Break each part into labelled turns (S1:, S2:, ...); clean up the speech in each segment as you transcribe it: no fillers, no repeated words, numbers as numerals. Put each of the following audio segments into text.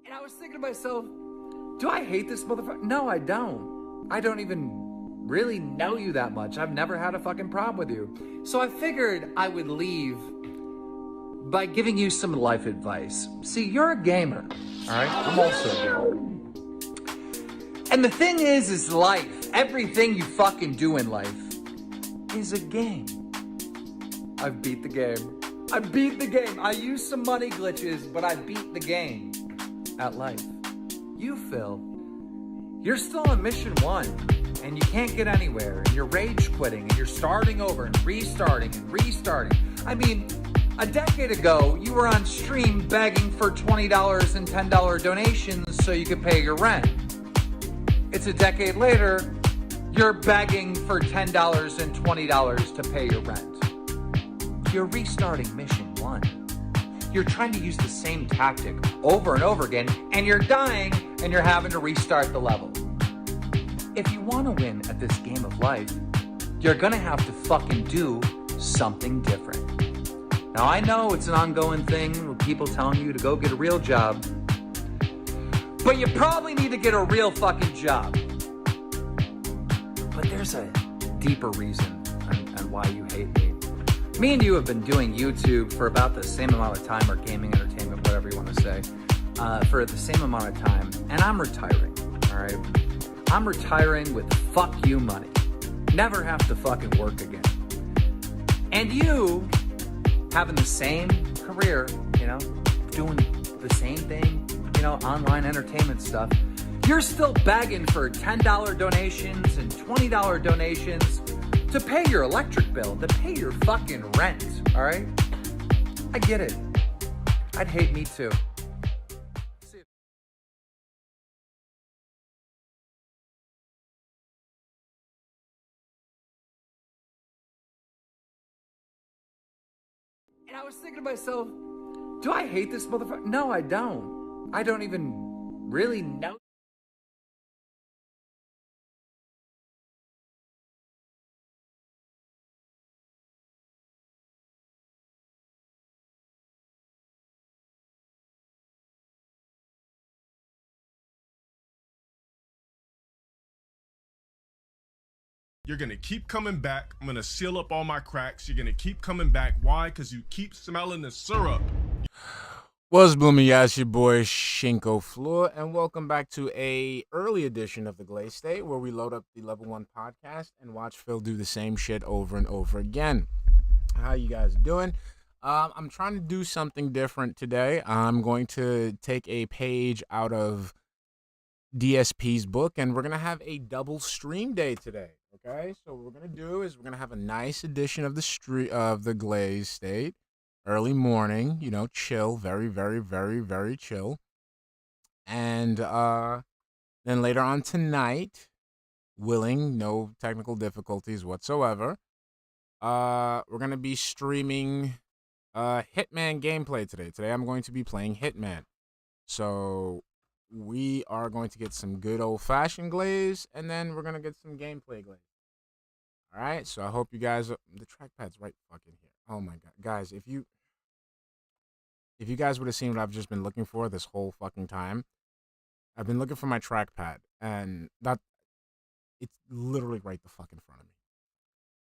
S1: And I was thinking to myself, do I hate this motherfucker? No, I don't. I don't even really know you that much. I've never had a fucking problem with you. So I figured I would leave by giving you some life advice. See, you're a gamer, all right? I'm also a gamer. And the thing is life, everything you fucking do in life is a game. I've beat the game. I beat the game. I used some money glitches, but I beat the game at life. You, Phil, you're still on mission 1 and you can't get anywhere and you're rage quitting and you're starting over and restarting and restarting. I mean, a decade ago, you were on stream begging for $20 and $10 donations so you could pay your rent. It's a decade later You're begging for $10 and $20 to pay your rent. You're restarting mission 1. You're trying to use the same tactic over and over again, and you're dying, and you're having to restart the level. If you want to win at this game of life, you're gonna have to fucking do something different. Now, I know it's an ongoing thing with people telling you to go get a real job, but you probably need to get a real fucking job. But there's a deeper reason on why you hate me. Me and you have been doing YouTube for about the same amount of time, or gaming entertainment, whatever you want to say, for the same amount of time, and I'm retiring, all right? I'm retiring with fuck you money. Never have to fucking work again. And you, having the same career, you know, doing the same thing, you know, online entertainment stuff, you're still begging for $10 donations and $20 donations to pay your electric bill, to pay your fucking rent, all right? I get it. I'd hate me too. And I was thinking to myself, do I hate this motherfucker? No, I don't. I don't even really know.
S2: You're going to keep coming back. I'm going to seal up all my cracks. You're going to keep coming back. Why? Because you keep smelling the syrup.
S3: What's blooming, yes, your boy Shinko Fleur, and welcome back to a early edition of the Glaze State, where we load up the Level 1 podcast and watch Phil do the same shit over and over again. How you guys doing? I'm trying to do something different today. I'm going to take a page out of DSP's book, and we're going to have a double stream day today. Okay, so what we're going to do is we're going to have a nice edition of the Glaze State. Early morning, you know, chill, very, very, very, very chill. And then later on tonight, willing, no technical difficulties whatsoever, we're going to be streaming Hitman gameplay today. Today I'm going to be playing Hitman. So we are going to get some good old-fashioned Glaze, and then we're going to get some gameplay Glaze. All right, so I hope you guys the trackpad's right fucking here. Oh my god, guys, if you guys would have seen what I've just been looking for this whole fucking time, I've been looking for my trackpad, and it's literally right the fuck in front of me.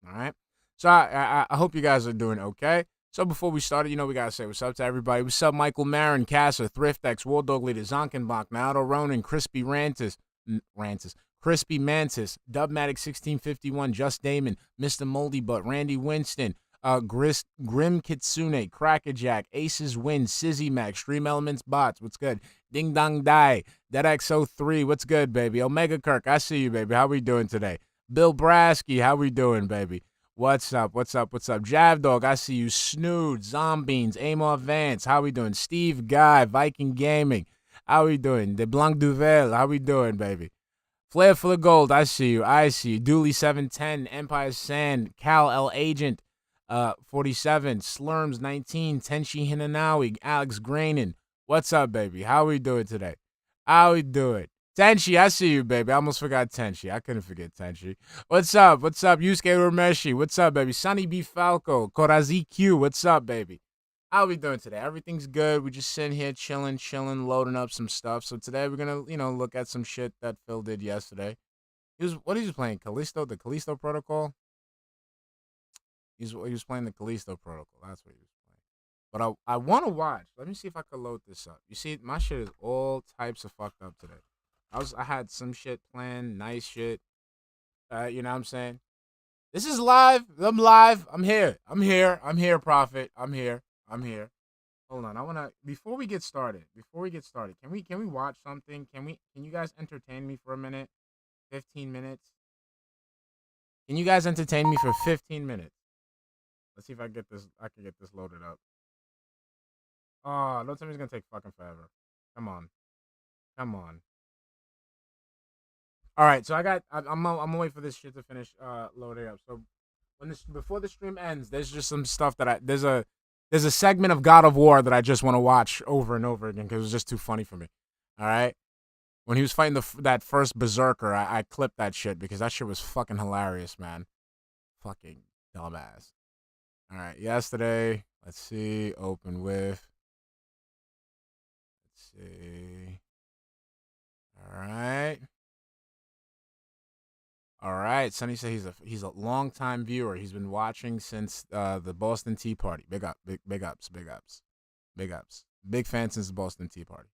S3: All right, so I hope you guys are doing okay. So before we started, you know, we gotta say what's up to everybody. What's up, Michael Marin, Kasser, Thriftex, War Dog Leader, Zonkenbach, Naoto Ronan, Crispy Crispy Mantis, Dubmatic 1651, Just Damon, Mr. Moldy Butt, Randy Winston, Grim Kitsune, Crackerjack, Aces Win, Sizzy Mac, Stream Elements Bots, what's good? Ding Dong Die, DeadX03, what's good, baby? Omega Kirk, I see you, baby. How we doing today? Bill Brasky, how we doing, baby? What's up? Jav Dog, I see you. Snood, Zombies, Amor Vance, how we doing? Steve Guy, Viking Gaming, how we doing? De Blanc Duvel, how we doing, baby? Flare full of gold, I see you. Dooley 710, Empire Sand, Cal L Agent, 47, Slurms 19, Tenshi Hinanawi, Alex Grainin. What's up, baby? How we doing today? How we doing? Tenshi, I see you, baby. I almost forgot Tenshi. I couldn't forget Tenshi. What's up? Yusuke Rameshi. What's up, baby? Sunny B. Falco, Korazi Q. What's up, baby? How we doing today? Everything's good. We're just sitting here chilling, loading up some stuff. So today we're going to, you know, look at some shit that Phil did yesterday. What he was playing? The Callisto Protocol? He was playing the Callisto Protocol. That's what he was playing. But I want to watch. Let me see if I can load this up. You see, my shit is all types of fucked up today. I had some shit planned, nice shit. You know what I'm saying? This is live. I'm live. I'm here, Prophet. I'm here. Hold on. before we get started, can we watch something? Can you guys entertain me for a minute? 15 minutes? Can you guys entertain me for 15 minutes? Let's see if I can get this loaded up. Oh, don't tell me it's gonna take fucking forever. Come on. All right, so I'm gonna wait for this shit to finish loading up. So before the stream ends, there's just some stuff that there's a segment of God of War that I just want to watch over and over again because it was just too funny for me. All right, when he was fighting that first berserker, I clipped that shit because that shit was fucking hilarious, man. Fucking dumbass. All right, yesterday, let's see, open with. Let's see. All right. All right, Sonny said he's a longtime viewer. He's been watching since the Boston Tea Party. Big ups. Big fan since the Boston Tea Party.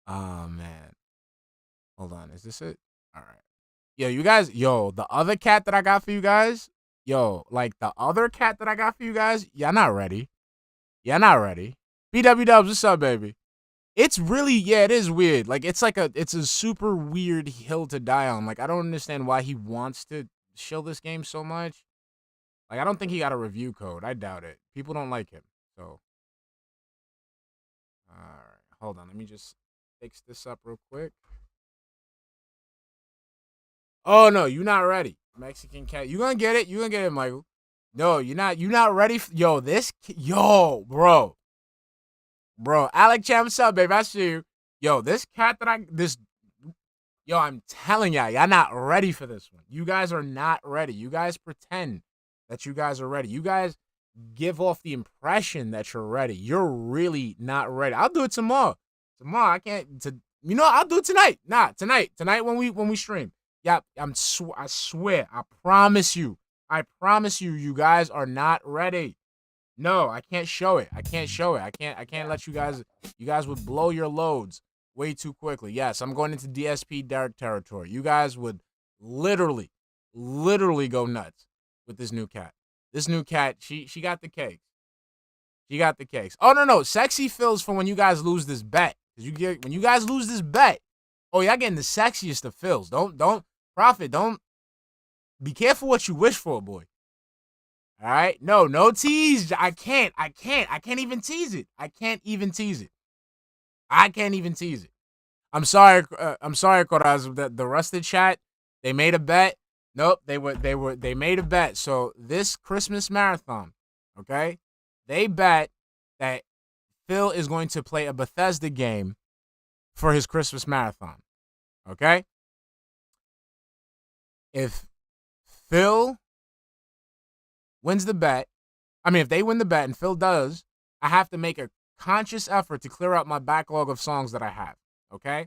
S3: Oh man, hold on, is this it? All right, yo, you guys, the other cat that I got for you guys, like the other cat that I got for you guys, y'all not ready. BW Dubs, what's up, baby? It's really, it is weird. Like, it's a super weird hill to die on. Like, I don't understand why he wants to shill this game so much. Like, I don't think he got a review code. I doubt it. People don't like him. So, all right. Hold on. Let me just fix this up real quick. Oh, no. You're not ready. Mexican cat. You gonna get it, Michael. No, you're not ready. Bro. Bro, Alec Chan, what's up, baby? I see you. This cat that I'm telling y'all not ready for this one. You guys are not ready. You guys pretend that you guys are ready. You guys give off the impression that you're ready. You're really not ready. I'll do it tomorrow. I can't. I'll do it tonight. Nah, tonight when we stream. Yeah, I swear. I promise you, you guys are not ready. No, I can't show it. I can't let you guys. You guys would blow your loads way too quickly. Yes, I'm going into DSP dark territory. You guys would literally go nuts with this new cat. This new cat, she got the cakes. Oh no, sexy fills for when you guys lose this bet. When you guys lose this bet, y'all getting the sexiest of fills. Don't Profit. Don't be careful what you wish for, boy. All right, no tease. I can't even tease it. I'm sorry, Coraz. The rest of the chat, they made a bet. Nope, they made a bet. So this Christmas marathon, okay, they bet that Phil is going to play a Bethesda game for his Christmas marathon. Okay, if Phil wins the bet, if they win the bet and Phil does, I have to make a conscious effort to clear out my backlog of songs that I have, okay?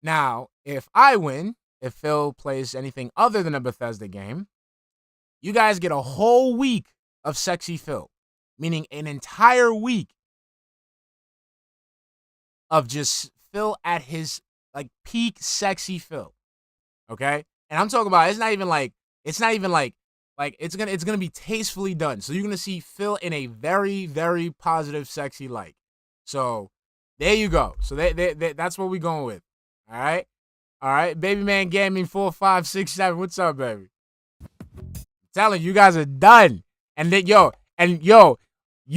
S3: Now, if I win, if Phil plays anything other than a Bethesda game, you guys get a whole week of Sexy Phil, meaning an entire week of just Phil at his, peak Sexy Phil, okay? And I'm talking about, it's gonna be tastefully done. So you're gonna see Phil in a very, very positive, sexy light. So there you go. So that's what we're going with. All right, Baby Man Gaming 4567. What's up, baby? I'm telling you guys are done. And then you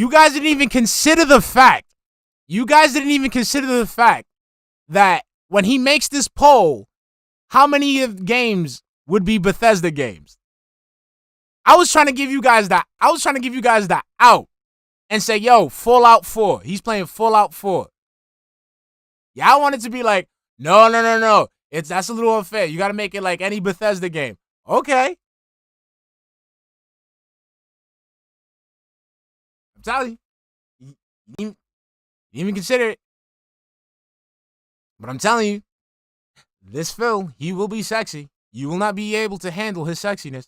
S3: guys didn't even consider the fact. That when he makes this poll, how many of games would be Bethesda games? I was trying to give you guys the out and say, Fallout 4. He's playing Fallout 4. Y'all wanted to be like, no. That's a little unfair. You got to make it like any Bethesda game. Okay. I'm telling you. You didn't even consider it. But I'm telling you, this Phil, he will be sexy. You will not be able to handle his sexiness.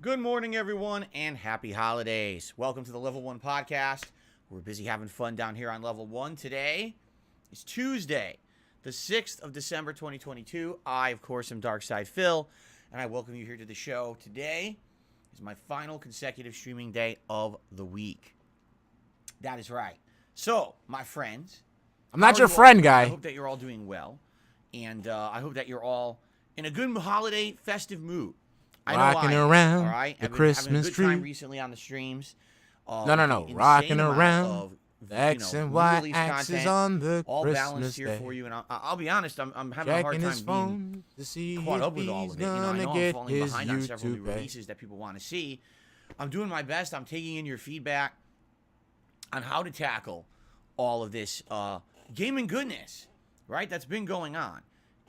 S4: Good morning, everyone, and happy holidays. Welcome to the Level 1 podcast. We're busy having fun down here on Level 1. Today is Tuesday, the 6th of December, 2022. I, of course, am darksydephil, and I welcome you here to the show. Today is my final consecutive streaming day of the week. That is right. So, my friends.
S3: I'm not your friend, guy.
S4: I hope that you're all doing well, and I hope that you're all in a good holiday festive mood. I know I
S3: Rocking
S4: am,
S3: around
S4: all right?
S3: the
S4: I've been having a
S3: Christmas
S4: good
S3: tree.
S4: time recently on the streams.
S3: No.
S4: with the
S3: Rocking
S4: insane amount
S3: around
S4: of,
S3: the X and Y
S4: re-release
S3: axis
S4: content,
S3: on the
S4: all balanced
S3: Christmas
S4: here
S3: day.
S4: for you. And I'll be honest, I'm having a hard
S3: Checking his
S4: time being
S3: phone to see
S4: caught
S3: if
S4: up with all
S3: he's
S4: of it. I
S3: gonna
S4: know I'm
S3: get
S4: falling
S3: his
S4: behind on several new
S3: YouTube pay.
S4: releases that people want to see. I'm doing my best. I'm taking in your feedback on how to tackle all of this gaming goodness, right? That's been going on.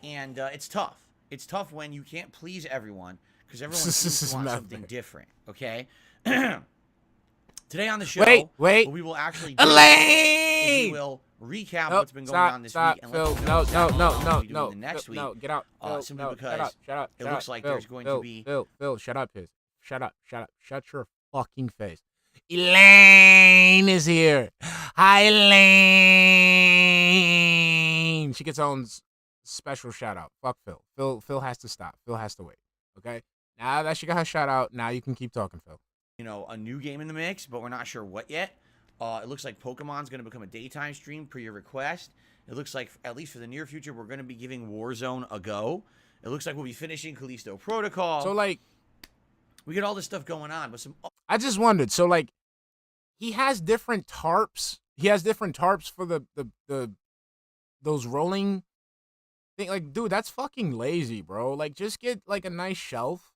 S4: And it's tough. It's tough when you can't please everyone because everyone seems to want something different, okay? Today on the show,
S3: Wait.
S4: what we will actually do
S3: Elaine!
S4: is we will recap what's been going on this week and
S3: Phil,
S4: let you know exactly what we'll be doing
S3: no,
S4: the next week.
S3: no, get out. Phil,
S4: simply
S3: no,
S4: because
S3: shut up,
S4: it looks like there's going to be...
S3: Phil, shut up, shut up, shut your fucking face. Elaine is here. Hi, Elaine. She gets her own special shout out. Fuck Phil. Phil has to stop. Phil has to wait. Okay? Now that she got her shout out, now you can keep talking, Phil.
S4: a new game in the mix, but we're not sure what yet. It looks like Pokemon's going to become a daytime stream per your request. It looks like, at least for the near future, we're going to be giving Warzone a go. It looks like we'll be finishing Callisto Protocol.
S3: So, like...
S4: We get all this stuff going on, but some...
S3: I just wondered, so, like, he has different tarps. He has different tarps for those rolling thing. Like, dude, that's fucking lazy, bro. Like, just get, like, a nice shelf.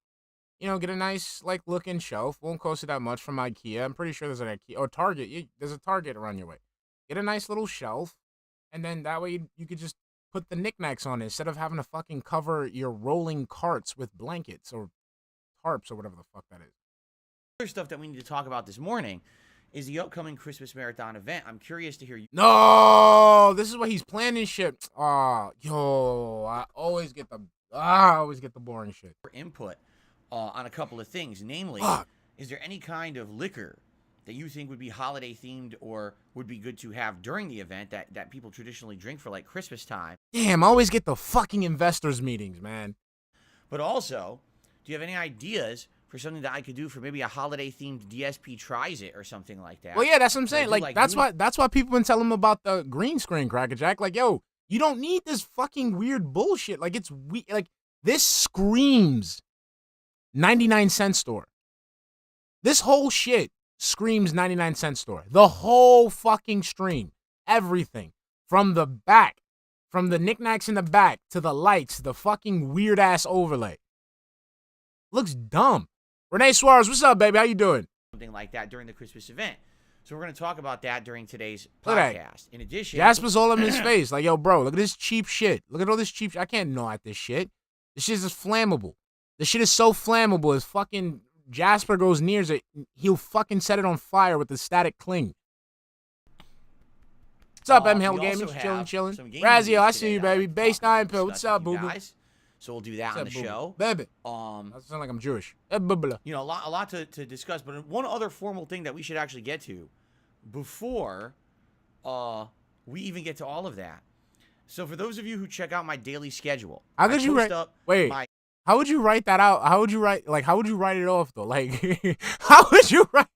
S3: Get a nice, like, looking shelf. Won't cost you that much from IKEA. I'm pretty sure there's an IKEA or Target. There's a Target around your way. Get a nice little shelf, and then that way you could just put the knickknacks on it instead of having to fucking cover your rolling carts with blankets or tarps or whatever the fuck that is.
S4: Other stuff that we need to talk about this morning is the upcoming Christmas Marathon event. I'm curious to hear you.
S3: No, this is what he's planning shit. I always get the boring shit.
S4: Input on a couple of things. Namely, is there any kind of liquor that you think would be holiday themed or would be good to have during the event that people traditionally drink for like Christmas time?
S3: Damn, I always get the fucking investors meetings, man.
S4: But also, do you have any ideas for something that I could do for maybe a holiday themed DSP tries it or something like that?
S3: Well, yeah, that's what I'm saying. Like that's why people been telling him about the green screen, Cracker Jack. Like, yo, you don't need this fucking weird bullshit. Like, it's like this screams 99-cent store. This whole shit screams 99-cent store. The whole fucking stream. Everything. From the back. From the knickknacks in the back to the lights, the fucking weird ass overlay. Looks dumb. Renee Suarez, what's up, baby? How you doing?
S4: Something like that during the Christmas event. So we're going to talk about that during today's podcast. In addition,
S3: Jasper's all in his face. Like, yo, bro, look at this cheap shit. Look at all this cheap shit. I can't gnaw at this shit. This shit is flammable. This shit is so flammable. If fucking Jasper goes near it, he'll fucking set it on fire with the static cling. What's up, M Hill Gaming? Chilling. Razio, I see you, baby. Base 9 pill. What's up, boo boo?
S4: So we'll do that on the show.
S3: Baby. I sound like I'm Jewish.
S4: A lot to discuss, but one other formal thing that we should actually get to before we even get to all of that. So for those of you who check out my daily schedule,
S3: how would you write that out? How would you write it off though? Like how would you write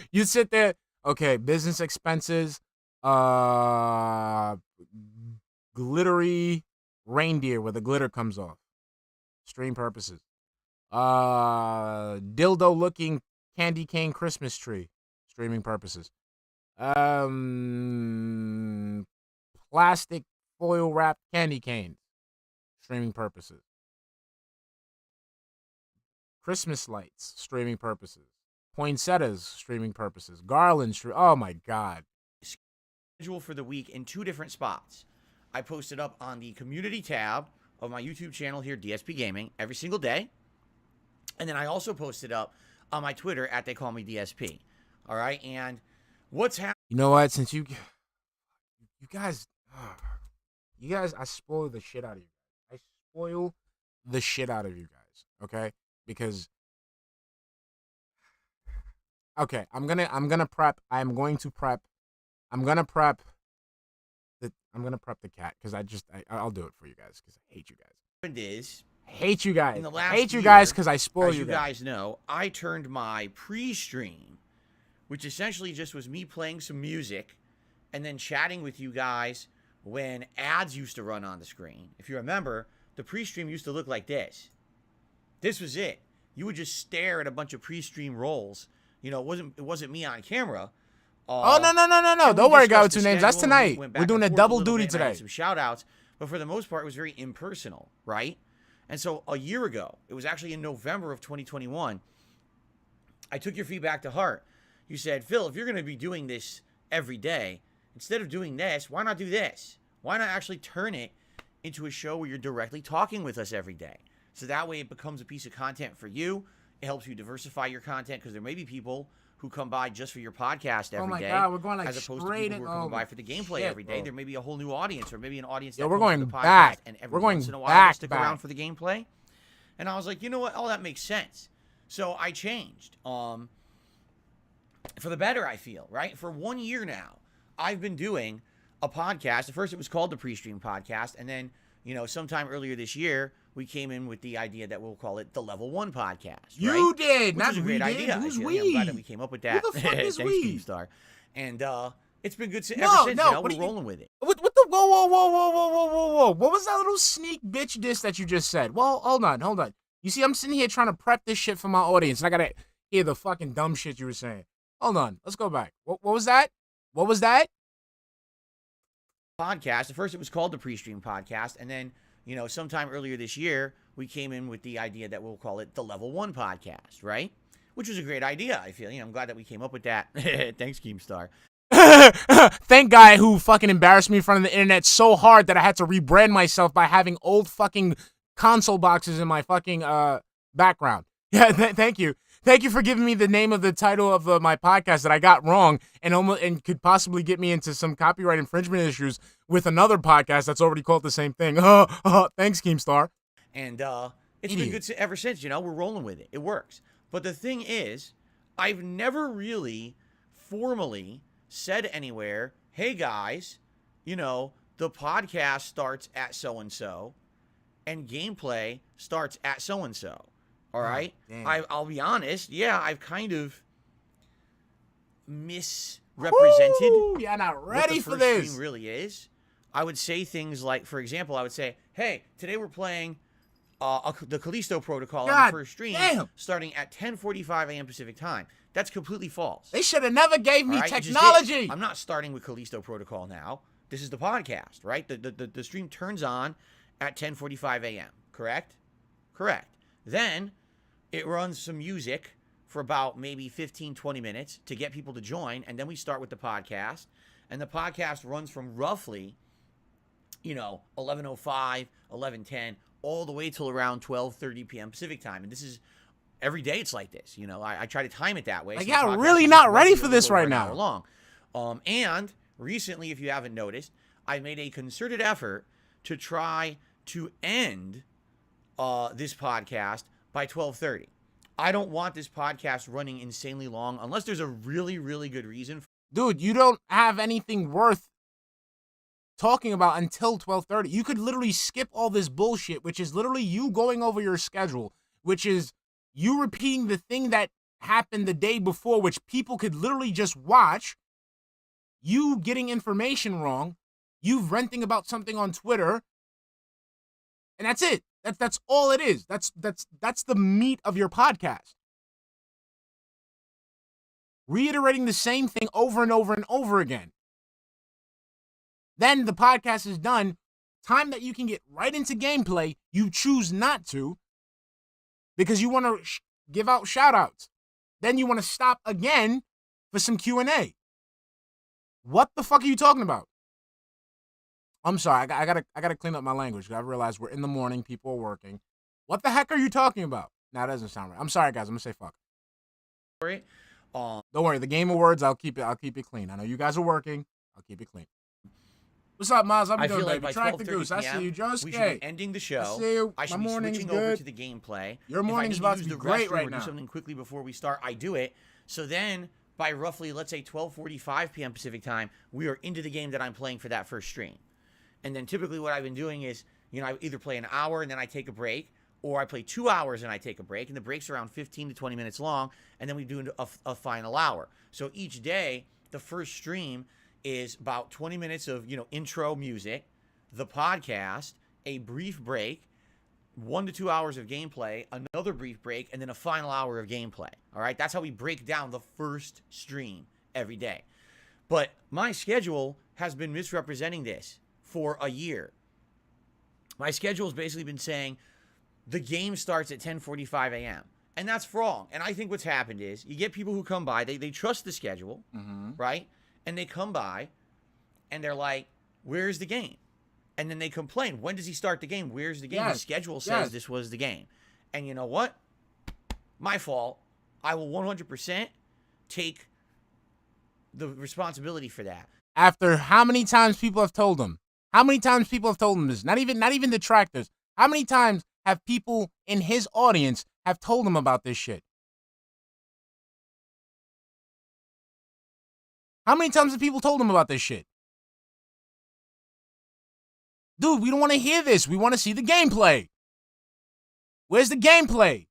S3: You sit there, okay, business expenses, glittery reindeer where the glitter comes off. Stream purposes. Dildo looking candy cane Christmas tree. Streaming purposes. Plastic foil wrapped candy cane. Streaming purposes. Christmas lights. Streaming purposes. Poinsettias. Streaming purposes. Garlands. Oh my God.
S4: Schedule for the week in 2 different spots. I posted up on the community tab of my YouTube channel here, DSP Gaming, every single day. And then I also posted up on my Twitter at They Call Me DSP. All right. And what's happening?
S3: You know what? Since you guys, I spoil the shit out of you. I spoil the shit out of you guys. Okay. Because, okay, I'm going to prep the cat because I'll do it for you guys because I hate you guys. I hate you guys. I hate you guys because I spoil you guys.
S4: As you guys know, I turned my pre-stream, which essentially just was me playing some music and then chatting with you guys when ads used to run on the screen. If you remember, the pre-stream used to look like this. This was it. You would just stare at a bunch of pre-stream rolls. You know, it wasn't me on camera.
S3: Oh, no. Don't worry, guy with two names. That's tonight. We're doing a double duty today.
S4: Some shout outs, but for the most part, it was very impersonal, right? And so a year ago, it was actually in November of 2021, I took your feedback to heart. You said, Phil, if you're going to be doing this every day, instead of doing this, why not do this? Why not actually turn it into a show where you're directly talking with us every day? So that way it becomes a piece of content for you. It helps you diversify your content because there may be people who come by just for your podcast every day.
S3: Oh my God, we're going like
S4: as opposed to
S3: straight
S4: people who are coming by for the gameplay every day. There may be a whole new audience, or maybe an audience that
S3: we're
S4: comes
S3: going
S4: to the podcast
S3: back.
S4: and every
S3: We're going
S4: once in a while
S3: back,
S4: they stick around for the gameplay. And I was like, you know what? Oh, that makes sense. So I changed. For the better, I feel, right? For 1 year now, I've been doing a podcast. At first, it was called the Pre-Stream Podcast. And then, sometime earlier this year, we came in with the idea that we'll call it the Level 1 Podcast. Right?
S3: You did,
S4: Which
S3: not
S4: was a
S3: we
S4: great
S3: did.
S4: idea.
S3: Who's
S4: I'm
S3: we?
S4: glad that we came up with that.
S3: Who the fuck is
S4: Thanks,
S3: we?
S4: Keemstar. And it's been good ever since.
S3: No,
S4: We're rolling with it.
S3: What the? Whoa. What was that little sneak bitch diss that you just said? Well, hold on. You see, I'm sitting here trying to prep this shit for my audience, and I gotta hear the fucking dumb shit you were saying. Hold on. Let's go back. What was that? What was that?
S4: Podcast. At first, it was called the Pre-Stream Podcast. And then, sometime earlier this year, we came in with the idea that we'll call it the Level 1 Podcast, right? Which was a great idea, I feel. I'm glad that we came up with that. Thanks, Keemstar.
S3: Thank guy who fucking embarrassed me in front of the internet so hard that I had to rebrand myself by having old fucking console boxes in my fucking background. Yeah, thank you. Thank you for giving me the name of the title of my podcast that I got wrong and could possibly get me into some copyright infringement issues with another podcast that's already called the same thing. Thanks, Keemstar.
S4: And it's been good ever since. We're rolling with it. It works. But the thing is, I've never really formally said anywhere, hey guys, the podcast starts at so-and-so and gameplay starts at so-and-so. All right? I'll be honest. Yeah, I've kind of misrepresented
S3: not ready
S4: what the
S3: for
S4: first
S3: this.
S4: stream really is. I would say things like, for example, I would say, hey, today we're playing the Callisto Protocol on the first stream starting at 10:45 a.m. Pacific time. That's completely false.
S3: They should have never gave me
S4: All right?
S3: technology.
S4: I'm not starting with Callisto Protocol now. This is the podcast, right? The stream turns on at 10:45 a.m., correct? Correct. Then it runs some music for about maybe 15, 20 minutes to get people to join, and then we start with the podcast. And the podcast runs from roughly, 11:05, 11:10, all the way till around 12:30 p.m. Pacific time. And this is every day it's like this. I try to time it that way.
S3: Like,
S4: so
S3: yeah, really not ready for this right now.
S4: Long. And recently, if you haven't noticed, I made a concerted effort to try to end this podcast by 12:30. I don't want this podcast running insanely long unless there's a really, really good reason.
S3: Dude, you don't have anything worth talking about until 12:30. You could literally skip all this bullshit, which is literally you going over your schedule, which is you repeating the thing that happened the day before, which people could literally just watch, you getting information wrong, you ranting about something on Twitter, and that's it. That's all it is. That's the meat of your podcast. Reiterating the same thing over and over and over again. Then the podcast is done. Time that you can get right into gameplay, you choose not to because you want to give out shout-outs. Then you want to stop again for some Q&A. What the fuck are you talking about? I'm sorry, I gotta clean up my language. I realize we're in the morning, people are working. What the heck are you talking about? Nah, that doesn't sound right. I'm sorry, guys. I'm gonna say fuck. Don't worry, the game of words, I'll keep it clean. I know you guys are working. I'll keep it clean. What's up, Miles? I'm doing,
S4: like
S3: baby. Track the goose. I see you, Joe.
S4: We should be ending the show.
S3: I see you.
S4: I should
S3: My
S4: be
S3: morning's
S4: switching
S3: good.
S4: over to the gameplay.
S3: Your morning's about to be great right now.
S4: Do something quickly before we start, I do it. So then, by roughly, let's say 12:45 p.m. Pacific time, we are into the game that I'm playing for that first stream. And then typically what I've been doing is, I either play an hour and then I take a break, or I play 2 hours and I take a break, and the break's around 15 to 20 minutes long, and then we do a final hour. So each day, the first stream is about 20 minutes of, intro music, the podcast, a brief break, 1 to 2 hours of gameplay, another brief break, and then a final hour of gameplay. All right, that's how we break down the first stream every day. But my schedule has been misrepresenting this for a year. My schedule has basically been saying the game starts at 10:45 a.m. And that's wrong. And I think what's happened is you get people who come by, they trust the schedule, right? And they come by and they're like, where's the game? And then they complain, when does he start the game? Where's the game?
S3: Yes.
S4: The schedule says this was the game. And you know what? My fault. I will 100% take the responsibility for that.
S3: After how many times people have told him? How many times people have told him this? Not even detractors. How many times have people in his audience have told him about this shit? How many times have people told him about this shit? Dude, we don't want to hear this. We want to see the gameplay. Where's the gameplay?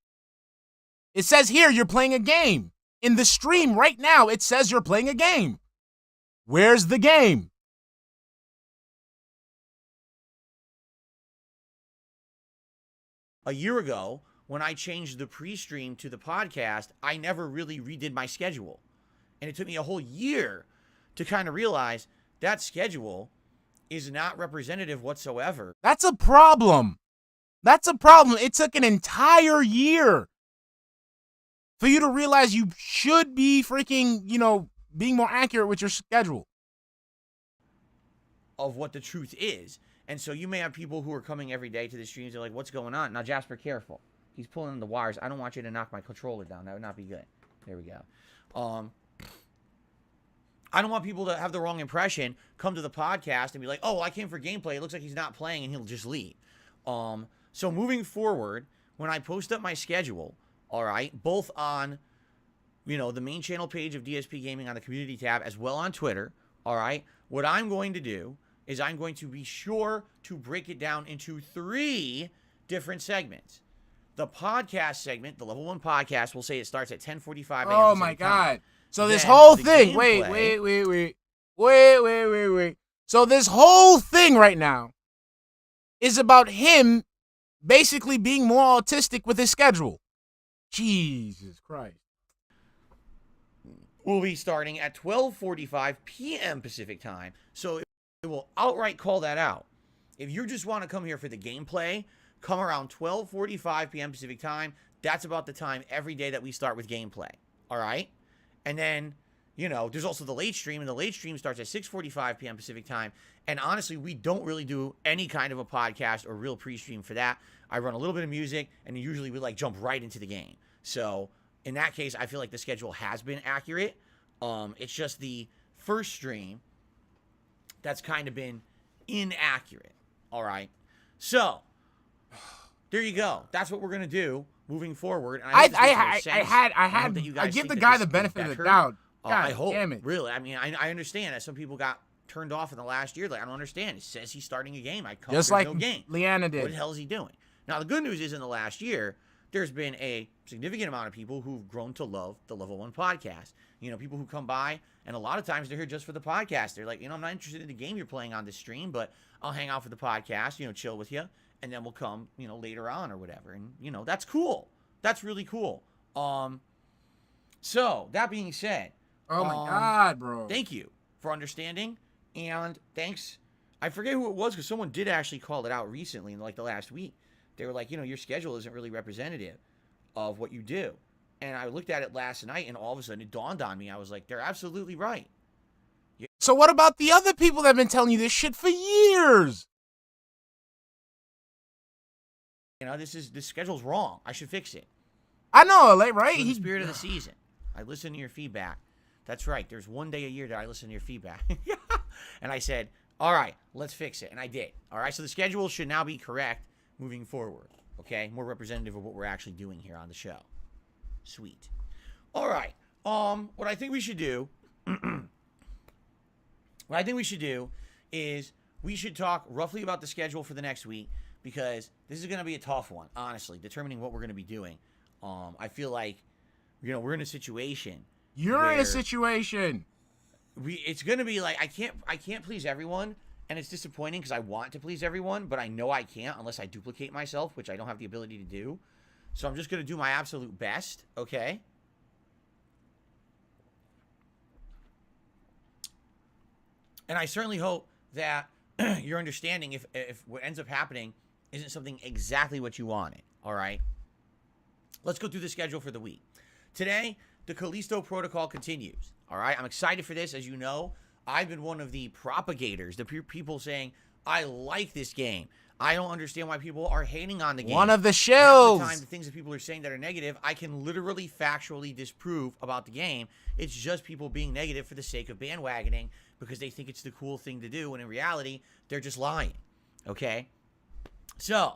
S3: It says here you're playing a game. In the stream right now, it says you're playing a game. Where's the game?
S4: A year ago, when I changed the pre-stream to the podcast, I never really redid my schedule. And it took me a whole year to kind of realize that schedule is not representative whatsoever.
S3: That's a problem. That's a problem. It took an entire year for you to realize you should be freaking, being more accurate with your schedule.
S4: Of what the truth is. And so you may have people who are coming every day to the streams. They're like, what's going on? Now, Jasper, careful. He's pulling the wires. I don't want you to knock my controller down. That would not be good. There we go. I don't want people to have the wrong impression, come to the podcast and be like, oh, I came for gameplay. It looks like he's not playing, and he'll just leave. So moving forward, when I post up my schedule, all right, both on, the main channel page of DSP Gaming on the community tab, as well on Twitter, all right, what I'm going to do is I'm going to be sure to break it down into 3 different segments. The podcast segment, the Level 1 podcast, will say it starts at 10:45 a.m.
S3: Oh, my God. So this
S4: Then
S3: whole
S4: the
S3: thing,
S4: gameplay-
S3: wait. So this whole thing right now is about him basically being more autistic with his schedule. Jesus Christ.
S4: Will be starting at 12:45 p.m. Pacific time. So it will outright call that out. If you just want to come here for the gameplay, come around 12:45 p.m. Pacific time. That's about the time every day that we start with gameplay. All right? And then, there's also the late stream, and the late stream starts at 6:45 p.m. Pacific time. And honestly, we don't really do any kind of a podcast or real pre-stream for that. I run a little bit of music, and usually we jump right into the game. So in that case, I feel like the schedule has been accurate. It's just the first stream that's kind of been inaccurate. All right. So there you go. That's what we're gonna do moving forward. And I
S3: give the guy the benefit of the doubt. God,
S4: I hope.
S3: damn it.
S4: Really. I mean, I understand that some people got turned off in the last year. I don't understand. It says he's starting a game. I come.
S3: Just
S4: there's
S3: like
S4: no game.
S3: Leanna did.
S4: What the hell is he doing? Now, the good news is in the last year, there's been a significant amount of people who've grown to love the Level 1 podcast. People who come by, and a lot of times they're here just for the podcast. They're like, I'm not interested in the game you're playing on this stream, but I'll hang out for the podcast, chill with you, and then we'll come, later on or whatever. And, that's cool. That's really cool. So, that being said.
S3: Oh, my God, bro.
S4: Thank you for understanding, and thanks. I forget who it was, because someone did actually call it out recently in, the last week. They were like, your schedule isn't really representative of what you do. And I looked at it last night, and all of a sudden it dawned on me. I was like, they're absolutely right.
S3: So what about the other people that have been telling you this shit for years?
S4: This schedule's wrong. I should fix it.
S3: I know, right?
S4: For the spirit of the season. I listen to your feedback. That's right. There's one day a year that I listen to your feedback. And I said, all right, let's fix it. And I did. All right, so the schedule should now be correct moving forward. Okay, more representative of what we're actually doing here on the show. Sweet. All right. What I think we should do, is we should talk roughly about the schedule for the next week, because this is going to be a tough one, honestly, determining what we're going to be doing. I feel like, we're in a situation.
S3: You're in a situation.
S4: It's going to be like, I can't please everyone, And it's disappointing because I want to please everyone, but I know I can't unless I duplicate myself, which I don't have the ability to do. So I'm just going to do my absolute best, okay? And I certainly hope that you're understanding if what ends up happening isn't something exactly what you wanted, all right? Let's go through the schedule for the week. Today, the Callisto Protocol continues, all right? I'm excited for this. As you know, I've been one of the propagators, the people saying, I like this game. I don't understand why people are hating on the game.
S3: One of the
S4: Half
S3: shills.
S4: the time, the things that people are saying that are negative, I can literally factually disprove about the game. It's just people being negative for the sake of bandwagoning because they think it's the cool thing to do, when in reality, they're just lying, okay? So,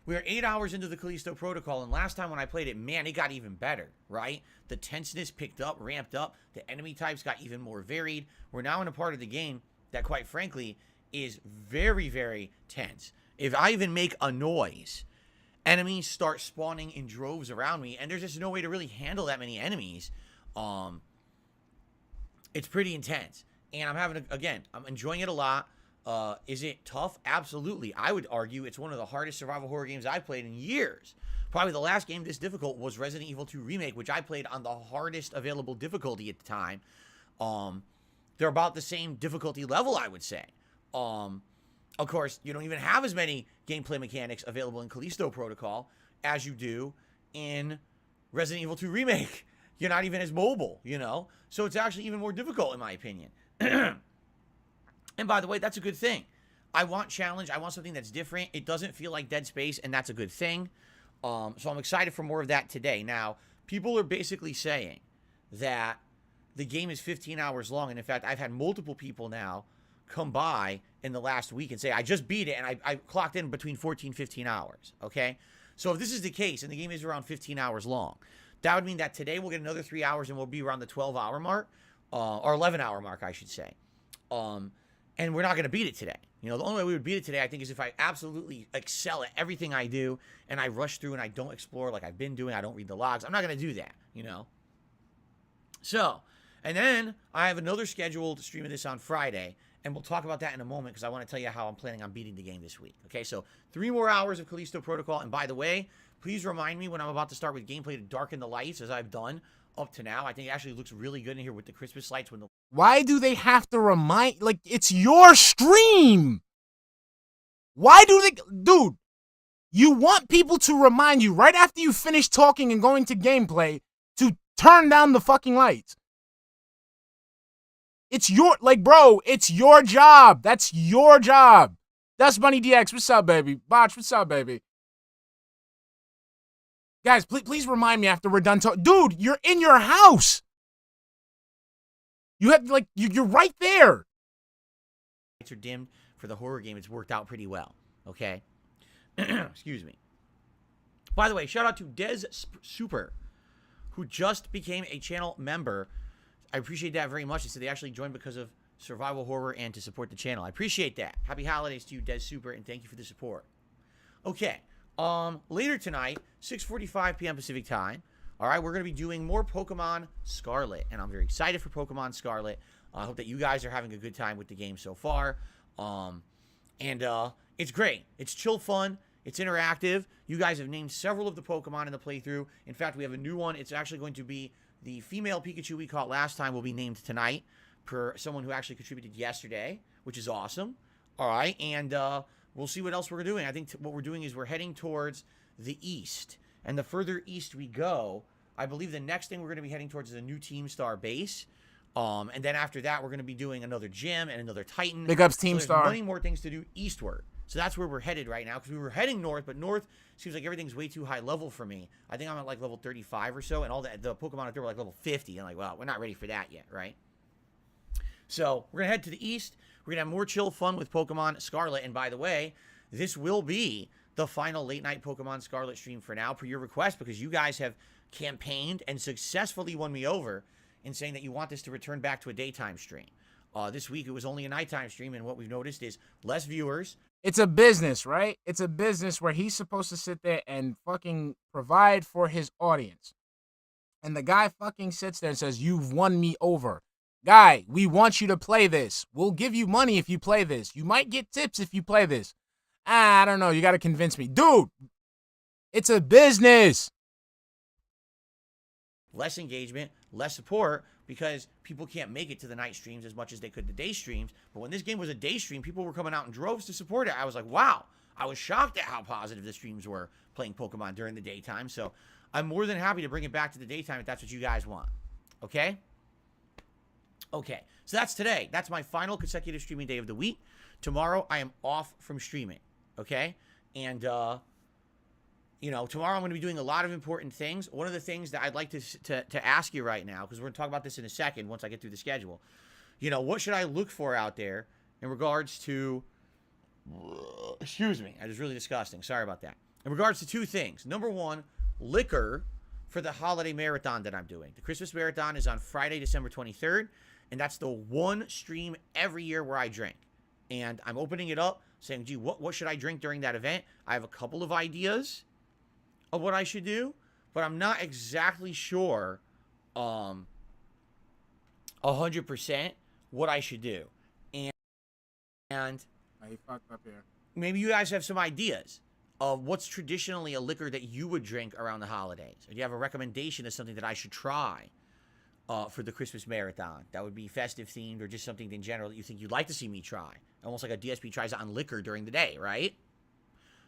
S4: we're 8 hours into the Callisto Protocol, and last time when I played it, man, it got even better, right? The tenseness picked up, ramped up. The enemy types got even more varied. We're now in a part of the game that, quite frankly, is very, very tense. If I even make a noise, enemies start spawning in droves around me, and there's just no way to really handle that many enemies. It's pretty intense. And I'm having, I'm enjoying it a lot. Is it tough? Absolutely. I would argue it's one of the hardest survival horror games I've played in years. Probably the last game this difficult was Resident Evil 2 Remake, which I played on the hardest available difficulty at the time. They're about the same difficulty level, I would say. Of course, you don't even have as many gameplay mechanics available in Callisto Protocol as you do in Resident Evil 2 Remake. You're not even as mobile, you know? So it's actually even more difficult, in my opinion. And by the way, that's a good thing. I want challenge. I want something that's different. It doesn't feel like Dead Space, and that's a good thing. So I'm excited for more of that today. Now, people are basically saying that the game is 15 hours long. And in fact, I've had multiple people now come by in the last week and say, I just beat it, and I clocked in between 14, 15 hours, okay? So if this is the case, and the game is around 15 hours long, that would mean that today we'll get another 3 hours, and we'll be around the 12-hour mark, or 11-hour mark, I should say. And we're not going to beat it today. You know, the only way we would beat it today, I think, is if I absolutely excel at everything I do, and I rush through and I don't explore like I've been doing. I don't read the logs. I'm not going to do that, you know? So, and then I have another scheduled stream of this on Friday, and we'll talk about that in a moment because I want to tell you how I'm planning on beating the game this week. Okay, so 3 more hours of Callisto Protocol. And by the way, please remind me when I'm about to start with gameplay to darken the lights as I've done up to now. I think it actually looks really good in here with the Christmas lights.
S3: Why do they have to remind? Like, it's your stream. Why do they? Dude, you want people to remind you right after you finish talking and going to gameplay to turn down the fucking lights. It's your, like, bro, it's your job. That's your job. That's Money DX. What's up, baby? Botch, what's up, baby? Guys, please remind me after we're done talking. Dude, you're in your house. You have, like, you're right there.
S4: Lights are dimmed for the horror game. It's worked out pretty well, okay? Excuse me. By the way, shout out to Des Super, who just became a channel member. I appreciate that very much. They said they actually joined because of survival horror and to support the channel. I appreciate that. Happy holidays to you, Des Super, and thank you for the support. Okay. Later tonight, 6:45 p.m. Pacific time. All right, we're going to be doing more Pokemon Scarlet, and I'm very excited for Pokemon Scarlet. I hope that you guys are having a good time with the game so far. It's great. It's chill fun. It's interactive. You guys have named several of the Pokemon in the playthrough. In fact, we have a new one. It's actually going to be the female Pikachu we caught last time will be named tonight per someone who actually contributed yesterday, which is awesome. All right, and we'll see what else we're doing. I think what we're doing is we're heading towards the east. And the further east we go, I believe the next thing we're going to be heading towards is a new Team Star base. And then after that, we're going to be doing another gym and another Titan.
S3: Big ups, Team Star.
S4: Many more things to do eastward. So that's where we're headed right now, because we were heading north, but north seems like everything's way too high level for me. I think I'm at like level 35 or so, and all the Pokemon up there were like level 50. And like, well, we're not ready for that yet, right? So we're going to head to the east. We're going to have more chill fun with Pokemon Scarlet. And by the way, this will be the final late night Pokemon Scarlet stream for now, per your request, because you guys have campaigned and successfully won me over in saying that you want this to return back to a daytime stream. This week, it was only a nighttime stream, and what we've noticed is less viewers.
S3: It's a business, right? It's a business where he's supposed to sit there and fucking provide for his audience. And the guy fucking sits there and says, you've won me over. guy, we want you to play this. We'll give you money if you play this. You might get tips if you play this. I don't know. You got to convince me. Dude, it's a business.
S4: Less engagement, less support, because people can't make it to the night streams as much as they could the day streams. But when this game was a day stream, people were coming out in droves to support it. I was like, wow. I was shocked at how positive the streams were playing Pokemon during the daytime. So I'm more than happy to bring it back to the daytime if that's what you guys want. Okay? Okay. So that's today. That's my final consecutive streaming day of the week. Tomorrow, I am off from streaming. Okay? And, you know, tomorrow I'm going to be doing a lot of important things. One of the things that I'd like to ask you right now, because we're going to talk about this in a second once I get through the schedule. You know, what should I look for out there in regards to... Excuse me. That is really disgusting. Sorry about that. In regards to two things. Number one, liquor for the holiday marathon that I'm doing. The Christmas marathon is on Friday, December 23rd. And that's the one stream every year where I drink. And I'm opening it up saying, gee, what should I drink during that event? I have a couple of ideas of what I should do, but I'm not exactly sure 100% what I should do. And
S3: I fucked up here.
S4: Maybe you guys have some ideas of what's traditionally a liquor that you would drink around the holidays. Or do you have a recommendation of something that I should try for the Christmas marathon that would be festive themed, or just something in general that you think you'd like to see me try? Almost like a DSP tries on liquor during the day, right?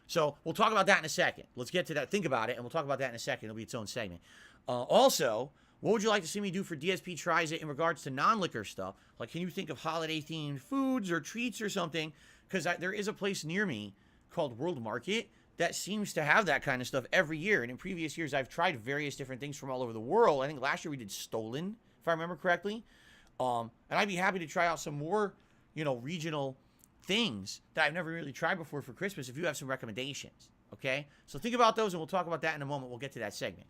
S4: So we'll talk about that in a second. Let's get to that. Think about it, and we'll talk about that in a second. It'll be its own segment. Also, what would you like to see me do for DSP Tries It in regards to non-liquor stuff? Like, can you think of holiday-themed foods or treats or something? Because there is a place near me called World Market that seems to have that kind of stuff every year. And in previous years, I've tried various different things from all over the world. I think last year we did Stolen, if I remember correctly. And I'd be happy to try out some more, you know, regional things that I've never really tried before for Christmas if you have some recommendations. Okay? So think about those, and we'll talk about that in a moment. We'll get to that segment.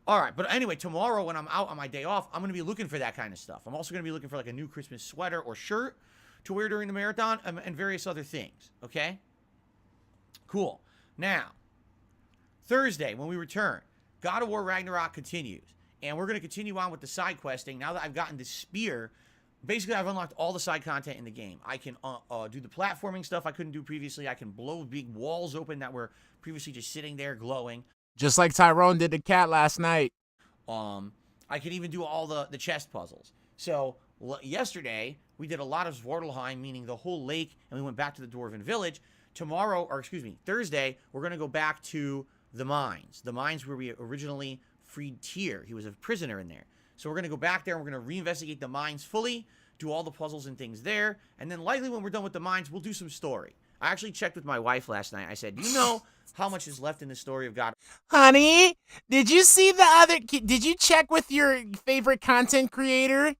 S4: All right, but anyway, tomorrow when I'm out on my day off, I'm going to be looking for that kind of stuff. I'm also going to be looking for like a new Christmas sweater or shirt to wear during the marathon, and various other things, okay? Cool. Now, Thursday, when we return, God of War Ragnarok continues, and we're going to continue on with the side questing. Now that I've gotten the spear, basically I've unlocked all the side content in the game. I can do the platforming stuff I couldn't do previously. I can blow big walls open that were previously just sitting there glowing.
S3: Just like Tyrone did to Cat last night.
S4: I can even do all the chest puzzles. So yesterday, we did a lot of Svartalheim, meaning the whole lake, and we went back to the Dwarven Village. Thursday, we're going to go back to the mines. The mines where we originally freed Tyr. He was a prisoner in there. So we're going to go back there, and we're going to reinvestigate the mines fully, do all the puzzles and things there, and then likely when we're done with the mines, we'll do some story. I actually checked with my wife last night. I said, do you know how much is left in the story of God?
S3: Honey, did you see did you check with your favorite content creator?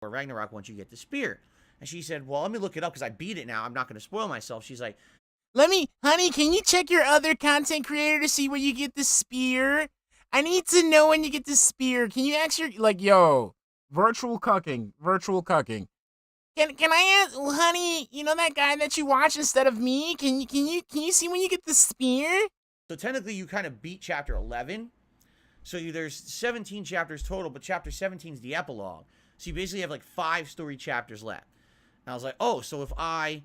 S4: Or Ragnarok once you get the spear. And she said, well, let me look it up because I beat it now. I'm not going to spoil myself. She's like,
S3: honey, can you check your other content creator to see when you get the spear? I need to know when you get the spear. Can you ask yo, virtual cucking. Can I ask, honey, you know that guy that you watch instead of me? Can you see when you get the spear?
S4: So technically you kind of beat chapter 11. So there's 17 chapters total, but chapter 17 is the epilogue. So you basically have like 5 story chapters left. And I was like, oh, so if I,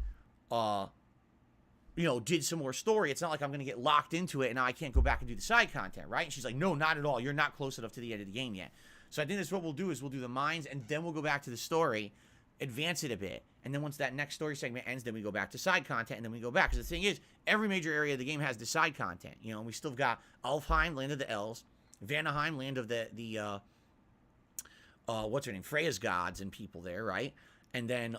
S4: did some more story, it's not like I'm going to get locked into it and now I can't go back and do the side content, right? And she's like, no, not at all. You're not close enough to the end of the game yet. So I think that's what we'll do is we'll do the mines and then we'll go back to the story, advance it a bit. And then once that next story segment ends, then we go back to side content and then we go back. Because the thing is, every major area of the game has the side content. You know, and we still got Alfheim, land of the elves, Vanaheim, land of the what's her name? Freya's gods and people there, right? And then,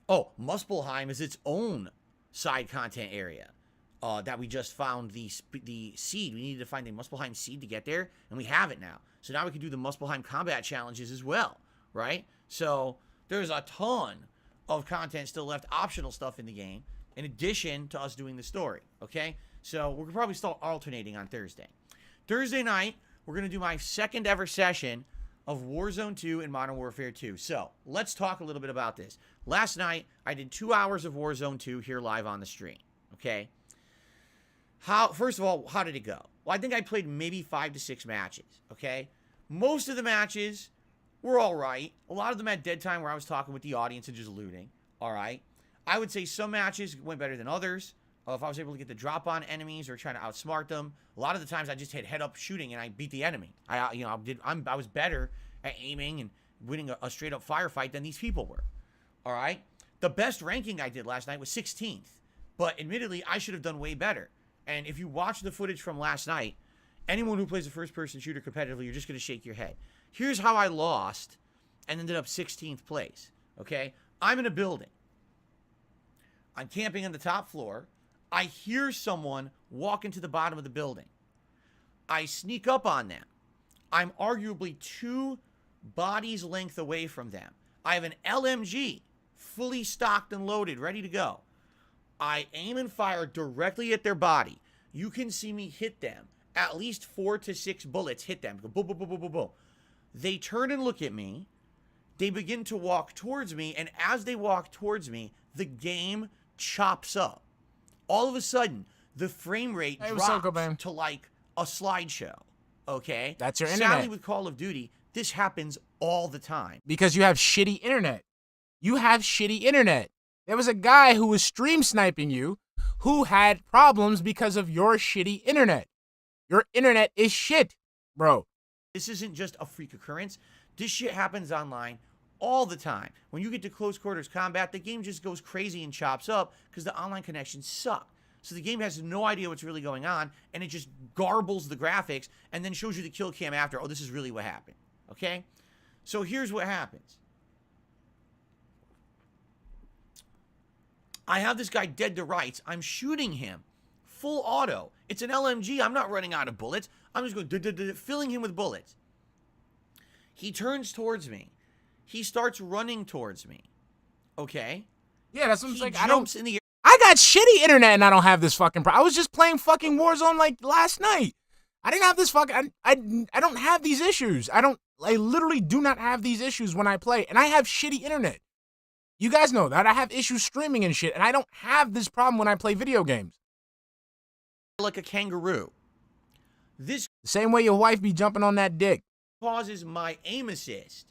S4: Muspelheim is its own side content area that we just found the seed. We needed to find the Muspelheim seed to get there, and we have it now. So now we can do the Muspelheim combat challenges as well, right? So there's a ton of content still left, optional stuff in the game, in addition to us doing the story, okay? So we're probably still alternating on Thursday. Thursday night, we're going to do my second ever session of Warzone 2 and Modern Warfare 2. So let's talk a little bit about this. Last night, I did 2 hours of Warzone 2 here live on the stream, okay? First of all, how did it go? Well, I think I played maybe 5 to 6 matches, okay? Most of the matches were all right. A lot of them had dead time where I was talking with the audience and just looting. All right. I would say some matches went better than others. If I was able to get the drop on enemies or trying to outsmart them, a lot of the times I just hit head up shooting and I beat the enemy. I was better at aiming and winning a straight up firefight than these people were. All right. The best ranking I did last night was 16th, but admittedly I should have done way better. And if you watch the footage from last night, anyone who plays a first person shooter competitively, you're just going to shake your head. Here's how I lost and ended up 16th place. Okay. I'm in a building. I'm camping on the top floor. I hear someone walk into the bottom of the building. I sneak up on them. I'm arguably 2 bodies length away from them. I have an LMG fully stocked and loaded, ready to go. I aim and fire directly at their body. You can see me hit them. At least 4 to 6 bullets hit them. Go boom, boom, boom, boom, boom, boom. They turn and look at me. They begin to walk towards me. And as they walk towards me, the game chops up. All of a sudden, the frame rate drops to like a slideshow. Okay?
S3: That's your internet.
S4: Sadly, with Call of Duty, this happens all the time.
S3: Because you have shitty internet. You have shitty internet. There was a guy who was stream sniping you who had problems because of your shitty internet. Your internet is shit, bro.
S4: This isn't just a freak occurrence. This shit happens online all the time. When you get to close quarters combat, the game just goes crazy and chops up because the online connections suck. So the game has no idea what's really going on, and it just garbles the graphics and then shows you the kill cam after. Oh, this is really what happened. Okay? So here's what happens. I have this guy dead to rights. I'm shooting him. Full auto. It's an LMG. I'm not running out of bullets. I'm just going filling him with bullets. He turns towards me. He starts running towards me. Okay?
S3: Yeah, that's what I'm saying.
S4: In the air.
S3: I got shitty internet and I don't have this fucking problem. I was just playing fucking Warzone like last night. I didn't have this fucking... I don't have these issues. I literally do not have these issues when I play. And I have shitty internet. You guys know that. I have issues streaming and shit. And I don't have this problem when I play video games.
S4: Like a kangaroo. This...
S3: The same way your wife be jumping on that dick.
S4: Causes my aim assist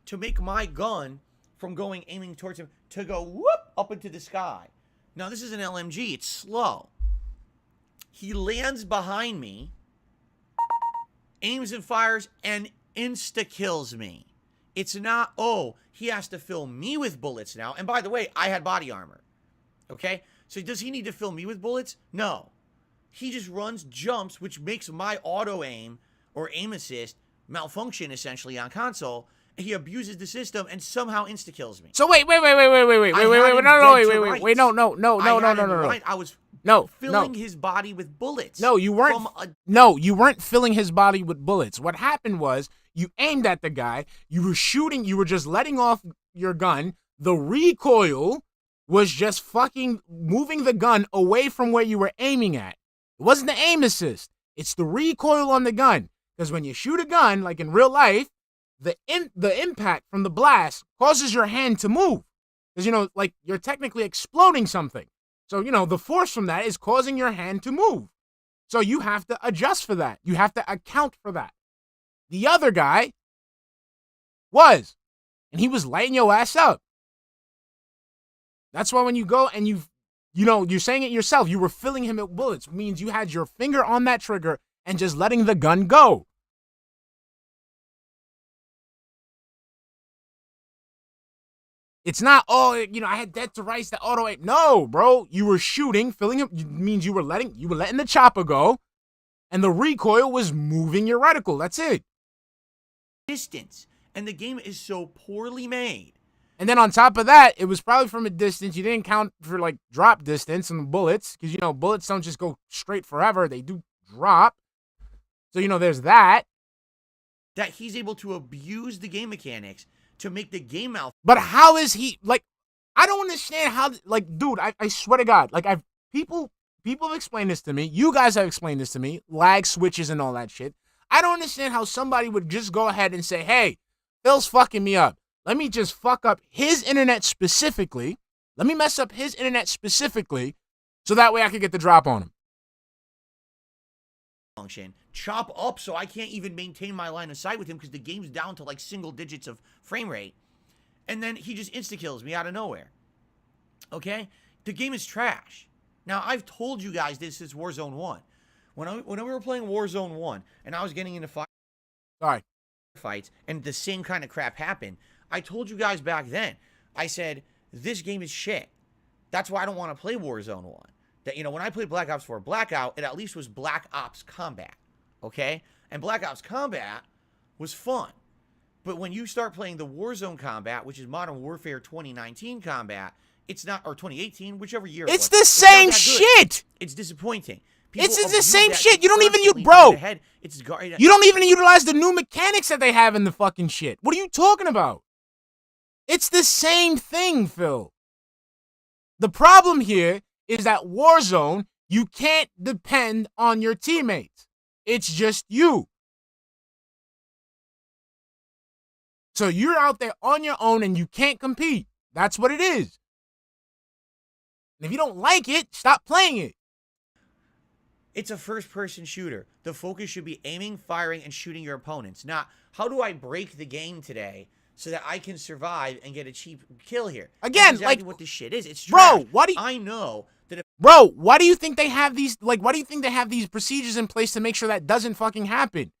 S4: to make my gun from aiming towards him to go whoop up into the sky. Now this is an LMG. It's slow. He lands behind me, aims and fires, and insta-kills me. It's not, oh, he has to fill me with bullets now. And by the way, I had body armor. Okay? So does he need to fill me with bullets? No. He just runs jumps, which makes my auto aim or aim assist malfunction essentially on console. He abuses the system and somehow insta kills me.
S3: So wait, no,
S4: I was filling his body with bullets.
S3: No, you weren't. No, you weren't filling his body with bullets. What happened was you aimed at the guy. You were shooting. You were just letting off your gun. The recoil was just fucking moving the gun away from where you were aiming at. It wasn't the aim assist. It's the recoil on the gun. Because when you shoot a gun, like in real life, the impact from the blast causes your hand to move. Because, like, you're technically exploding something. So, the force from that is causing your hand to move. So you have to adjust for that. You have to account for that. The other guy was. And he was lighting your ass up. That's why when you go and you're saying it yourself, you were filling him with bullets. It means you had your finger on that trigger and just letting the gun go. It's not, I had dead to rights that auto aim. No, bro. You were shooting, filling him. Means you were letting the chopper go, and the recoil was moving your reticle. That's it.
S4: Distance. And the game is so poorly made.
S3: And then on top of that, it was probably from a distance. You didn't count for, like, drop distance and the bullets. Because, bullets don't just go straight forever. They do drop. So, there's that.
S4: That he's able to abuse the game mechanics to make the game out.
S3: But how is he, like, I don't understand how, like, dude, I swear to God, like, people have explained this to me. You guys have explained this to me. Lag switches and all that shit. I don't understand how somebody would just go ahead and say, hey, Phil's fucking me up. Let me just fuck up his internet specifically. Let me mess up his internet specifically so that way I could get the drop on him.
S4: function, chop up so I can't even maintain my line of sight with him because the game's down to like single digits of frame rate. And then he just insta-kills me out of nowhere. Okay? The game is trash. Now, I've told you guys this is Warzone 1. When we were playing Warzone 1 and I was getting into fights and the same kind of crap happened, I told you guys back then, I said, this game is shit. That's why I don't want to play Warzone 1. That, you know, when I played Black Ops 4 Blackout, it at least was Black Ops Combat. Okay? And Black Ops Combat was fun. But when you start playing the Warzone Combat, which is Modern Warfare 2019 Combat, it's not, or 2018, whichever year it was.
S3: It's the same shit.
S4: It's disappointing.
S3: It's the same shit. You don't even you don't even utilize the new mechanics that they have in the fucking shit. What are you talking about? It's the same thing, Phil. The problem here is that Warzone, you can't depend on your teammates. It's just you. So you're out there on your own and you can't compete. That's what it is. And if you don't like it, stop playing it.
S4: It's a first-person shooter. The focus should be aiming, firing, and shooting your opponents. Not, how do I break the game today so that I can survive and get a cheap kill here?
S3: Again,
S4: that's exactly
S3: like,
S4: what this shit is. It's trash.
S3: Bro,
S4: I know that if...
S3: Bro, why do you think they have these, like, why do you think they have these procedures in place to make sure that doesn't fucking happen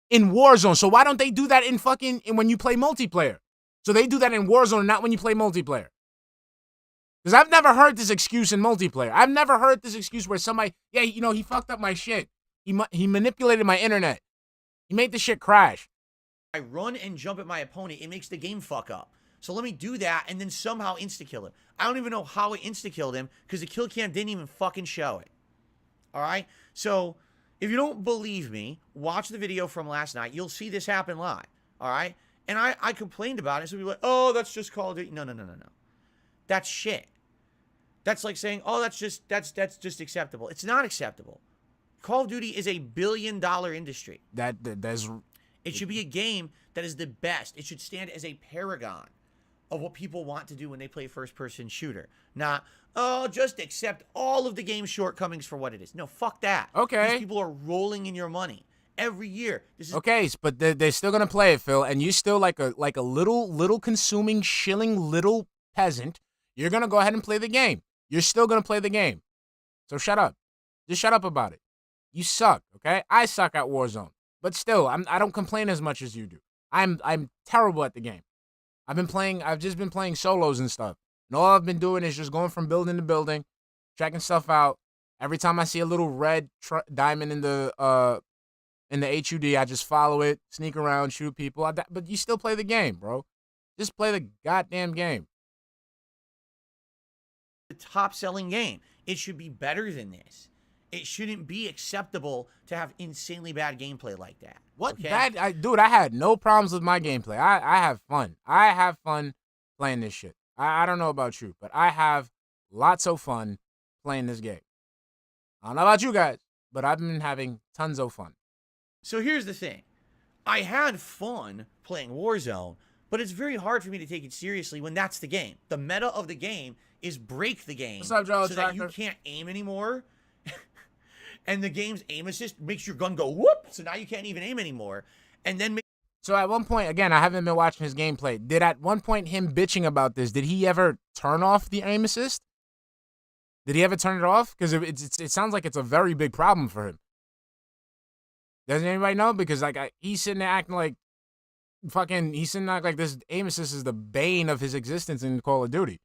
S3: in Warzone? So why don't they do that in when you play multiplayer? So they do that in Warzone and not when you play multiplayer. Because I've never heard this excuse in multiplayer. I've never heard this excuse where somebody, yeah, you know, he fucked up my shit. He manipulated my internet. He made the shit crash.
S4: I run and jump at my opponent, it makes the game fuck up. So let me do that and then somehow insta-kill him. I don't even know how I insta-killed him because the kill cam didn't even fucking show it. All right? So if you don't believe me, watch the video from last night. You'll see this happen live. All right? And I complained about it. So people were like, oh, that's just Call of Duty. No. That's shit. That's like saying, oh, that's just acceptable. It's not acceptable. Call of Duty is a billion-dollar industry. It should be a game that is the best. It should stand as a paragon of what people want to do when they play first-person shooter. Not, oh, just accept all of the game's shortcomings for what it is. No, fuck that.
S3: Okay.
S4: These people are rolling in your money every year. This is
S3: okay, but they're still gonna play it, Phil, and you still like a little consuming, shilling little peasant. You're gonna go ahead and play the game. You're still going to play the game. So shut up. Just shut up about it. You suck, okay? I suck at Warzone. But still, I don't complain as much as you do. I'm terrible at the game. I've just been playing solos and stuff. And all I've been doing is just going from building to building, checking stuff out. Every time I see a little red diamond in the HUD, I just follow it, sneak around, shoot people. But you still play the game, bro. Just play the goddamn game.
S4: the top-selling game. It should be better than this. It shouldn't be acceptable to have insanely bad gameplay like that.
S3: What?
S4: Okay?
S3: Dude, I had no problems with my gameplay. I have fun. I have fun playing this shit. I don't know about you, but I have lots of fun playing this game. I don't know about you guys, but I've been having tons of fun.
S4: So here's the thing. I had fun playing Warzone, but it's very hard for me to take it seriously when that's the game. The meta of the game is break the game.
S3: What's up, Joe?
S4: So that you can't aim anymore. And the game's aim assist makes your gun go whoop, so now you can't even aim anymore. And then
S3: so at one point, again, I haven't been watching his gameplay. Did at one point him bitching about this, did he ever turn off the aim assist? Did he ever turn it off? Because it sounds like it's a very big problem for him. Doesn't anybody know? Because like he's sitting there acting like he's sitting there acting like this aim assist is the bane of his existence in Call of Duty.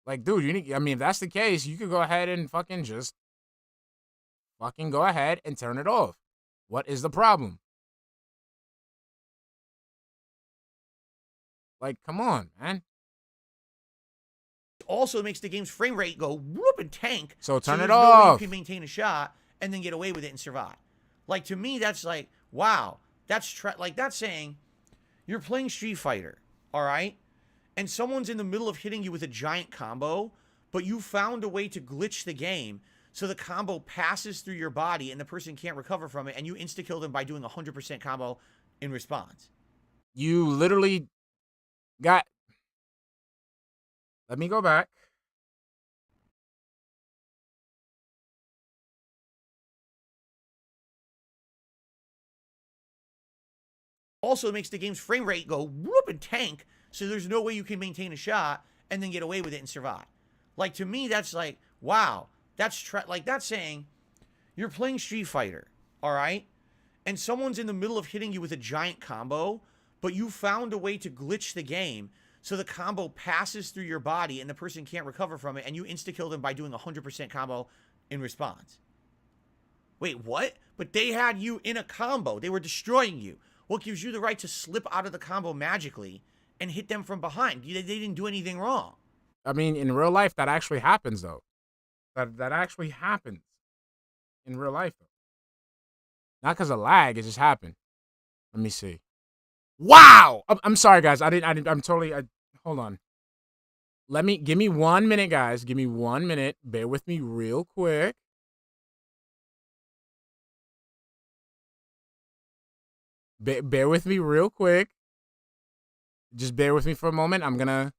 S3: Like, dude, if that's the case, you could go ahead and just go ahead and turn it off. What is the problem? Like, come on, man.
S4: Also makes the game's frame rate go whoop and tank.
S3: So turn it
S4: there's no way
S3: off.
S4: you can maintain a shot and then get away with it and survive. Like, to me, that's like, wow. That's that's saying you're playing Street Fighter, all right? And someone's in the middle of hitting you with a giant combo, but you found a way to glitch the game so the combo passes through your body and the person can't recover from it, and you insta-kill them by doing 100% combo in response.
S3: You literally got... Let me go back.
S4: Also, it makes the game's frame rate go whoop and tank, so there's no way you can maintain a shot and then get away with it and survive. Like, to me, that's like, wow, that's like that's saying you're playing Street Fighter, all right, and someone's in the middle of hitting you with a giant combo, but you found a way to glitch the game so the combo passes through your body and the person can't recover from it, and you insta-kill them by doing a 100% combo in response. Wait, what? But they had you in a combo. They were destroying you. What gives you the right to slip out of the combo magically and hit them from behind? They didn't do anything wrong.
S3: I mean, in real life, that actually happens, though. That actually happens in real life, though. Not because of lag, it just happened. Let me see. Wow! I'm sorry, guys. I'm totally... hold on. Give me 1 minute, guys. Give me 1 minute. Bear with me real quick. Bear with me real quick. Just bear with me for a moment. I'm gonna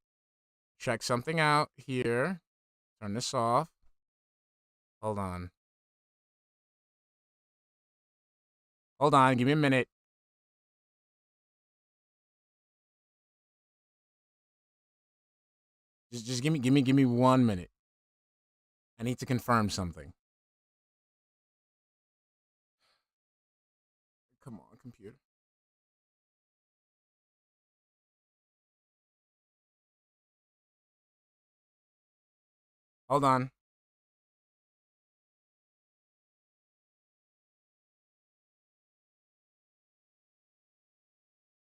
S3: check something out here. Turn this off. Hold on. Hold on. Give me a minute. Just give me 1 minute. I need to confirm something. Come on, computer. Hold on.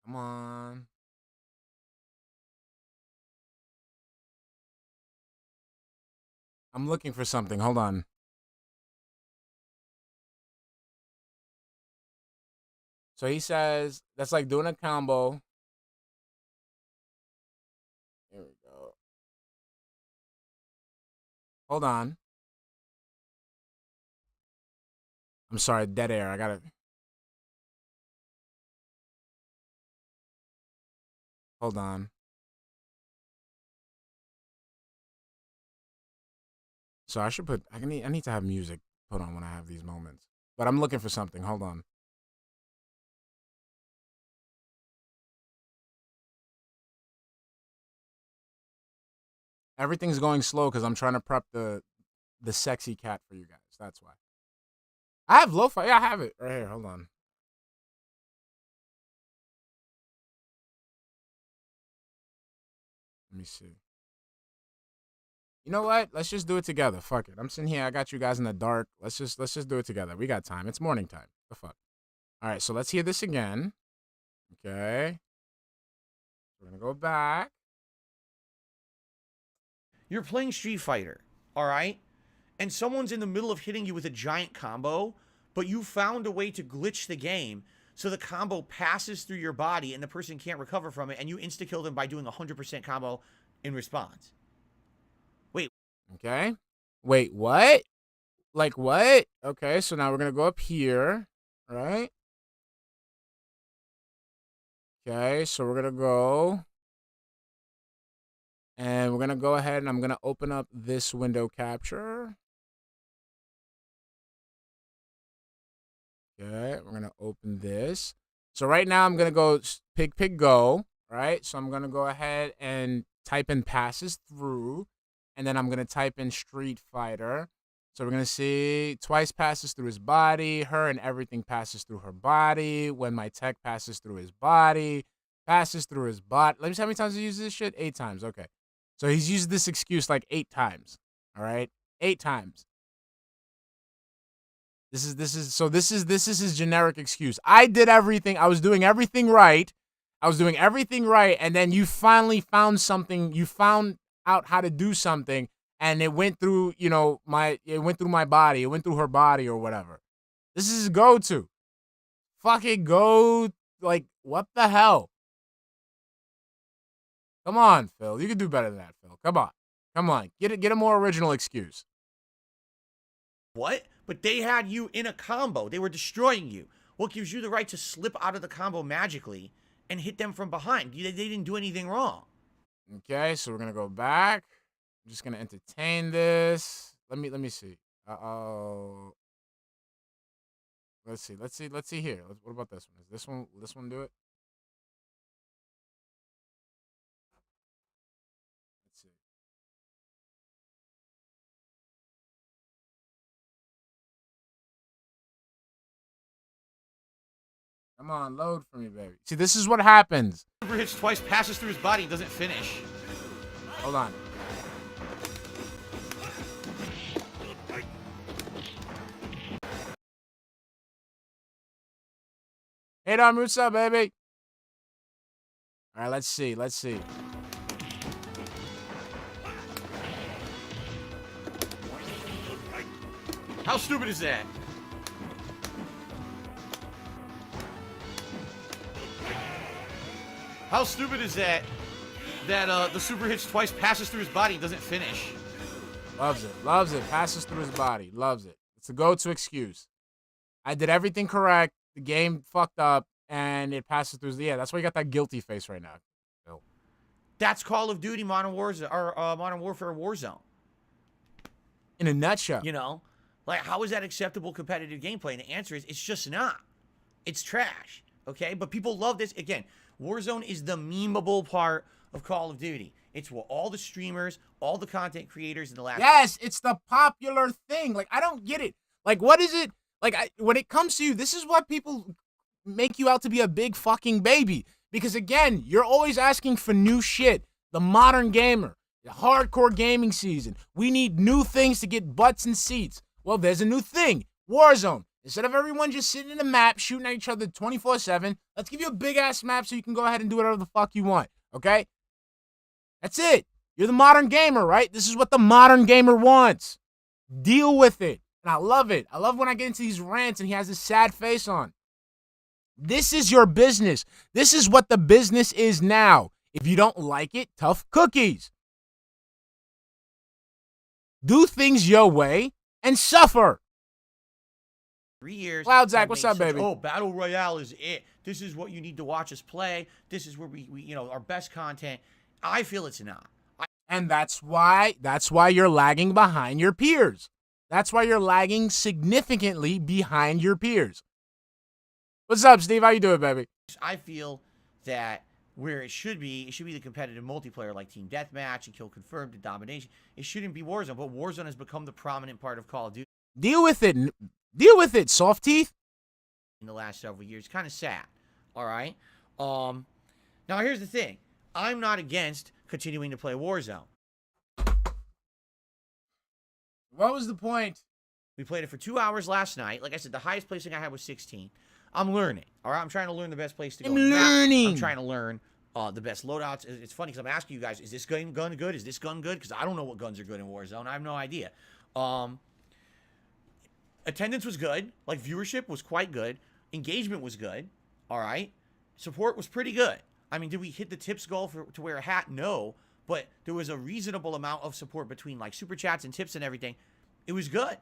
S3: Come on. I'm looking for something. Hold on. So he says that's like doing a combo. Here we go. Hold on. I'm sorry, dead air. I gotta. Hold on. So I should put. I need to have music put on when I have these moments. But I'm looking for something. Hold on. Everything's going slow because I'm trying to prep the sexy cat for you guys. That's why. I have lo-fi. Yeah, I have it right here. Hold on. Let me see. You know what? Let's just do it together. Fuck it. I'm sitting here. I got you guys in the dark. Let's just do it together. We got time. It's morning time. The fuck. All right. So let's hear this again. Okay. We're gonna go back.
S4: You're playing Street Fighter, all right, and someone's in the middle of hitting you with a giant combo, but you found a way to glitch the game so the combo passes through your body and the person can't recover from it, and you insta-kill them by doing a 100% combo in response. Wait.
S3: Okay. Wait, what? Like what? Okay, so now we're going to go up here, right? Okay, so we're going to go. And we're going to go ahead and I'm going to open up this window capture. Okay, we're going to open this. So right now I'm going to go pick, go, right? So I'm going to go ahead and type in passes through. And then I'm going to type in Street Fighter. So we're going to see twice passes through his body. Her and everything passes through her body. When my tech passes through his body. Passes through his body. Let me see how many times he uses this shit. 8 times. Okay. So he's used this excuse like 8 times. All right? 8 times. This is his generic excuse. I did everything. I was doing everything right. And then you finally found something. You found out how to do something, and it went through, it went through my body. It went through her body or whatever. This is his go-to. Fucking go. Like, what the hell? Come on, Phil. You can do better than that, Phil. Come on. Get a more original excuse.
S4: What? But they had you in a combo. They were destroying you. What gives you the right to slip out of the combo magically and hit them from behind? They didn't do anything wrong.
S3: Okay, so we're gonna go back. I'm just gonna entertain this. Let me see. Uh-oh. Let's see here. What about this one? Is this one do it? Come on, load for me, baby. See, this is what happens.
S4: Super hits twice, passes through his body, doesn't finish.
S3: Hold on. Hey, Dom, what's up, baby? All right, let's see. Let's see.
S4: How stupid is that? How stupid is that? That the super hits twice, passes through his body, doesn't finish.
S3: Loves it. Loves it. Passes through his body. Loves it. It's a go-to excuse. I did everything correct. The game fucked up, and it passes through. Yeah, that's why you got that guilty face right now. No.
S4: That's Call of Duty Modern Warfare Warzone.
S3: In a nutshell.
S4: You know, like how is that acceptable competitive gameplay? And the answer is it's just not. It's trash. Okay, but people love this. Again, Warzone is the memeable part of Call of Duty. It's what all the streamers, all the content creators in the last.
S3: Yes, it's the popular thing. Like, I don't get it. Like, what is it? Like, when it comes to you, this is what people make you out to be a big fucking baby. Because, again, you're always asking for new shit. The modern gamer, the hardcore gaming season. We need new things to get butts and seats. Well, there's a new thing. Warzone. Instead of everyone just sitting in a map, shooting at each other 24/7, let's give you a big-ass map so you can go ahead and do whatever the fuck you want, okay? That's it. You're the modern gamer, right? This is what the modern gamer wants. Deal with it. And I love it. I love when I get into these rants and he has this sad face on. This is your business. This is what the business is now. If you don't like it, tough cookies. Do things your way and suffer.
S4: 3 years.
S3: Cloud Zach, what's up, baby?
S4: Oh, Battle Royale is it. This is what you need to watch us play. This is where we our best content. I feel it's not.
S3: And that's why you're lagging behind your peers. That's why you're lagging significantly behind your peers. What's up, Steve? How you doing, baby?
S4: I feel that where it should be the competitive multiplayer like Team Deathmatch and Kill Confirmed and Domination. It shouldn't be Warzone, but Warzone has become the prominent part of Call of Duty.
S3: Deal with it. Deal with it, soft teeth.
S4: In the last several years. Kind of sad. All right? Now, here's the thing. I'm not against continuing to play Warzone.
S3: What was the point?
S4: We played it for 2 hours last night. Like I said, the highest placing I had was 16. I'm learning. All right? I'm trying to learn the best place to go. I'm trying to learn the best loadouts. It's funny because I'm asking you guys, is this gun good? Is this gun good? Because I don't know what guns are good in Warzone. I have no idea. Attendance was good. Like, viewership was quite good. Engagement was good. All right? Support was pretty good. I mean, did we hit the tips goal to wear a hat? No. But there was a reasonable amount of support between, like, super chats and tips and everything. It was good.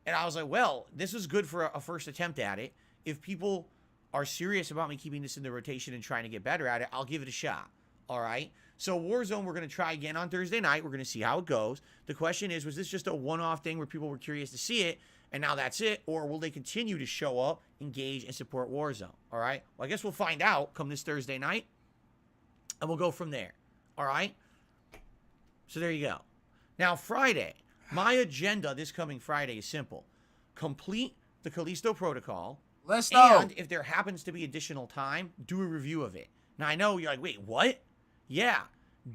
S4: And I was like, well, this is good for a first attempt at it. If people are serious about me keeping this in the rotation and trying to get better at it, I'll give it a shot. All right? So Warzone, we're going to try again on Thursday night. We're going to see how it goes. The question is, was this just a one-off thing where people were curious to see it, and now that's it? Or will they continue to show up, engage, and support Warzone? All right? Well, I guess we'll find out come this Thursday night, and we'll go from there. All right? So there you go. Now, Friday. My agenda this coming Friday is simple. Complete the Callisto Protocol.
S3: Let's go.
S4: And if there happens to be additional time, do a review of it. Now, I know you're like, wait, what? Yeah,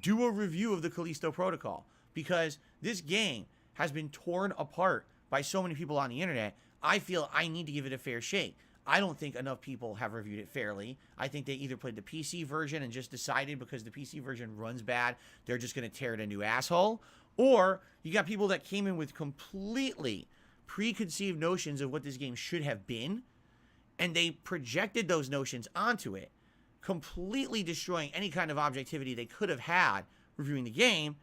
S4: do a review of the Callisto Protocol. Because this game has been torn apart by so many people on the internet. I feel I need to give it a fair shake. I don't think enough people have reviewed it fairly. I think they either played the PC version and just decided because the PC version runs bad, they're just going to tear it a new asshole. Or you got people that came in with completely preconceived notions of what this game should have been, and they projected those notions onto it, completely destroying any kind of objectivity they could have had reviewing the game,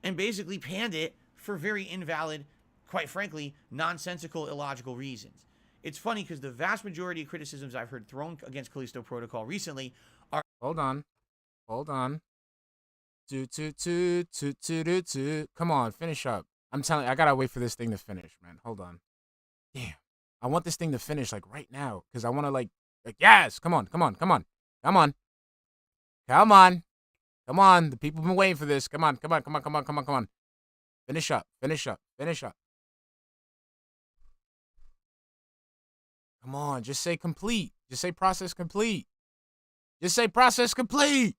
S4: and basically panned it for very invalid, quite frankly, nonsensical, illogical reasons. It's funny because the vast majority of criticisms I've heard thrown against Callisto Protocol recently are...
S3: Hold on. Come on, finish up. I'm telling you, I gotta wait for this thing to finish, man. Hold on. Damn. I want this thing to finish, like, right now. Because I want to, like, yes! Come on. The people have been waiting for this. Come on. Finish up. Come on, just say complete. Just say process complete. Just say process complete.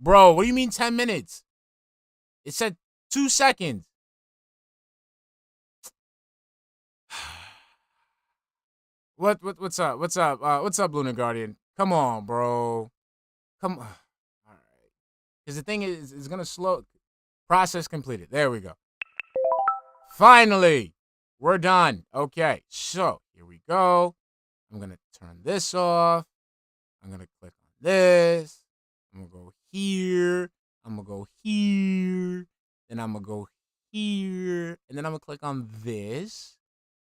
S3: Bro, what do you mean 10 minutes? It said 2 seconds. What's up? What's up, Lunar Guardian? Come on, bro. Come on. All right. Because the thing is, it's gonna slow. Process completed. There we go. Finally, we're done. Okay, so here we go. I'm gonna turn this off. I'm gonna click on this. I'm gonna go here. I'm gonna go here. Then I'm gonna go here. And then I'm gonna click on this.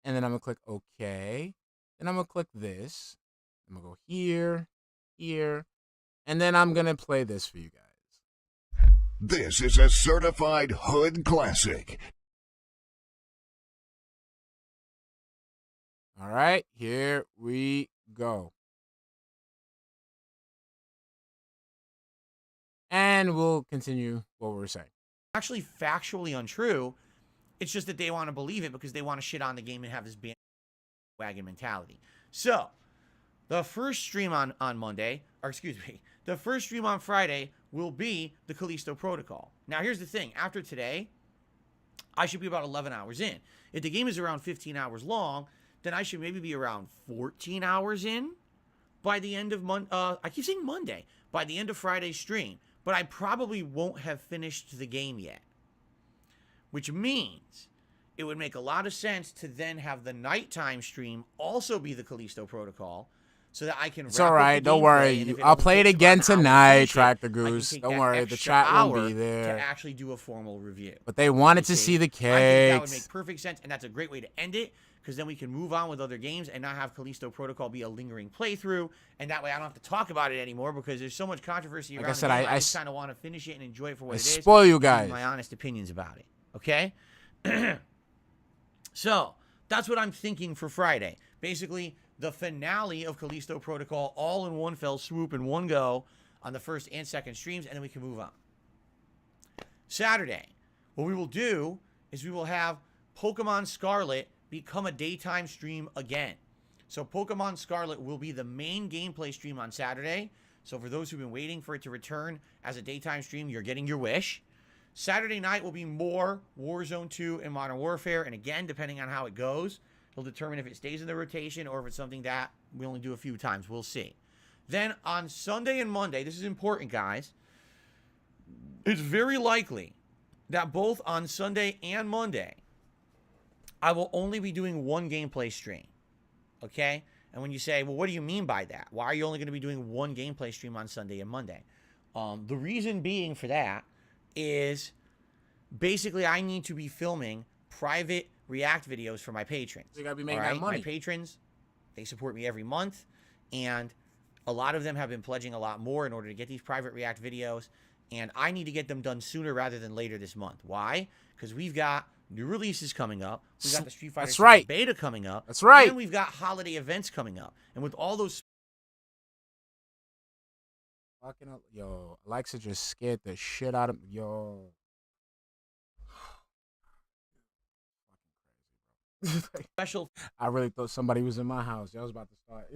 S3: And then I'm gonna click OK. Then I'm gonna click this. I'm gonna go here, here. And then I'm gonna play this for you guys.
S5: This is a certified hood classic.
S3: All right, here we go. And we'll continue what we're saying.
S4: Actually factually untrue. It's just that they want to believe it because they want to shit on the game and have this bandwagon mentality. So, the first stream on Monday, or excuse me, the first stream on Friday will be the Callisto Protocol. Now, here's the thing. After today, I should be about 11 hours in. If the game is around 15 hours long, then I should maybe be around 14 hours in by the end of I keep saying Monday. By the end of Friday's stream. But I probably won't have finished the game yet. Which means it would make a lot of sense to then have the nighttime stream also be the Callisto Protocol so that I can
S3: It's all right. Don't worry. I'll play it again tonight, Track the Goose. Don't worry. The chat won't be there.
S4: To actually do a formal review.
S3: But they wanted to see the cakes.
S4: I think that would make perfect sense, and that's a great way to end it because then we can move on with other games and not have Callisto Protocol be a lingering playthrough, and that way I don't have to talk about it anymore because there's so much controversy around the game. I just kind of want to finish it and enjoy it for what it is.
S3: Spoil you guys.
S4: My honest opinions about it. Okay? So, that's what I'm thinking for Friday. Basically, the finale of Callisto Protocol all in one fell swoop in one go on the first and second streams, and then we can move on. Saturday, what we will do is we will have Pokemon Scarlet become a daytime stream again. So Pokemon Scarlet will be the main gameplay stream on Saturday. So for those who've been waiting for it to return as a daytime stream, you're getting your wish. Saturday night will be more Warzone 2 and Modern Warfare. And again, depending on how it goes, it'll determine if it stays in the rotation or if it's something that we only do a few times. We'll see. Then on Sunday and Monday, this is important, guys. It's very likely that both on Sunday and Monday, I will only be doing one gameplay stream. Okay? And when you say, well, what do you mean by that? Why are you only going to be doing one gameplay stream on Sunday and Monday? The reason being for that is basically I need to be filming private React videos for my patrons.
S3: You got to be making that money.
S4: My patrons, they support me every month, and a lot of them have been pledging a lot more in order to get these private React videos, and I need to get them done sooner rather than later this month. Why? Because we've got new releases coming up. We've got the Street Fighter 6 beta coming up.
S3: That's right.
S4: And we've got holiday events coming up. And with all those...
S3: Yo, Alexa just scared the shit out of me. Yo.
S4: special...
S3: I really thought somebody was in my house. I was about to start.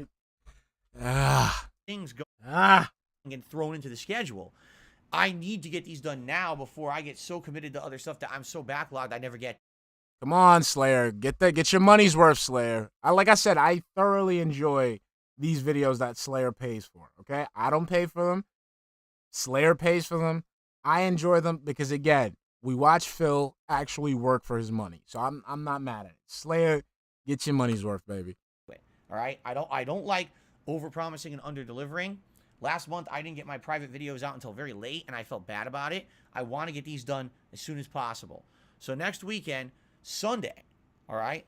S4: Things getting thrown into the schedule. I need to get these done now before I get so committed to other stuff that I'm so backlogged I never get.
S3: Come on, Slayer. Get your money's worth, Slayer. Like I said, I thoroughly enjoy these videos that Slayer pays for, okay? I don't pay for them. Slayer pays for them. I enjoy them because, again, we watch Phil actually work for his money. So I'm not mad at it. Slayer, get your money's worth, baby.
S4: All right? I don't like overpromising and under-delivering. Last month, I didn't get my private videos out until very late, and I felt bad about it. I want to get these done as soon as possible. So next weekend, Sunday, all right,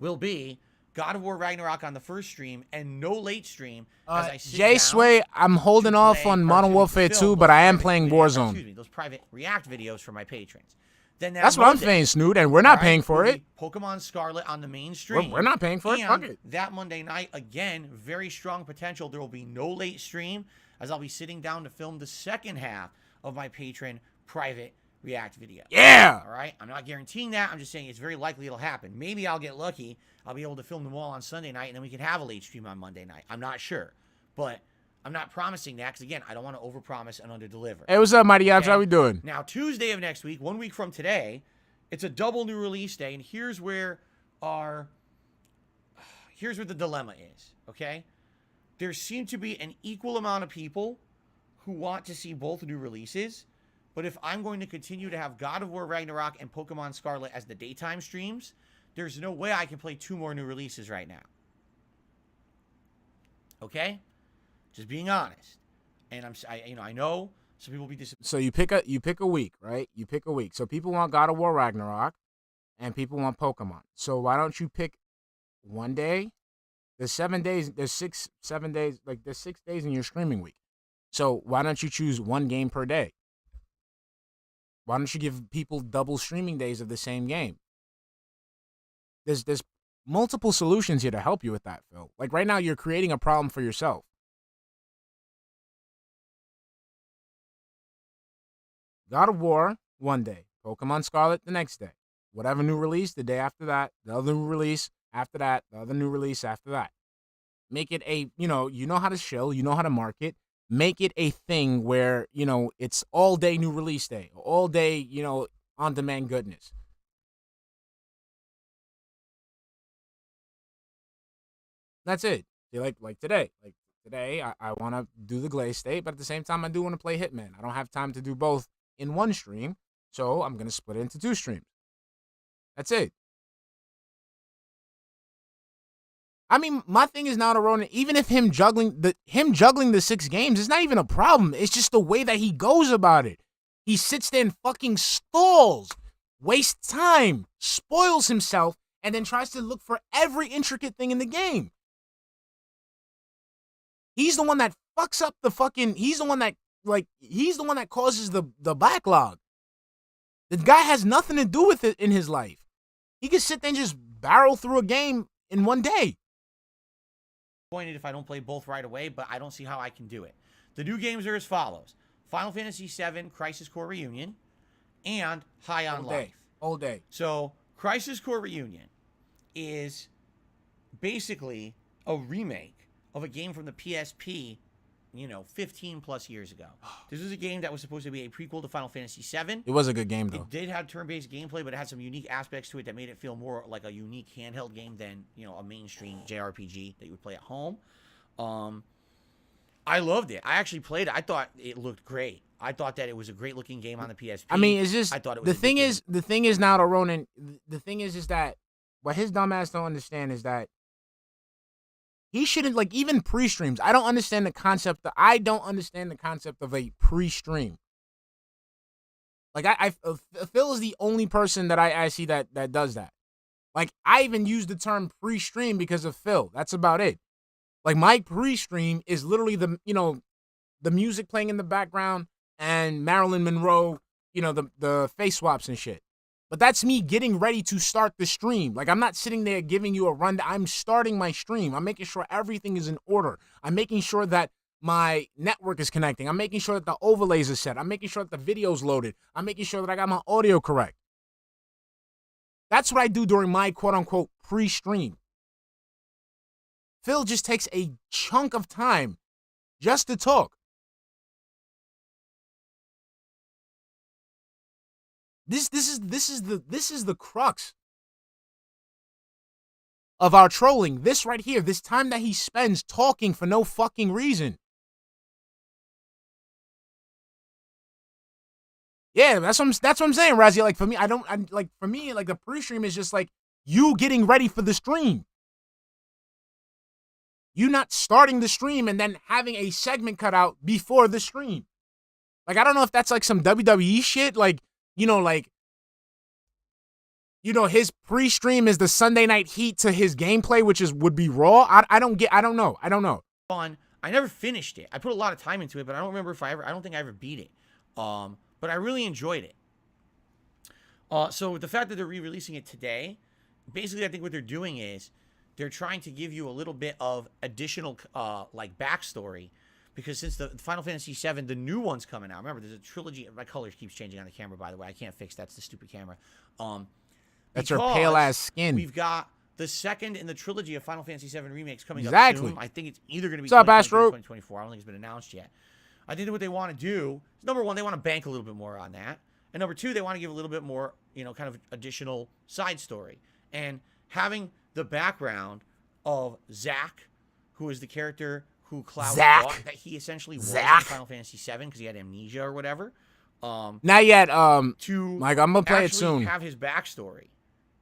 S4: will be God of War Ragnarok on the first stream and no late stream as I sit
S3: Jay Sway, I'm holding off on Modern Warfare 2, but I am playing Warzone.
S4: Excuse me, those private React videos for my patrons. Then
S3: that's what I'm saying, Snoot, and we're not paying for it.
S4: Pokemon Scarlet on the main stream.
S3: We're not paying for it. Fuck it.
S4: That Monday night, again, very strong potential. There will be no late stream as I'll be sitting down to film the second half of my patron private react video.
S3: Yeah.
S4: All right? I'm not guaranteeing that. I'm just saying it's very likely it'll happen. Maybe I'll get lucky. I'll be able to film them all on Sunday night, and then we can have a late stream on Monday night. I'm not sure. But I'm not promising that because, again, I don't want to overpromise and underdeliver.
S3: Hey, what's up, Mighty Apps?
S4: Okay?
S3: How we doing?
S4: Now, Tuesday of next week, 1 week from today, it's a double new release day, and here's where the dilemma is, okay? There seem to be an equal amount of people who want to see both new releases, but if I'm going to continue to have God of War Ragnarok and Pokemon Scarlet as the daytime streams, there's no way I can play 2 more new releases right now. Okay? Just being honest. And I know some people will be disappointed.
S3: So you pick a week, right? You pick a week. So people want God of War Ragnarok, and people want Pokemon. So why don't you pick one day? There's 7 days. There's 7 days. Like there's 6 days in your streaming week. So why don't you choose one game per day? Why don't you give people double streaming days of the same game? There's multiple solutions here to help you with that, Phil. Like right now, you're creating a problem for yourself. God of War, one day. Pokemon Scarlet, the next day. Whatever new release, the day after that. The other new release after that. The other new release after that. Make it a, you know how to shill. You know how to market. Make it a thing where, it's all day new release day. All day, on-demand goodness. That's it. Like today. Like today, I want to do the Glaze state, but at the same time, I do want to play Hitman. I don't have time to do both in one stream, so I'm going to split it into 2 streams. That's it. I mean, my thing is now to Ronan, even if him juggling the 6 games, it's not even a problem. It's just the way that he goes about it. He sits there and fucking stalls, wastes time, spoils himself, and then tries to look for every intricate thing in the game. He's the one that fucks up the fucking, he's the one that causes the backlog. The guy has nothing to do with it in his life. He can sit there and just barrel through a game in one day.
S4: If I don't play both right away, but I don't see how I can do it. The new games are as follows: Final Fantasy VII Crisis Core Reunion and High on Life.
S3: All day.
S4: So Crisis Core Reunion is basically a remake of a game from the PSP, 15 plus years ago. This was a game that was supposed to be a prequel to Final Fantasy VII.
S3: It was a good game, though.
S4: It did have turn-based gameplay, but it had some unique aspects to it that made it feel more like a unique handheld game than, a mainstream JRPG that you would play at home. I loved it. I actually played it. I thought it looked great. I thought that it was a great-looking game on the PSP.
S3: I mean, it's just,
S4: I thought it was
S3: the thing is now to Ronan, the thing is that what his dumbass don't understand is that he shouldn't, even pre-streams. I don't understand the concept of a pre-stream. Phil is the only person that I see that does that. I even use the term pre-stream because of Phil. That's about it. My pre-stream is literally the music playing in the background and Marilyn Monroe, the face swaps and shit. But that's me getting ready to start the stream. I'm not sitting there giving you a rundown. I'm starting my stream. I'm making sure everything is in order. I'm making sure that my network is connecting. I'm making sure that the overlays are set. I'm making sure that the video's loaded. I'm making sure that I got my audio correct. That's what I do during my quote-unquote pre-stream. Phil just takes a chunk of time just to talk. This is the crux of our trolling. This right here, this time that he spends talking for no fucking reason. Yeah, that's what I'm saying, Razzie. For me, the pre-stream is just you getting ready for the stream. You not starting the stream and then having a segment cut out before the stream. I don't know if that's some WWE shit, his pre-stream is the Sunday Night Heat to his gameplay, which would be Raw. I don't know.
S4: Fun. I never finished it. I put a lot of time into it, but I don't remember I don't think I ever beat it. But I really enjoyed it. So the fact that they're re-releasing it today, basically I think what they're doing is they're trying to give you a little bit of additional backstory because since the Final Fantasy VII, the new one's coming out. Remember, there's a trilogy. My color keeps changing on the camera, by the way. I can't fix that's the stupid camera.
S3: That's your pale ass skin.
S4: We've got the second in the trilogy of Final Fantasy VII remakes coming up soon. I think it's either going to be 2024 I don't think it's been announced yet. I think what they want to do is, number one, they want to bank a little bit more on that. And number two, they want to give a little bit more, kind of additional side story. And having the background of Zack, who is the character who Cloud thought that he essentially was in Final Fantasy VII because he had amnesia or whatever.
S3: Not yet. Mike, I'm gonna play it soon.
S4: Have his backstory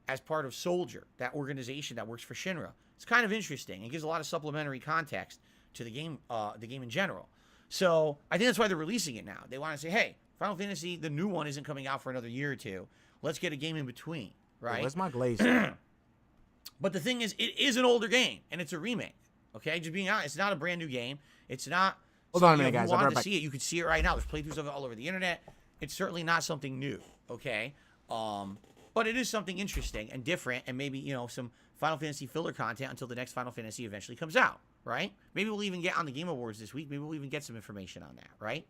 S4: as part of Soldier, that organization that works for Shinra. It's kind of interesting. It gives a lot of supplementary context to the game in general. So I think that's why they're releasing it now. They want to say, hey, Final Fantasy, the new one isn't coming out for another year or two. Let's get a game in between, right?
S3: Hey, where's my Glaze?
S4: But the thing is, it is an older game, and it's a remake. Okay, just being honest, it's not a brand new game. It's not.
S3: Hold on a minute, guys.
S4: If you wanted to see it, you could see it right now. There's playthroughs of it all over the internet. It's certainly not something new. Okay, but it is something interesting and different, and maybe some Final Fantasy filler content until the next Final Fantasy eventually comes out. Right? Maybe we'll even get on the Game Awards this week. Maybe we'll even get some information on that. Right?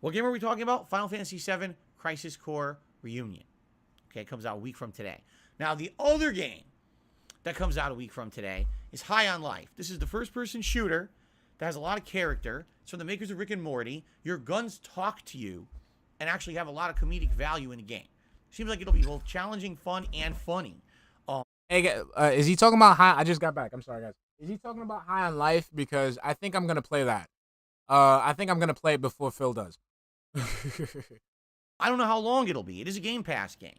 S4: What game are we talking about? Final Fantasy VII Crisis Core Reunion. Okay, it comes out a week from today. Now, the other game that comes out a week from today is High on Life. This is the first-person shooter that has a lot of character. It's from the makers of Rick and Morty. Your guns talk to you and actually have a lot of comedic value in the game. Seems like it'll be both challenging, fun, and funny.
S3: Hey, is he talking about High? I just got back. I'm sorry, guys. Is he talking about High on Life? Because I think I'm gonna play that. I think I'm gonna play it before Phil does.
S4: I don't know how long it'll be. It is a Game Pass game.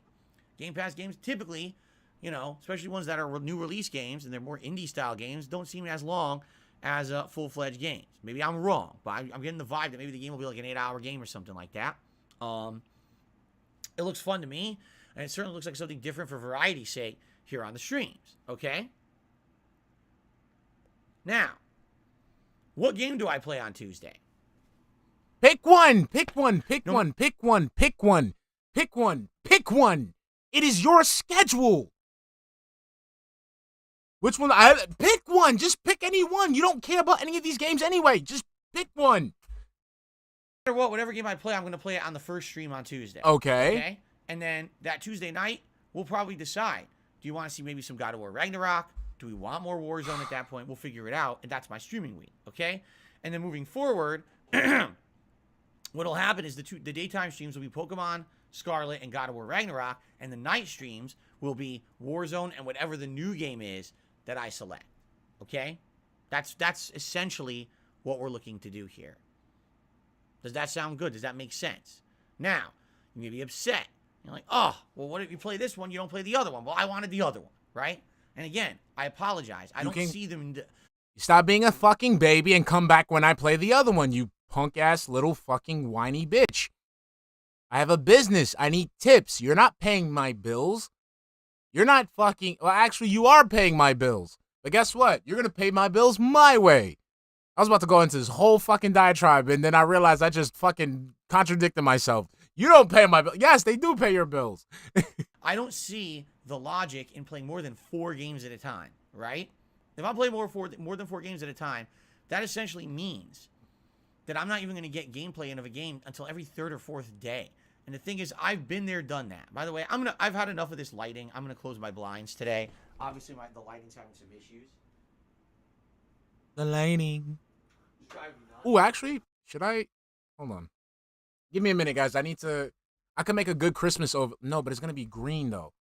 S4: Game Pass games typically, especially ones that are new release games and they're more indie-style games, don't seem as long as full-fledged games. Maybe I'm wrong, but I'm getting the vibe that maybe the game will be like an 8-hour game or something like that. It looks fun to me, and it certainly looks like something different for variety's sake here on the streams, okay? Now, what game do I play on Tuesday?
S3: Pick one, pick one, pick one, pick one, pick one, pick one, pick one. It is your schedule. Which one? Pick one. Just pick any one. You don't care about any of these games anyway. Just pick one.
S4: No matter what, whatever game I play, I'm going to play it on the first stream on Tuesday.
S3: Okay.
S4: And then that Tuesday night, we'll probably decide. Do you want to see maybe some God of War Ragnarok? Do we want more Warzone at that point? We'll figure it out. And that's my streaming week. Okay? And then moving forward, what'll happen is the daytime streams will be Pokemon Scarlet and God of War Ragnarok, and the night streams will be Warzone and whatever the new game is that I select. Okay? That's essentially what we're looking to do here. Does that sound good? Does that make sense? Now, you may be upset. You're like, oh, well, what if you play this one, you don't play the other one? Well, I wanted the other one, right? And again, I apologize. I don't see them.
S3: Stop being a fucking baby and come back when I play the other one, you punk-ass little fucking whiny bitch. I have a business. I need tips. You're not paying my bills. You're not fucking... Well, actually, you are paying my bills. But guess what? You're going to pay my bills my way. I was about to go into this whole fucking diatribe, and then I realized I just fucking contradicted myself. You don't pay my bills. Yes, they do pay your bills.
S4: I don't see the logic in playing more than 4 games at a time, right? If I'm playing more than 4 games at a time, that essentially means that I'm not even going to get gameplay in of a game until every 3rd or 4th day. And the thing is, I've been there, done that. By the way, I've had enough of this lighting. I'm going to close my blinds today. Obviously, the lighting's having some issues.
S3: The lighting. Ooh, actually, should I? Hold on. Give me a minute, guys. I can make a good Christmas over. No, but it's going to be green, though.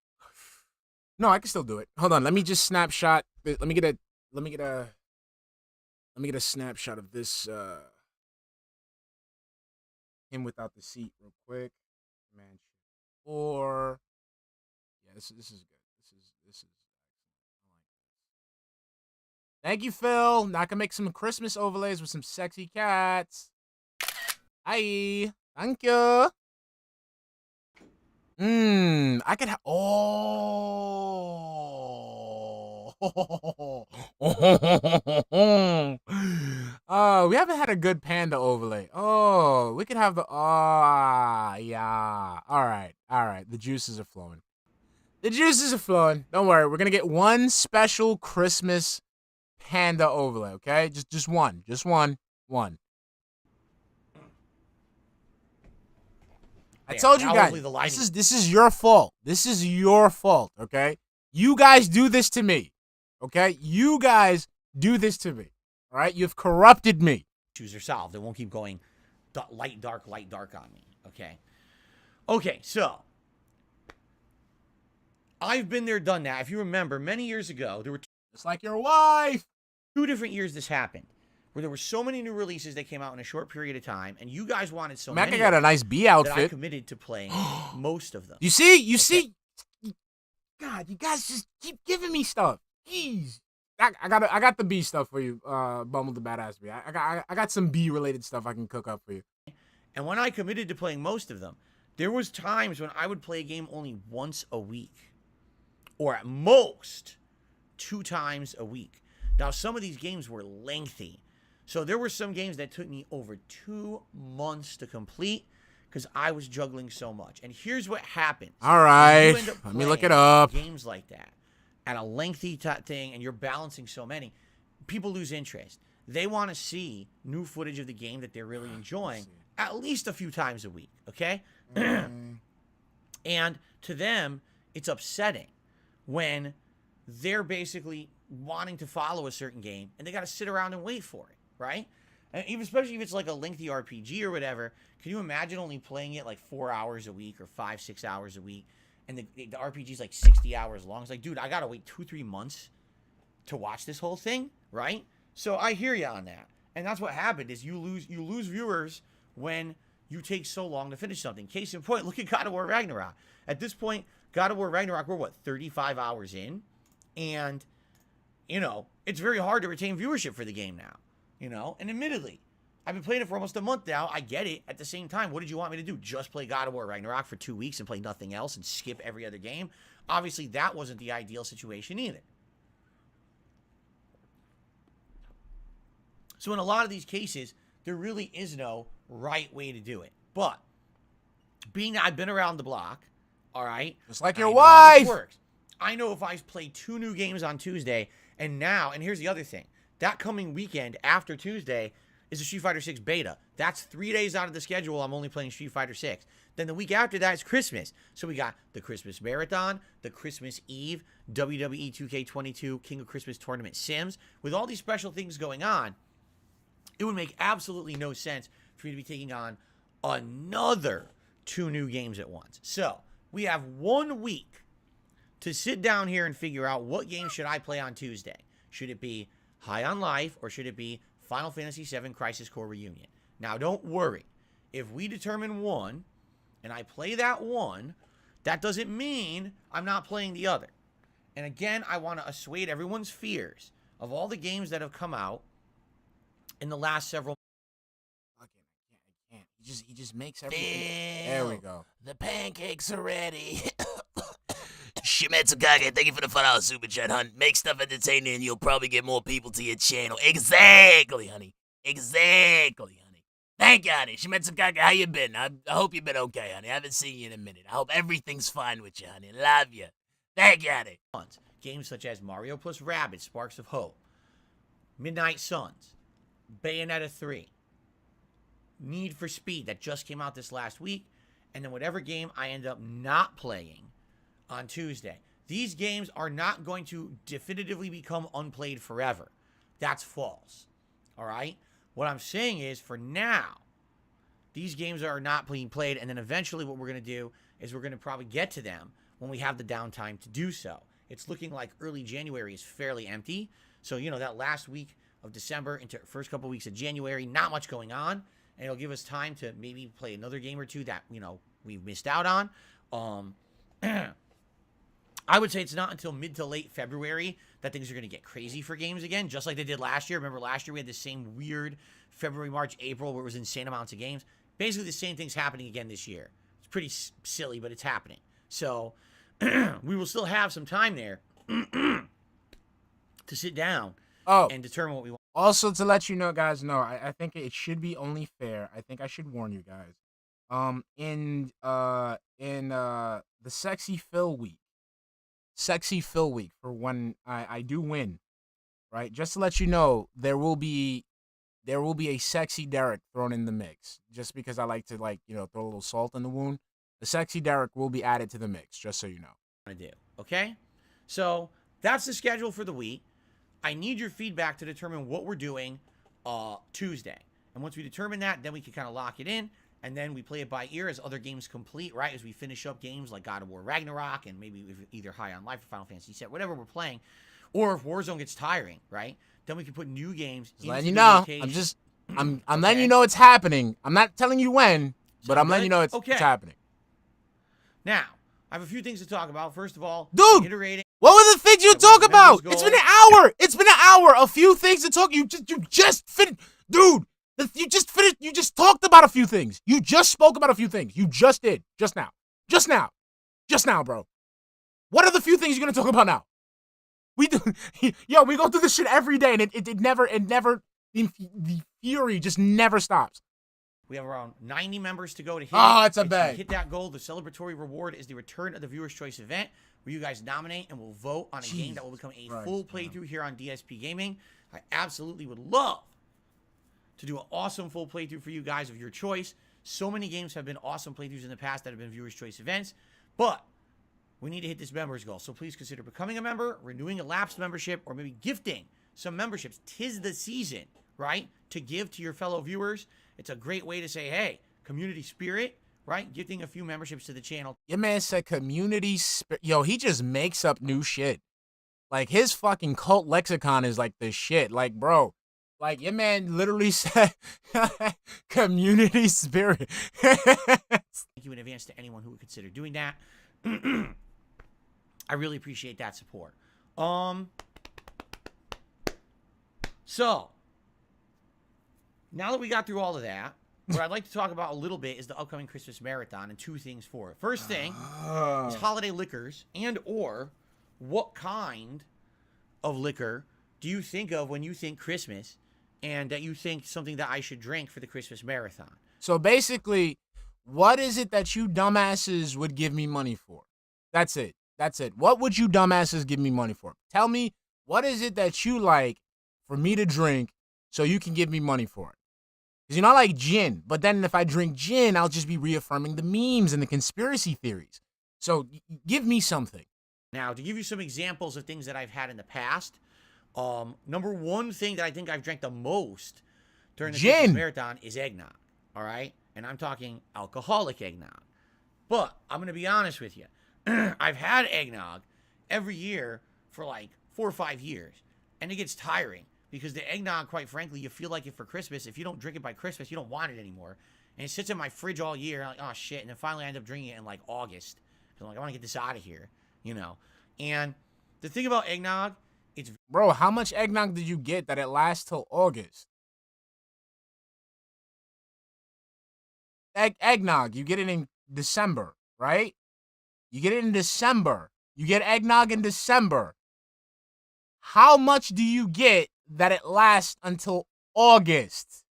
S3: No, I can still do it. Hold on. Let me just snapshot. Let me get a snapshot of this, him without the seat real quick. Man, or yeah, this is good. This is I like this. Thank you, Phil. Now I can make some Christmas overlays with some sexy cats. Hi, thank you. I could have. We haven't had a good panda overlay. Oh, we could have the. Yeah. All right. The juices are flowing. The juices are flowing. Don't worry. We're gonna get one special Christmas panda overlay. Okay, just one. Just one. One. I
S4: There,
S3: told you
S4: now
S3: guys.
S4: hopefully the lighting-
S3: This is your fault. This is your fault. Okay. You guys do this to me. Okay. You guys do this to me. All right. You've corrupted me.
S4: issues are solved. It won't keep going light, dark on me. Okay. Okay, so I've been there, done that. If you remember, many years ago, there were
S3: Just like your wife.
S4: 2 different years this happened, where there were so many new releases that came out in a short period of time, and you guys wanted so
S3: Mac,
S4: many
S3: I got a nice B
S4: that I
S3: outfit.
S4: committed to playing most of them.
S3: You see? You see? God, you guys just keep giving me stuff. Jeez. I got the B stuff for you, Bumble the Badass B. I got some B related stuff I can cook up for you.
S4: And when I committed to playing most of them, there was times when I would play a game only once a week, or at most 2 times a week. Now, some of these games were lengthy, so there were some games that took me over 2 months to complete because I was juggling so much. And here's what happens.
S3: All right,
S4: When you end up
S3: let me look
S4: playing
S3: it up.
S4: Games like that at a lengthy thing, and you're balancing so many, people lose interest. They want to see new footage of the game that they're really enjoying at least a few times a week, okay? And to them, it's upsetting when they're basically wanting to follow a certain game and they got to sit around and wait for it, right? And even especially if it's like a lengthy RPG or whatever, can you imagine only playing it like 4 hours a week or 5-6 hours a week, and the RPG is like 60 hours long? It's like, dude, I gotta wait 2-3 months to watch this whole thing, right? So I hear you on that, and that's what happened. Is you lose viewers when you take so long to finish something. Case in point, look at God of War Ragnarok. At this point, God of War Ragnarok, we're what, 35 hours in, and you know it's very hard to retain viewership for the game now. You know, and admittedly, I've been playing it for almost a month now. I get it. At the same time, what did you want me to do? Just play God of War Ragnarok for 2 weeks and play nothing else and skip every other game? Obviously, that wasn't the ideal situation either. So in a lot of these cases, there really is no right way to do it. But being that I've been around the block, all right,
S3: Just like your
S4: I know how this
S3: wife.
S4: works. I know if I play 2 new games on Tuesday, and here's the other thing. That coming weekend after Tuesday is the Street Fighter 6 beta. That's 3 days out of the schedule. I'm only playing Street Fighter 6. Then the week after that is Christmas. So we got the Christmas Marathon, the Christmas Eve, WWE 2K22 King of Christmas Tournament Sims. With all these special things going on, it would make absolutely no sense for me to be taking on another 2 new games at once. So we have 1 week to sit down here and figure out what game should I play on Tuesday. Should it be High on Life, or should it be Final Fantasy VII Crisis Core Reunion? Now, don't worry. If we determine one, and I play that one, that doesn't mean I'm not playing the other. And again, I want to assuage everyone's fears of all the games that have come out in the last several.
S3: I can't. He just makes everything. There we go.
S6: The pancakes are ready. Shimatsukage, thank you for the $5 super chat, hun. Make stuff entertaining and you'll probably get more people to your channel. Exactly, honey. Exactly, honey. Thank you, honey. Shimatsukage, how you been? I hope you've been okay, honey. I haven't seen you in a minute. I hope everything's fine with you, honey. Love you. Thank you, honey.
S4: Games such as Mario plus Rabbids, Sparks of Hope, Midnight Suns, Bayonetta 3, Need for Speed that just came out this last week, and then whatever game I end up not playing on Tuesday. These games are not going to definitively become unplayed forever. That's false. All right? What I'm saying is, for now, these games are not being played, and then eventually what we're going to do is we're going to probably get to them when we have the downtime to do so. It's looking like early January is fairly empty. So, you know, that last week of December into first couple weeks of January, not much going on, and it'll give us time to maybe play another game or two that, you know, we've missed out on. I would say it's not until mid to late February that things are going to get crazy for games again, just like they did last year. Remember last year we had the same weird February, March, April where it was insane amounts of games. Basically the same thing's happening again this year. It's pretty silly, but it's happening. So we will still have some time there to sit down and determine what we want.
S3: Also, to let you know, guys, I think it should be only fair. I think I should warn you guys. In the Sexy Phil week, Sexy Phil week for when I do win, right? Just to let you know, there will be a sexy Derek thrown in the mix, just because I like to throw a little salt in the wound. The sexy Derek will be added to the mix, just so you know.
S4: I do. Okay? So that's the schedule for the week. I need your feedback to determine what we're doing Tuesday. And once we determine that, then we can kind of lock it in. And then we play it by ear as other games complete, right? As we finish up games like God of War Ragnarok and maybe either High on Life or Final Fantasy VII, whatever we're playing. Or if Warzone gets tiring, right? Then we can put new games
S3: into letting you know. I'm
S4: okay.
S3: letting you know it's happening. I'm not telling you when, but I'm letting you know it's happening.
S4: Now, I have a few things to talk about. First of all,
S3: dude,
S4: iterating.
S3: What were the things you talk about? It's been an hour. It's been an hour. A few things to talk. You just finished, dude. You just finished. You just talked about a few things. You just spoke about a few things. You just did. Just now, bro. What are the few things you're gonna talk about now? We do. Yo, we go through this shit every day, and it never. The fury just never stops.
S4: We have around 90 members to go to hit.
S3: Oh, it's a bag.
S4: Hit that goal. The celebratory reward is the return of the Viewer's Choice event, where you guys nominate and will vote on a game that will become a full playthrough here on DSP Gaming. I absolutely would love to do an awesome full playthrough for you guys of your choice. So many games have been awesome playthroughs in the past that have been Viewer's Choice events, but we need to hit this members goal. So please consider becoming a member, renewing a lapsed membership, or maybe gifting some memberships. 'Tis the season, right, to give to your fellow viewers. It's a great way to say, hey, community spirit, right? Gifting a few memberships to the channel.
S3: Your man said community spirit. Yo, he just makes up new shit. Like, his fucking cult lexicon is like the shit. Like, bro, like, your man literally said community spirit.
S4: Thank you in advance to anyone who would consider doing that. I really appreciate that support. So, now that we got through all of that, what I'd like to talk about a little bit is the upcoming Christmas marathon and two things for it. First thing is holiday liquors and or what kind of liquor do you think of when you think Christmas and that you think something that I should drink for the Christmas marathon?
S3: So basically, what is it that you dumbasses would give me money for? That's it. What would you dumbasses give me money for? Tell me, what is it that you like for me to drink so you can give me money for it? Because I like gin, but then if I drink gin, I'll just be reaffirming the memes and the conspiracy theories. So give me something.
S4: Now, to give you some examples of things that I've had in the past, number one thing that I think I've drank the most during the Christmas marathon is eggnog, all right? And I'm talking alcoholic eggnog. But I'm going to be honest with you. I've had eggnog every year for like 4 or 5 years, and it gets tiring. Because the eggnog, quite frankly, you feel like it for Christmas. If you don't drink it by Christmas, you don't want it anymore. And it sits in my fridge all year. I'm like, oh, shit. And then finally I end up drinking it in, like, August. Because I'm like, I want to get this out of here, And the thing about eggnog, it's...
S3: Bro, how much eggnog did you get that it lasts till August? Eggnog, you get it in December, right? You get it in December. You get eggnog in December. How much do you get that it lasts until August?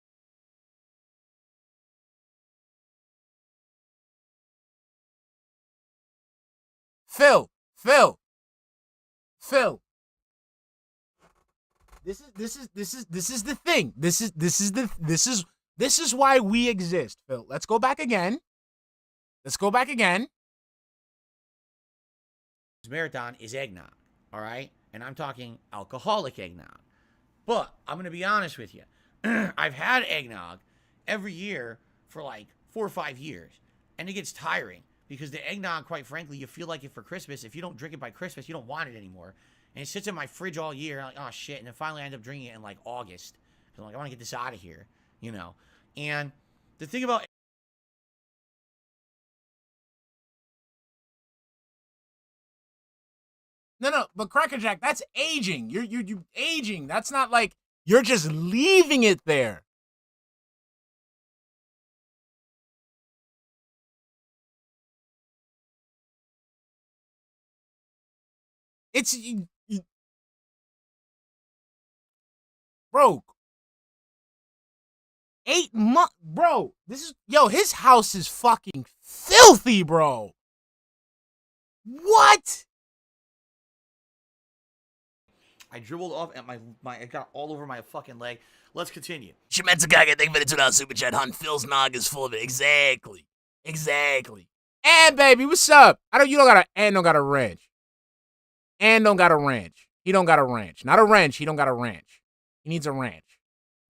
S3: Phil. This is the thing. This is why we exist, Phil. Let's go back again. This
S4: marathon is eggnog, all right? And I'm talking alcoholic eggnog. But I'm going to be honest with you. I've had eggnog every year for like 4 or 5 years. And it gets tiring. Because the eggnog, quite frankly, you feel like it for Christmas. If you don't drink it by Christmas, you don't want it anymore. And it sits in my fridge all year. I'm like, oh, shit. And then finally I end up drinking it in like August. Because I'm like, I want to get this out of here. And the thing about...
S3: No, but Cracker Jack, that's aging. You're aging. That's not like you're just leaving it there. It's bro. 8 months, bro. His house is fucking filthy, bro. What?
S4: I dribbled off and it got all over my fucking leg. Let's continue.
S6: Shimetsukaga, thank you for the $2 super chat, hun. Phil's nog is full of it. Exactly.
S3: And baby, what's up? You don't got a wrench. And don't got a wrench. He don't got a wrench. Not a wrench, he don't got a wrench. He needs a wrench.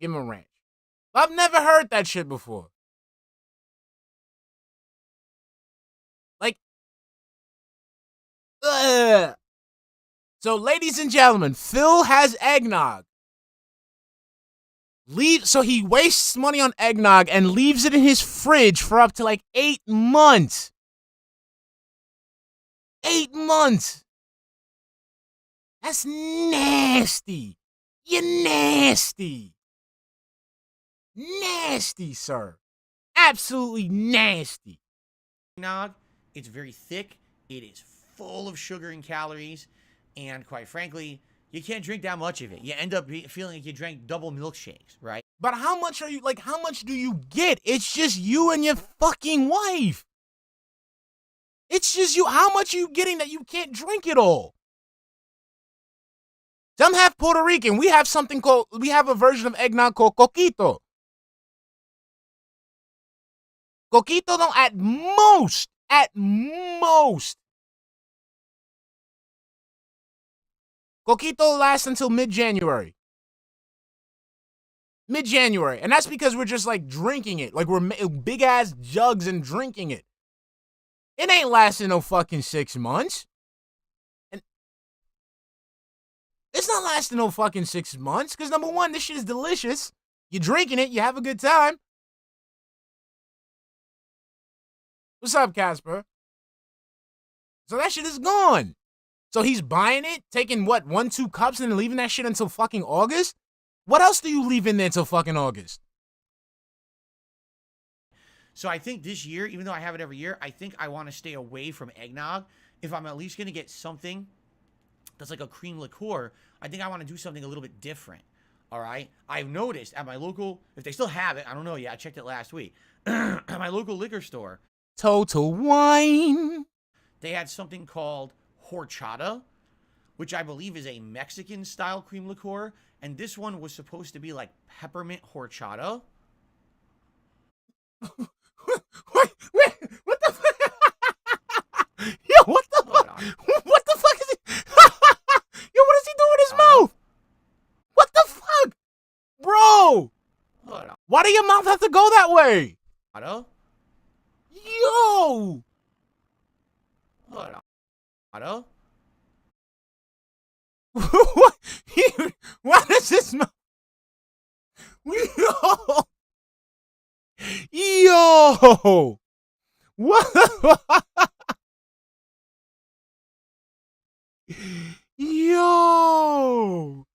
S3: Give him a wrench. I've never heard that shit before. Like, ugh. So, ladies and gentlemen, Phil has eggnog. So he wastes money on eggnog and leaves it in his fridge for up to like 8 months. 8 months. That's nasty. You're nasty. Nasty, sir. Absolutely nasty.
S4: Eggnog, it's very thick. It is full of sugar and calories. And quite frankly, you can't drink that much of it. You end up feeling like you drank double milkshakes, right?
S3: But how much do you get? It's just you and your fucking wife. It's just you. How much are you getting that you can't drink it all? Some half Puerto Rican. We have a version of eggnog called coquito. Coquito don't, at most. Coquito lasts until mid-January. And that's because we're just like drinking it. Like we're big ass jugs and drinking it. It ain't lasting no fucking 6 months. And it's not lasting no fucking 6 months. Because number one, this shit is delicious. You're drinking it, you have a good time. What's up, Casper? So that shit is gone. So he's buying it, taking what, 1-2 cups and then leaving that shit until fucking August? What else do you leave in there until fucking August?
S4: So I think this year, even though I have it every year, I think I want to stay away from eggnog. If I'm at least going to get something that's like a cream liqueur, I think I want to do something a little bit different. All right? I've noticed at my local, if they still have it, I don't know yet, I checked it last week, at my local liquor store,
S3: Total Wine.
S4: They had something called horchata, which I believe is a Mexican-style cream liqueur, and this one was supposed to be like peppermint horchata.
S3: Wait, what the fuck? Yo, what the fuck? What the fuck is he? Yo, what is he doing with his mouth? What the fuck? Bro! Why do your mouth have to go that way? Yo! What? What is this mouth? Yo! Yo! What? Yo!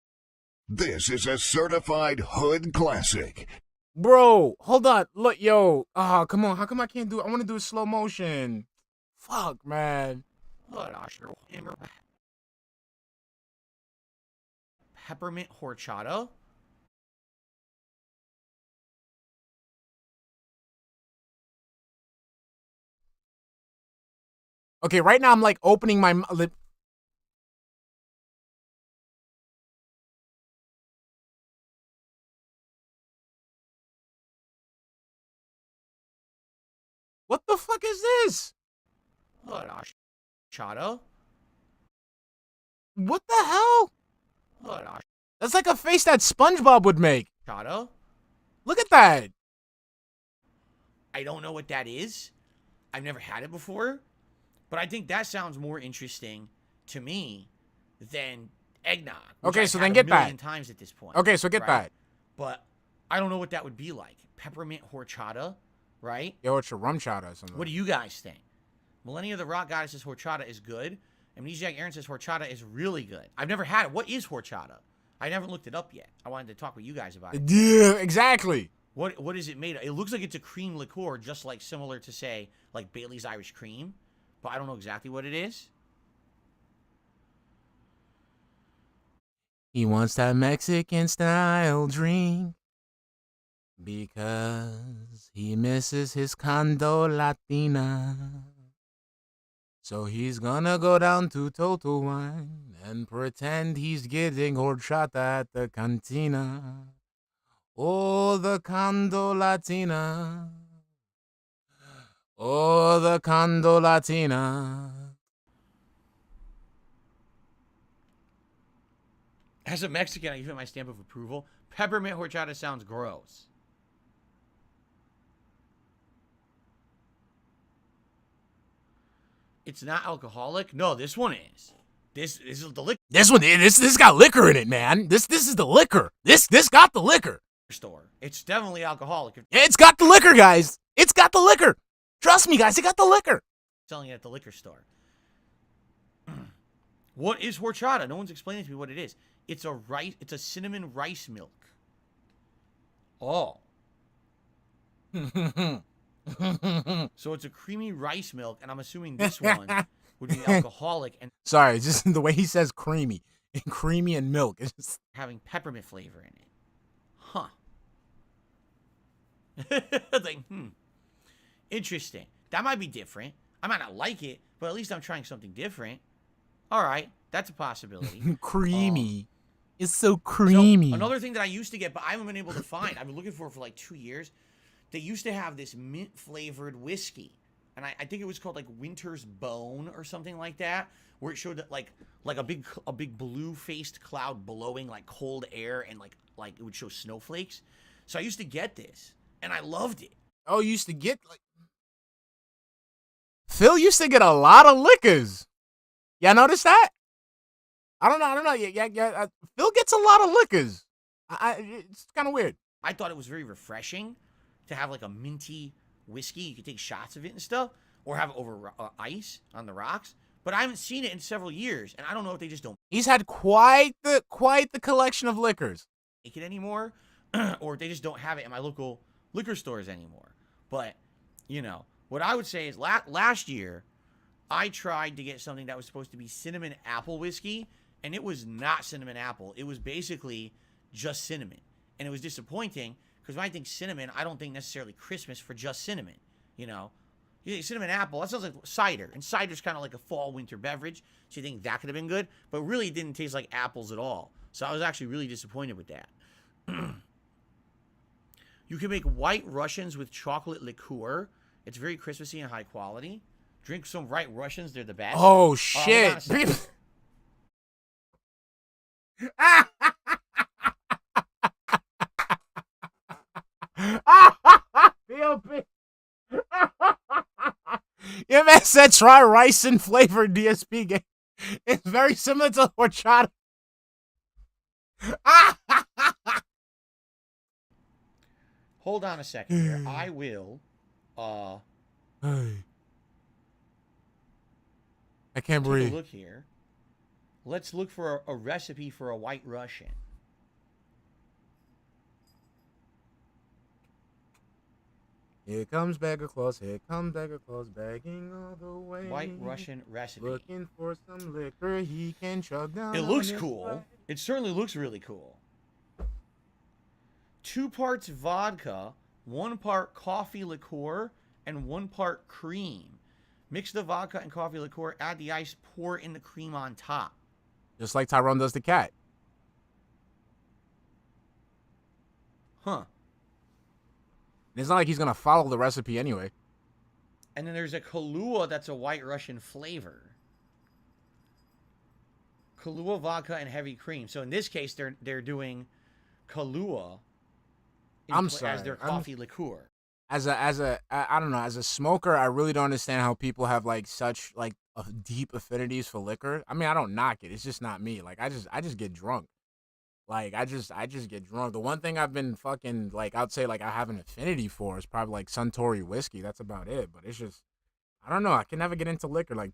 S5: This is a certified hood classic.
S3: Bro, hold on. Look, yo. Come on. How come I can't do it? I want to do it slow motion. Fuck, man.
S4: Peppermint horchata.
S3: Okay, right now I'm like opening my lip. What the fuck is this?
S4: Horchata.
S3: What the hell? That's like a face that SpongeBob would make.
S4: Horchata.
S3: Look at that.
S4: I don't know what that is. I've never had it before. But I think that sounds more interesting to me than eggnog.
S3: Okay,
S4: I've
S3: so
S4: had
S3: then
S4: a
S3: get
S4: million
S3: that.
S4: times at this point.
S3: Okay, so get that.
S4: But I don't know what that would be like. Peppermint horchata, right?
S3: Yo, it's a rum chata or something.
S4: What do you guys think? Millennia the Rock Goddess says horchata is good. Amnesiac Aaron says horchata is really good. I've never had it. What is horchata? I never looked it up yet. I wanted to talk with you guys about it.
S3: Yeah, exactly.
S4: What is it made of? It looks like it's a cream liqueur, just like similar to, say, like Bailey's Irish Cream. But I don't know exactly what it is.
S3: He wants that Mexican style drink because he misses his condo Latina. So he's gonna go down to Total Wine and pretend he's getting horchata at the cantina. Oh, the Condo Latina. Oh, the Condo Latina.
S4: As a Mexican, I give it my stamp of approval. Peppermint horchata sounds gross. It's not alcoholic. No, this one is. This is the liquor
S3: This got liquor in it, man. This is the liquor. This got the liquor.
S4: store. It's definitely alcoholic. If
S3: It's got the liquor, guys. It's got the liquor. Trust me, guys. It got the liquor.
S4: selling it at the liquor store. What is horchata? No one's explaining to me what it is. It's a cinnamon rice milk. Oh. So it's a creamy rice milk, and I'm assuming this one would be alcoholic and
S3: Sorry, it's just the way he says creamy and milk. It's just,
S4: having peppermint flavor in it. Huh. Like, interesting. That might be different. I might not like it, but at least I'm trying something different. All right, that's a possibility.
S3: creamy. It's so creamy.
S4: So, another thing that I used to get, but I haven't been able to find, I've been looking for like 2 years. They used to have this mint flavored whiskey, and I think it was called like Winter's Bone or something like that, where it showed that like a big blue faced cloud blowing like cold air, and like it would show snowflakes. So I used to get this, and I loved it.
S3: Oh, you used to get like Phil used to get a lot of liquors. Y'all notice that? I don't know. Yeah. Phil gets a lot of liquors. It's kind of weird.
S4: I thought it was very refreshing to have like a minty whiskey. You could take shots of it and stuff, or have it over ice on the rocks. But I haven't seen it in several years, and I don't know if they just don't
S3: He's had quite the collection of liquors.
S4: make it anymore, or if they just don't have it in my local liquor stores anymore. But, you know, what I would say is last year, I tried to get something that was supposed to be cinnamon apple whiskey, and it was not cinnamon apple. It was basically just cinnamon. And it was disappointing, because when I think cinnamon, I don't think necessarily Christmas for just cinnamon, you know. You think cinnamon apple, that sounds like cider, and cider's kind of like a fall-winter beverage, so you think that could have been good, but really it didn't taste like apples at all. So I was actually really disappointed with that. You can make white Russians with chocolate liqueur. It's very Christmassy and high quality. Drink some White Russians, they're the best.
S3: Oh
S4: hold on
S3: shit.
S4: a second.
S3: POP. Your man said try rice and flavored DSP game. It's very similar to horchata.
S4: Hold on a second here. I will,
S3: I can't
S4: take a
S3: breathe.
S4: look here. Let's look for a recipe for a White Russian.
S3: Here comes Beggar Claus, begging all the way.
S4: White Russian recipe.
S3: Looking for some liquor he can chug down.
S4: It
S3: on
S4: looks
S3: his
S4: cool.
S3: way.
S4: It certainly looks really cool. 2 parts vodka, 1 part coffee liqueur, and 1 part cream. Mix the vodka and coffee liqueur, add the ice, pour in the cream on top.
S3: Just like Tyrone does the cat.
S4: Huh.
S3: It's not like he's gonna follow the recipe anyway.
S4: And then there's a Kahlua that's a White Russian flavor. Kahlua vodka and heavy cream. So in this case, they're doing Kahlua as their coffee liqueur.
S3: I don't know, as a smoker, I really don't understand how people have like such like deep affinities for liquor. I mean, I don't knock it. It's just not me. Like I just get drunk. Like I just get drunk. The one thing I've been fucking like I'd say like I have an affinity for is probably like Suntory whiskey. That's about it. But it's just I don't know. I can never get into liquor like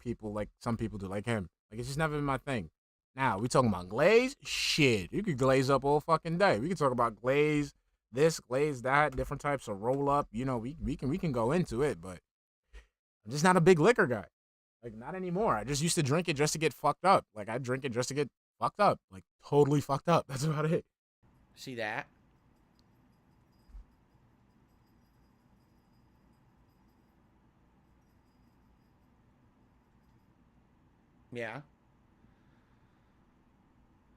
S3: some people do, like him. Like it's just never been my thing. Now we talking about glaze. Shit, you could glaze up all fucking day. We could talk about glaze, this, glaze that, different types of roll up. You know, we can go into it. But I'm just not a big liquor guy. Like not anymore. I just used to drink it just to get fucked up. Like I drink it just to get fucked up, like totally fucked up. That's about it.
S4: See that? Yeah.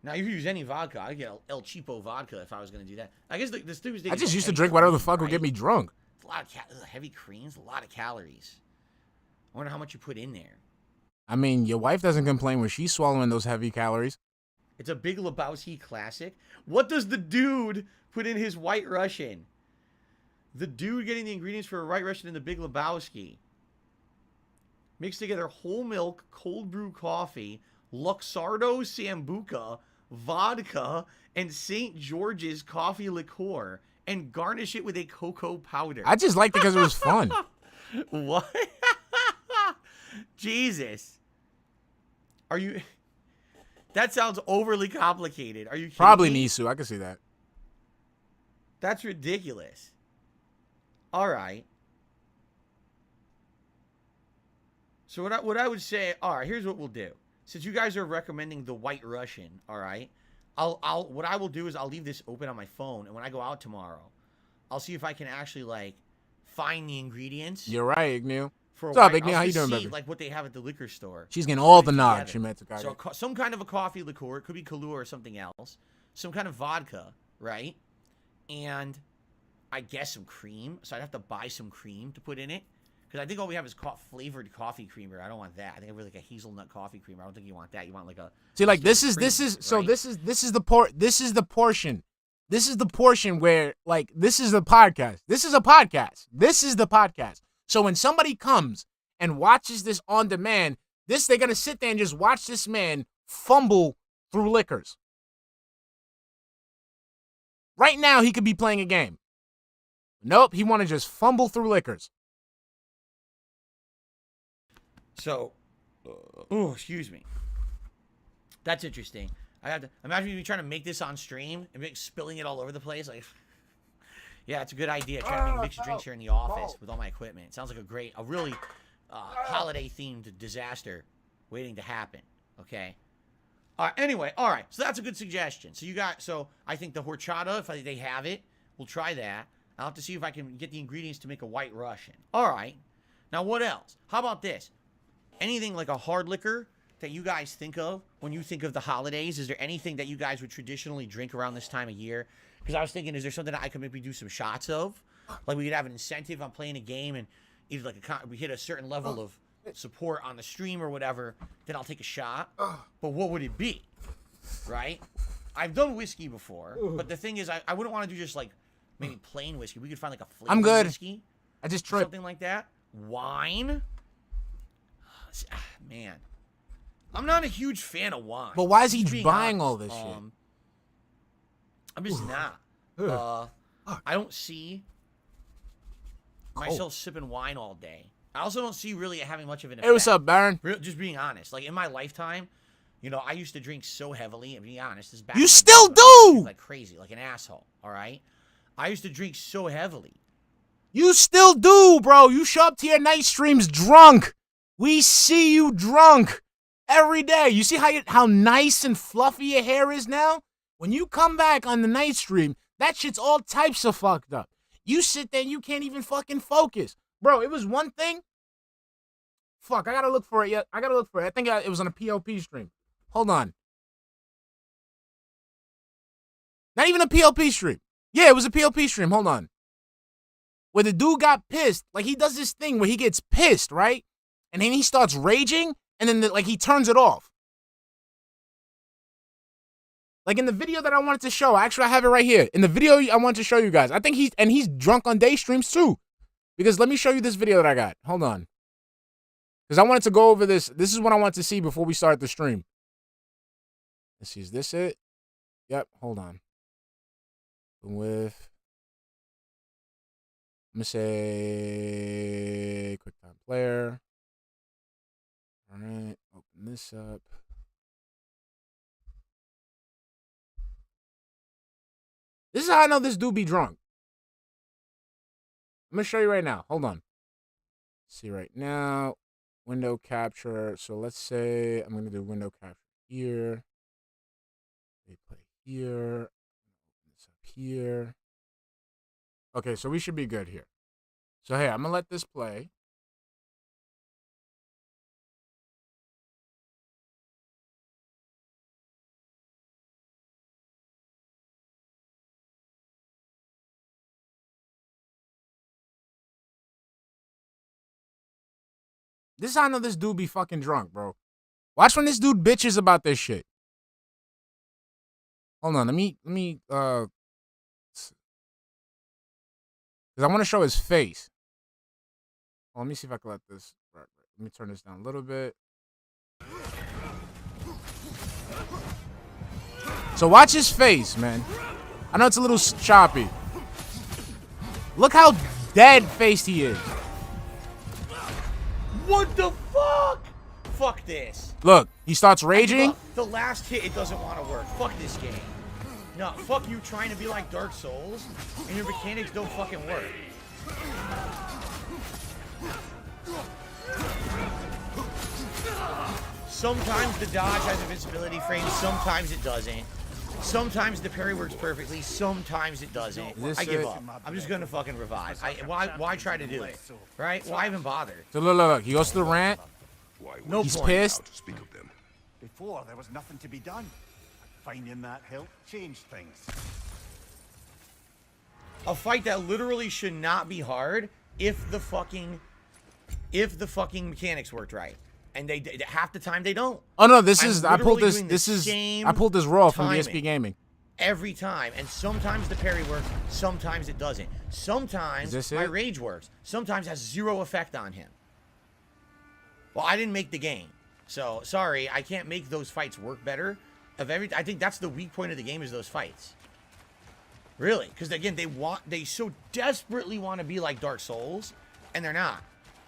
S4: Now, if you use any vodka, I'd get El Cheapo vodka if I was going to do that. I guess this Tuesday.
S3: I just used to drink whatever the fuck would get me drunk.
S4: It's a lot of heavy creams, a lot of calories. I wonder how much you put in there.
S3: I mean, your wife doesn't complain when she's swallowing those heavy calories.
S4: It's a Big Lebowski classic. What does the dude put in his White Russian? The dude getting the ingredients for a White Russian in the Big Lebowski. Mix together whole milk, cold brew coffee, Luxardo Sambuca, vodka, and St. George's coffee liqueur, and garnish it with a cocoa powder.
S3: I just liked it because it was fun.
S4: What? Jesus. Are you... That sounds overly complicated. Are you kidding
S3: Probably
S4: me?
S3: Nisu. I can see that.
S4: That's ridiculous. All right. So what I would say, all right, here's what we'll do. Since you guys are recommending the White Russian, all right, what I will do is I'll leave this open on my phone, and when I go out tomorrow, I'll see if I can actually like find the ingredients.
S3: You're right, Ignew.
S4: For
S3: What's up, Ignew? How you doing,
S4: see,
S3: baby?
S4: like what they have at the liquor store.
S3: She's getting all the
S4: Together.
S3: nog. She meant to
S4: So some kind of a coffee liqueur. It could be Kahlua or something else. Some kind of vodka, right? And I guess some cream. So I'd have to buy some cream to put in it. Because I think all we have is flavored coffee creamer. I don't want that. I think I really like a hazelnut coffee creamer. I don't think you want that. You want like a...
S3: See, like this is the portion. This is the portion where like this is the podcast. This is a podcast. This is the podcast. So when somebody comes and watches this on demand, they're gonna sit there and just watch this man fumble through liquors. Right now, he could be playing a game. Nope, he want to just fumble through liquors.
S4: So, oh, excuse me. That's interesting. I have to imagine you trying to make this on stream and spilling it all over the place. Like, yeah, it's a good idea. Trying to make mixed drinks here in the office with all my equipment. It sounds like a really holiday-themed disaster waiting to happen. Okay. Anyway, all right. So that's a good suggestion. So I think the horchata, if they have it, we'll try that. I'll have to see if I can get the ingredients to make a White Russian. All right. Now, what else? How about this? Anything like a hard liquor that you guys think of when you think of the holidays? Is there anything that you guys would traditionally drink around this time of year? Because I was thinking, is there something that I could maybe do some shots of? Like we could have an incentive on playing a game, and either like we hit a certain level of support on the stream or whatever, then I'll take a shot. But what would it be? Right? I've done whiskey before, but the thing is, I wouldn't want to do just like maybe plain whiskey. We could find like a flavored
S3: I'm good.
S4: whiskey.
S3: I just tripped.
S4: Something like that. Wine? Man. I'm not a huge fan of wine.
S3: But why is he
S4: Just being
S3: buying
S4: honest.
S3: all this shit?
S4: I'm just not. I don't see myself sipping wine all day. I also don't see really it having much of an effect.
S3: Hey, what's up, Baron?
S4: Just being honest. Like, in my lifetime, you know, I used to drink so heavily. And being honest, this is back
S3: You
S4: in my
S3: still
S4: day when I used to
S3: do!
S4: drink like crazy, like an asshole, all right? I used to drink so heavily.
S3: You still do, bro. You show up to your night streams drunk. We see you drunk every day. You see how nice and fluffy your hair is now? When you come back on the night stream, that shit's all types of fucked up. You sit there and you can't even fucking focus. Bro, it was one thing. Fuck, I gotta look for it. Yeah, I gotta look for it. I think it was on a POP stream. Hold on. Not even a POP stream. Yeah, it was a POP stream. Hold on. Where the dude got pissed. Like, he does this thing where he gets pissed, right? And then he starts raging, and then, he turns it off. Like, in the video that I wanted to show, actually, I have it right here. In the video I wanted to show you guys. I think he's drunk on day streams, too. Because let me show you this video that I got. Hold on. Because I wanted to go over this. This is what I want to see before we start the stream. Let's see, is this it? Yep, hold on. With... I'm going to say QuickTime Player. All right, open this up. This is how I know this dude be drunk. I'm going to show you right now. Hold on. See right now. Window capture. So let's say I'm going to do window capture here. Play here. Open this up here. Okay, so we should be good here. So, hey, I'm going to let this play. This is how I know this dude be fucking drunk, bro. Watch when this dude bitches about this shit. Hold on, let me, because I want to show his face. Well, let me see if I can let this, right. Let me turn this down a little bit. So watch his face, man. I know it's a little choppy. Look how dead-faced he is.
S4: What the fuck? Fuck this.
S3: Look, he starts raging.
S4: The last hit, it doesn't want to work. Fuck this game. No, fuck you trying to be like Dark Souls, and your mechanics don't fucking work. Sometimes the dodge has invincibility frames, sometimes it doesn't. Sometimes the parry works perfectly, sometimes it doesn't. I give up. I'm just gonna fucking revive. Why try to do it? Right? Why even bother?
S3: So look. He goes to the rant.
S4: No
S3: He's
S4: point.
S3: pissed.
S7: Before, there was nothing to be done. Finding that hilt changed things.
S4: A fight that literally should not be hard if the fucking mechanics worked right. And they half the time they don't.
S3: Oh no, I pulled this raw from
S4: timing.
S3: dspgaming.
S4: Every time, and sometimes the parry works, sometimes it doesn't. Sometimes my rage works, sometimes has zero effect on him. Well, I didn't make the game, so sorry, I can't make those fights work better. I think that's the weak point of the game, is those fights. Really, because again, they so desperately want to be like Dark Souls, and they're not,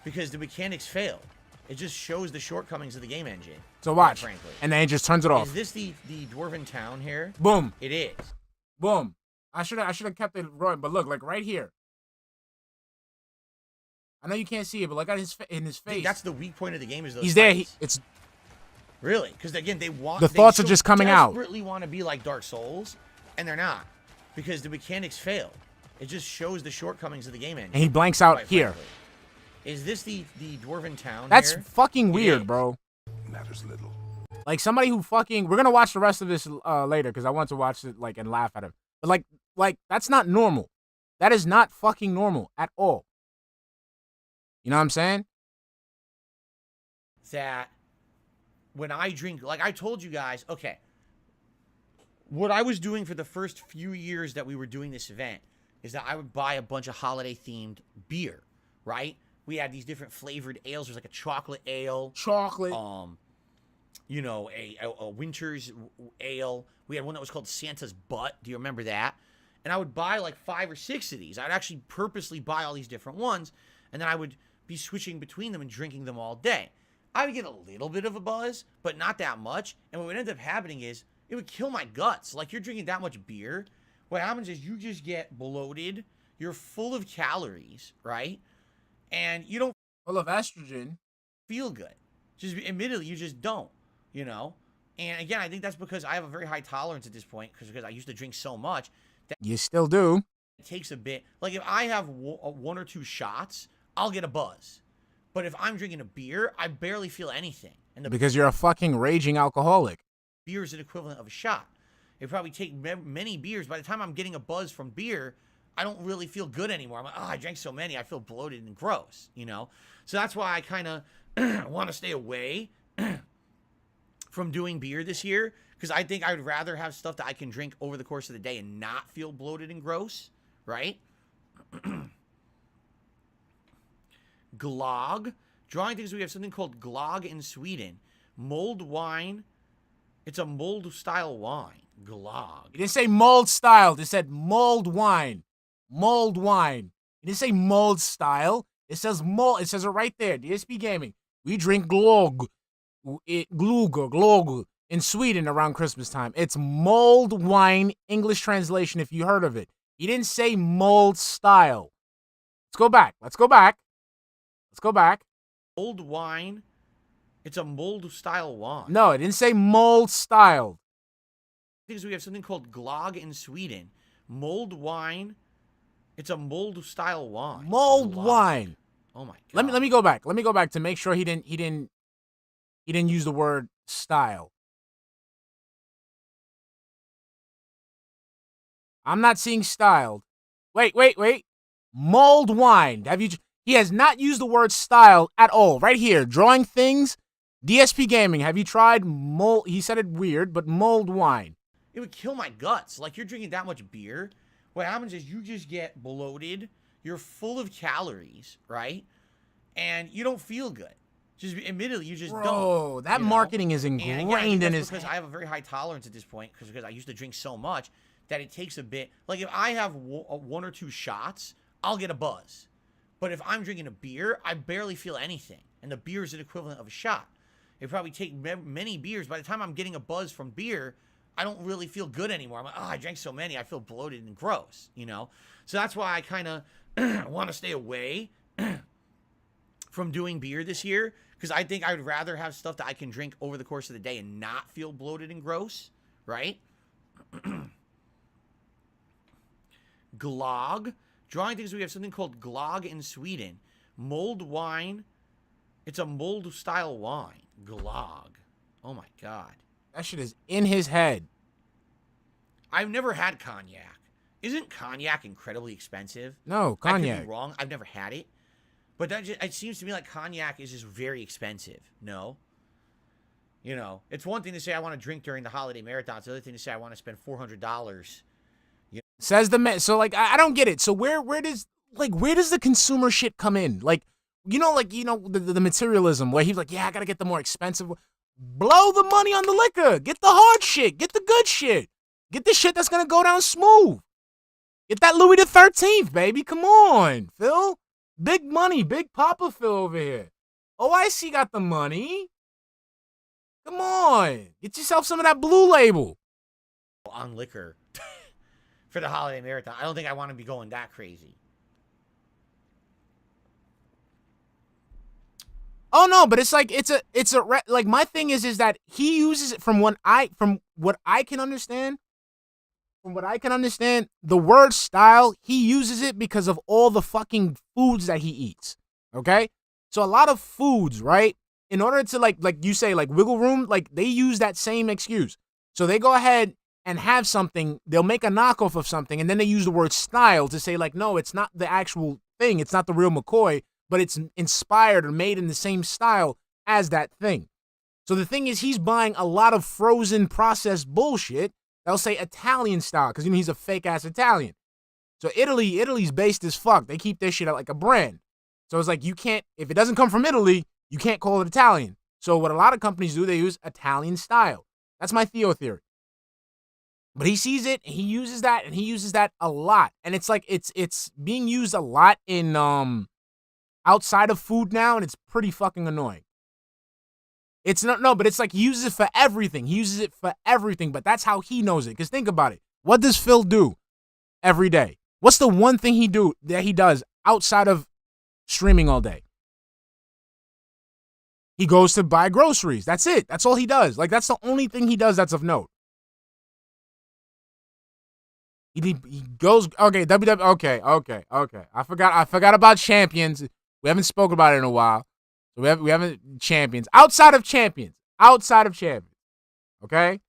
S4: because the mechanics fail. It just shows the shortcomings of the game engine.
S3: So watch,
S4: frankly.
S3: and then it just turns it off.
S4: Is this the dwarven town here?
S3: Boom.
S4: It is.
S3: Boom. I should have kept it rolling, but look, like right here. I know you can't see it, but look at in his face.
S4: That's the weak point of the game, is those
S3: He's
S4: fights.
S3: there. It's
S4: really, because again, the
S3: thoughts are just coming out.
S4: They desperately want to be like Dark Souls, and they're not, because the mechanics fail. It just shows the shortcomings of the game engine.
S3: And he blanks out here.
S4: Frankly. Is this the dwarven town?
S3: That's
S4: here?
S3: fucking weird, bro.
S5: Matters little.
S3: Like somebody who fucking. We're gonna watch the rest of this later because I want to watch it like and laugh at him. But like that's not normal. That is not fucking normal at all. You know what I'm saying?
S4: That when I drink, like I told you guys, okay, what I was doing for the first few years that we were doing this event is that I would buy a bunch of holiday themed beer, right? We had these different flavored ales. There's like a chocolate ale.
S3: Chocolate.
S4: You know, a winter's ale. We had one that was called Santa's Butt. Do you remember that? And I would buy like 5 or 6 of these. I'd actually purposely buy all these different ones, and then I would be switching between them and drinking them all day. I would get a little bit of a buzz, but not that much. And what would end up happening is it would kill my guts. Like, you're drinking that much beer. What happens is you just get bloated. You're full of calories, right? And you don't
S3: Full of estrogen.
S4: feel good. Just admittedly, you just don't, you know? And again, I think that's because I have a very high tolerance at this point because I used to drink so much that
S3: You still do.
S4: it takes a bit. Like, if I have 1 or 2 shots, I'll get a buzz. But if I'm drinking a beer, I barely feel anything. And the
S3: Because you're a fucking raging alcoholic.
S4: beer is an equivalent of a shot. It probably take many beers. By the time I'm getting a buzz from beer, I don't really feel good anymore. I'm like, oh, I drank so many. I feel bloated and gross, you know? So that's why I kind of want to stay away from doing beer this year, because I think I would rather have stuff that I can drink over the course of the day and not feel bloated and gross, right? Glog. Drawing things, we have something called Glog in Sweden. Mulled wine. It's a mulled style wine. Glog.
S3: It didn't say mold style. It said mold wine. Mold wine. It didn't say mold style. It says mold. It says it right there. DSP Gaming. We drink glog. Glug in Sweden around Christmas time. It's mold wine, English translation if you heard of it. He didn't say mold style. Let's go back. Let's go back. Let's go back.
S4: Mulled wine. It's a mulled style wine.
S3: No, it didn't say mold style.
S4: Because we have something called Glog in Sweden. Mulled wine. It's a mulled style wine.
S3: Mold
S4: Glog.
S3: wine.
S4: Oh my god.
S3: Let me go back. Let me go back to make sure he didn't use the word style. I'm not seeing styled. Wait. Mulled wine. He He has not used the word style at all. Right here, drawing things. DSP Gaming, have you tried mold? He said it weird, but mulled wine.
S4: It would kill my guts. Like, you're drinking that much beer. What happens is you just get bloated. You're full of calories, right? And you don't feel good. Just admittedly, you just don't.
S3: Bro, that marketing is ingrained in his
S4: because I have a very high tolerance at this point because I used to drink so much that it takes a bit. Like, if I have one or two shots, I'll get a buzz. But if I'm drinking a beer, I barely feel anything. And the beer is an equivalent of a shot. It probably take many beers. By the time I'm getting a buzz from beer, I don't really feel good anymore. I'm like, oh, I drank so many. I feel bloated and gross, you know? So that's why I kind of want to stay away from doing beer this year, because I think I would rather have stuff that I can drink over the course of the day and not feel bloated and gross, right? Glog. Drawing things, we have something called Glog in Sweden. Mulled wine. It's a mulled style wine. Glog. Oh my God.
S3: That shit is in his head.
S4: I've never had cognac. Isn't cognac incredibly expensive?
S3: No,
S4: I
S3: cognac.
S4: could be wrong. I've never had it. But that just, it seems to me like cognac is just very expensive. No? You know, it's one thing to say I want to drink during the holiday marathon. It's the other thing to say I want to spend $400.
S3: Says the man. So like, I don't get it. So where does the consumer shit come in? Like, the materialism where he's like, yeah, I gotta get the more expensive. Blow the money on the liquor. Get the hard shit. Get the good shit. Get the shit that's gonna go down smooth. Get that Louis the 13th, baby. Come on, Phil. Big money, big Papa Phil over here. OIC got the money. Come on. Get yourself some of that Blue Label.
S4: On liquor for the holiday marathon. I don't think I want to be going that crazy.
S3: Oh no, but it's like like my thing is that he uses it from what I can understand. From what I can understand, the word style, he uses it because of all the fucking foods that he eats. Okay? So a lot of foods, right? In order to like you say, like wiggle room, like they use that same excuse. So they go ahead and have something, they'll make a knockoff of something, and then they use the word style to say, like, no, it's not the actual thing, it's not the real McCoy, but it's inspired or made in the same style as that thing. So the thing is, he's buying a lot of frozen processed bullshit. They'll say Italian style, because he's a fake-ass Italian. So Italy's based as fuck. They keep their shit out like a brand. So it's like, you can't, if it doesn't come from Italy, you can't call it Italian. So what a lot of companies do, they use Italian style. That's my Theo theory. But he sees it, and he uses that a lot. And it's like, it's being used a lot in, outside of food now, and it's pretty fucking annoying. It's not, but it's like he uses it for everything. He uses it for everything, but that's how he knows it. Because think about it. What does Phil do every day? What's the one thing he does outside of streaming all day? He goes to buy groceries. That's it. That's all he does. Like, that's the only thing he does that's of note. He goes, okay, okay. I forgot about champions. We haven't spoken about it in a while. So we haven't champions. Outside of champions. Okay?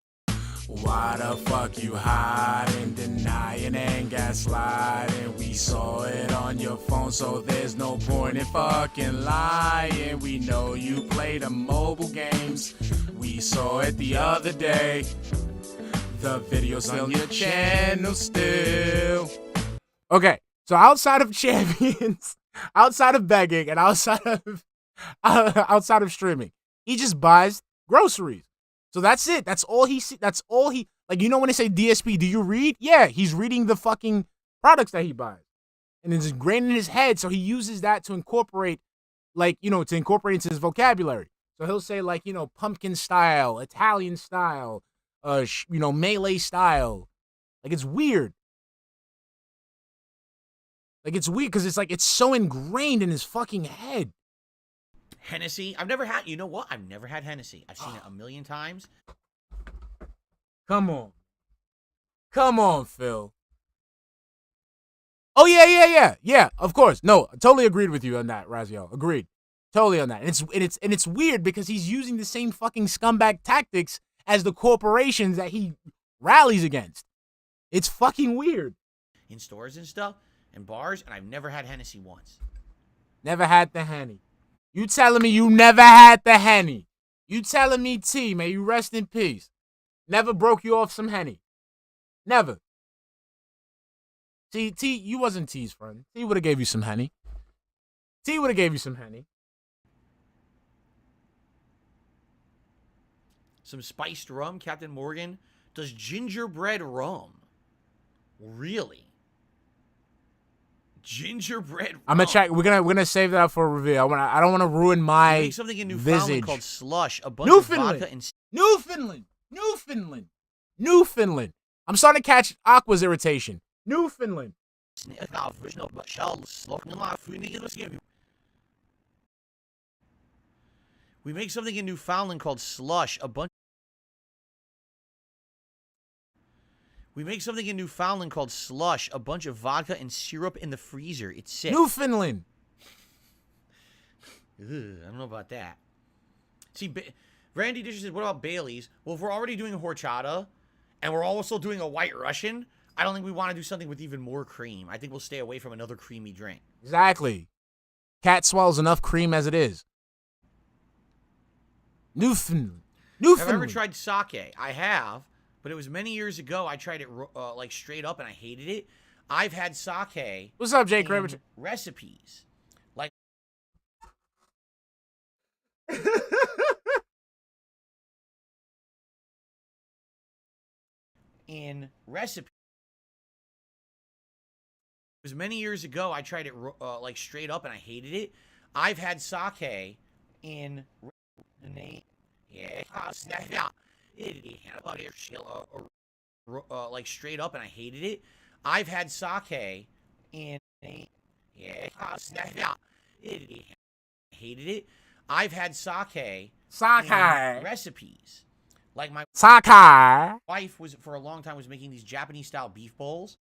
S3: Why the fuck you hiding, denying, and gaslighting? We saw it on your phone, so there's no point in fucking lying. We know you play the mobile games. We saw it the other day. The video's on your channel still. Okay, so outside of champions, outside of begging, and outside of streaming, he just buys groceries. So that's it. That's all he like. You know when they say DSP, do you read? Yeah, he's reading the fucking products that he buys, and it's ingrained in his head. So he uses that to incorporate, to incorporate into his vocabulary. So he'll say pumpkin style, Italian style, Malay style. Like, it's weird. Like, it's weird because it's so ingrained in his fucking head.
S4: Hennessy. I've never had, you know what? I've never had Hennessy. I've seen it a million times.
S3: Come on, Phil. Oh, yeah. Yeah, of course. No, I totally agreed with you on that, Raziel. Agreed. Totally on that. And it's weird because he's using the same fucking scumbag tactics as the corporations that he rallies against. It's fucking weird.
S4: In stores and stuff, and bars, and I've never had Hennessy once.
S3: Never had the Henny. You telling me you never had the Henny? You telling me T, may you rest in peace. Never broke you off some Henny. Never. See, T, you wasn't T's friend. T would have gave you some Henny. T would have gave you some Henny.
S4: Some spiced rum. Captain Morgan does gingerbread rum. Really? Gingerbread rum.
S3: I'm gonna check. We're gonna save that up for a reveal. I don't want to ruin my
S4: Make something in Newfoundland
S3: visage.
S4: called slush. A bunch
S3: Newfoundland.
S4: of vodka and
S3: Newfoundland. I'm starting to catch Aqua's irritation. Newfoundland.
S4: We make something in Newfoundland called slush. We make something in Newfoundland called slush. A bunch of vodka and syrup in the freezer. It's sick.
S3: Newfoundland.
S4: Ugh, I don't know about that. See, Randy Disher says, what about Bailey's? Well, if we're already doing a horchata, and we're also doing a white Russian, I don't think we want to do something with even more cream. I think we'll stay away from another creamy drink.
S3: Exactly. Cat swallows enough cream as it is. Newfoundland.
S4: Have I ever tried sake? I have, but it was many years ago. I tried it like straight up, and I hated it. I've had sake.
S3: What's up, Jake?
S4: In recipes. Like in recipe. It was many years ago. I tried it like straight up, and I hated it. I've had sake in like straight up, and I hated it. I've had sake in hated it. I've had sake in recipes. Like my wife was for a long time was making these Japanese style beef bowls.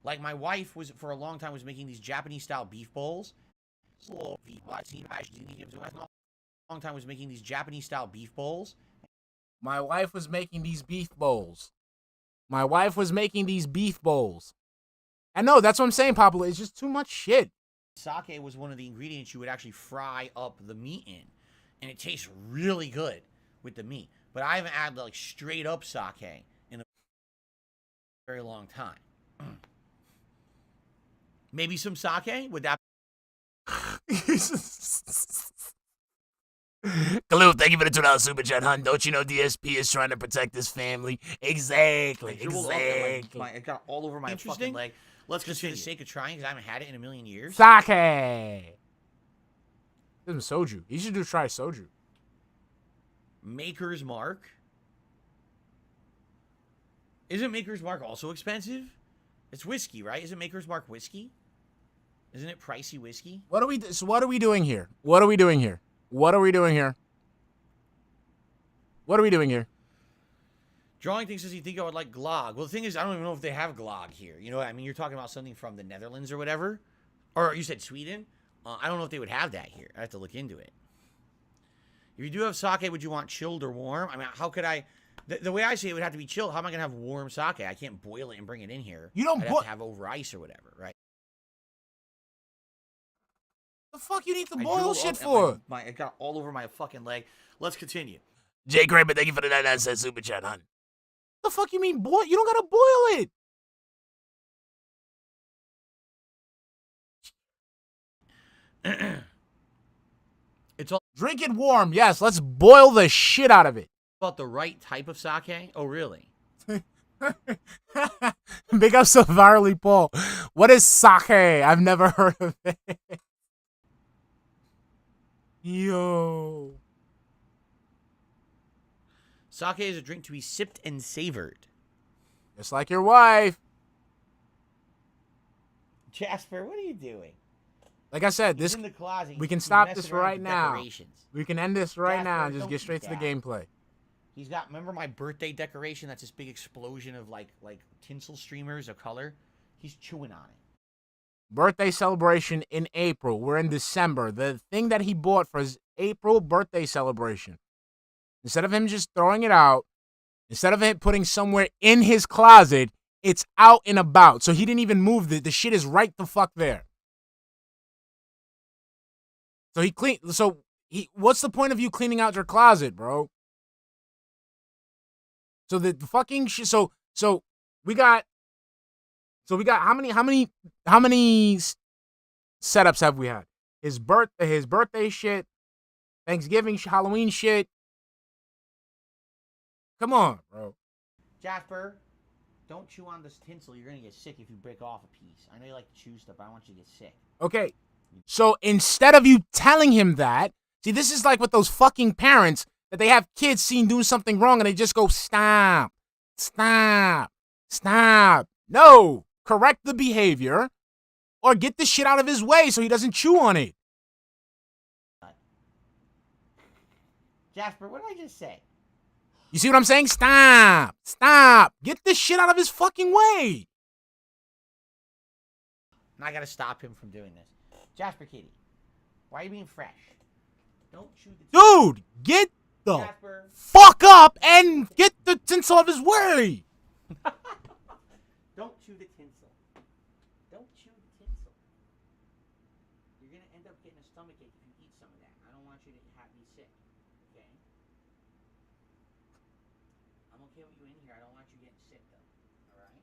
S4: Like my wife was for a long time was making these Japanese style beef bowls. Long time was making these Japanese style beef bowls.
S3: My wife was making these beef bowls. My wife was making these beef bowls. I know, that's what I'm saying, Papa. It's just too much shit.
S4: Sake was one of the ingredients you would actually fry up the meat in. And it tastes really good with the meat. But I haven't had like straight up sake in a very long time. Maybe some sake? Would that
S6: Kaloo, thank you for the $2 super chat, hun. Don't you know DSP is trying to protect his family? Exactly.
S4: It got all over my fucking leg. Let's just for the sake of trying, because I haven't had it in a million years.
S3: Sake. Some soju. You should try soju.
S4: Maker's Mark. Isn't Maker's Mark also expensive? It's whiskey, right? Isn't Maker's Mark whiskey? Isn't it pricey whiskey?
S3: What are we doing here? What are we doing here? What are we doing here? What are we doing here?
S4: Drawing things says you think I would like glog. Well, the thing is, I don't even know if they have glog here. You know what I mean? You're talking about something from the Netherlands or whatever. Or you said Sweden? I don't know if they would have that here. I have to look into it. If you do have sake, would you want chilled or warm? I mean, how could I... The way I say it would have to be chilled. How am I going to have warm sake? I can't boil it and bring it in here.
S3: You don't
S4: I'd have to have over ice or whatever, right?
S3: The fuck you need to boil shit for?
S4: It got all over my fucking leg. Let's continue.
S6: Jake Raymond, thank you for the 99-cent super chat, hun.
S3: The fuck you mean boil? You don't gotta boil
S4: it. It's all
S3: Drink it warm. Yes, let's boil the shit out of it.
S4: about the right type of sake. Oh, really?
S3: Big up so virally, Paul. What is sake? I've never heard of it. Yo.
S4: Sake is a drink to be sipped and savored.
S3: Just like your wife.
S4: Jasper, what are you doing?
S3: Like I said,
S4: He's in the closet.
S3: we can
S4: He's
S3: stop
S4: messing
S3: this
S4: around
S3: right
S4: with
S3: now.
S4: decorations.
S3: We can end this right
S4: Jasper,
S3: now and just
S4: don't
S3: get
S4: do
S3: straight to the
S4: that.
S3: gameplay.
S4: He's got, remember my birthday decoration? That's this big explosion of like tinsel streamers of color. He's chewing on it.
S3: Birthday celebration in April. We're in December. The thing that he bought for his April birthday celebration. Instead of him just throwing it out, Instead of it putting somewhere in his closet, it's out and about. So he didn't even move the shit is right the fuck there. What's the point of you cleaning out your closet, bro? So the fucking shit. So we got how many setups have we had? His birthday shit, Thanksgiving, Halloween shit. Come on, bro.
S4: Jasper, don't chew on this tinsel. You're gonna get sick if you break off a piece. I know you like to chew stuff, but I don't want you to get sick.
S3: Okay. So instead of you telling him that, see, this is like with those fucking parents that they have kids seen doing something wrong and they just go, stop, stop, stop. No, correct the behavior or get the shit out of his way so he doesn't chew on it.
S4: Jasper, what did I just say?
S3: You see what I'm saying? Stop, stop. Get this shit out of his fucking way.
S4: And I gotta stop him from doing this. Jasper Kitty, why are you being fresh? Don't chew the
S3: Dude, get the
S4: Jasper.
S3: fuck up and get the tinsel out of his way.
S4: Don't chew the tinsel. Don't chew the tinsel. You're gonna end up getting a stomachache if you eat some of that. I don't want you to be sick. Okay? I'm okay with you in here. I don't want you getting sick though. Alright?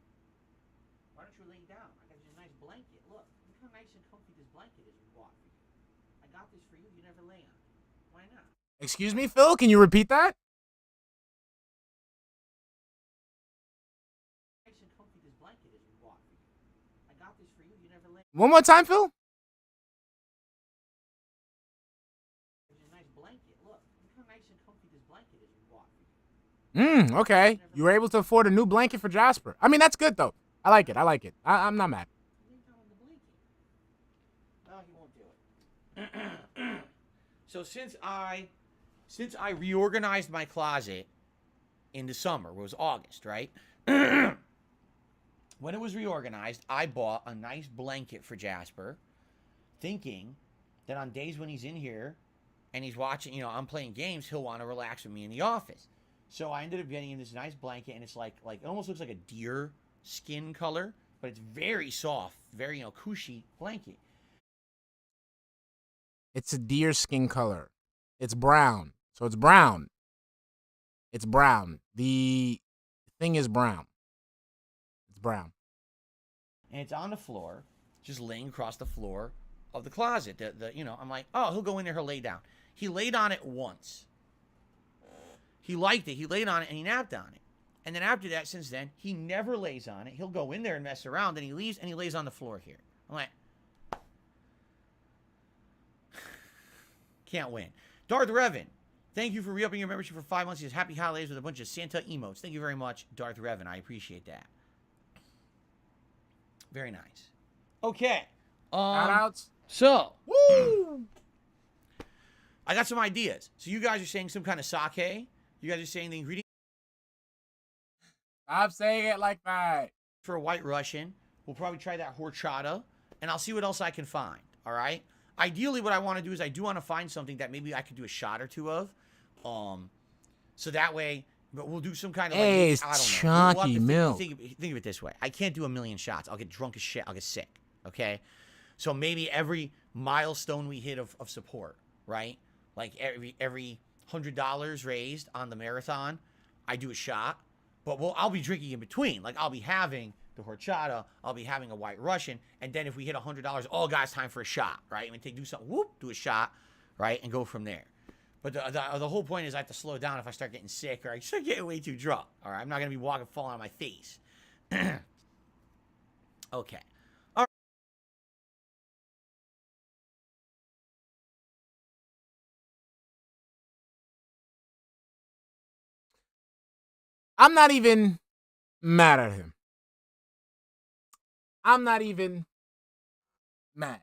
S4: Why don't you lay down? I got you a nice blanket. Look how nice and comfy this blanket is we bought for you. I got this for you. You never lay on it. Why not?
S3: Excuse me, Phil? Can you repeat that?
S4: Nice and comfy this blanket is we bought for you. I got this for you. You never lay on it.
S3: One more time, Phil?
S4: It's a nice blanket. Look how nice and comfy this blanket is we bought for you.
S3: Okay. You were able to afford a new blanket for Jasper. I mean, that's good, though. I like it. I'm not mad.
S4: Lay down on the blanket. No, he won't do it. So since I reorganized my closet in the summer, it was August, right? When it was reorganized, I bought a nice blanket for Jasper, thinking that on days when he's in here and he's watching, I'm playing games, he'll want to relax with me in the office. So I ended up getting him this nice blanket, and it's like it almost looks like a deer skin color, but it's very soft, very cushy blanket.
S3: It's a deer skin color. It's brown. So it's brown. It's brown. The thing is brown. It's brown.
S4: And it's on the floor, just laying across the floor of the closet. I'm like, oh, he'll go in there, he'll lay down. He laid on it once. He liked it. He laid on it and he napped on it. And then after that, since then, he never lays on it. He'll go in there and mess around, and he leaves and he lays on the floor here. I'm like, can't win. Darth Revan, thank you for re-upping your membership for 5 months. He says, happy holidays with a bunch of Santa emotes. Thank you very much, Darth Revan. I appreciate that. Very nice. Okay.
S3: Shout-outs?
S4: So,
S3: Woo!
S4: I got some ideas. So you guys are saying some kind of sake. You guys are saying the ingredient
S3: Stop saying it like that.
S4: for a white Russian. We'll probably try that horchata, and I'll see what else I can find. All right. Ideally, what I want to do is I do want to find something that maybe I could do a shot or two of, so that way. But we'll do some kind of
S3: Hey,
S4: like, I don't
S3: it's
S4: know. We'll have
S3: chalky
S4: to
S3: milk.
S4: Think of it this way. I can't do a million shots. I'll get drunk as shit. I'll get sick. Okay. So maybe every milestone we hit of support, right? Like every $100 raised on the marathon, I do a shot. But I'll be drinking in between. Like I'll be having the horchata, I'll be having a white Russian, and then if we hit $100, oh guys, time for a shot, right? And do something, whoop, do a shot, right, and go from there. But the whole point is I have to slow down if I start getting sick or I start getting way too drunk. All right, I'm not gonna be falling on my face. Okay.
S3: I'm not even mad at him. I'm not even mad.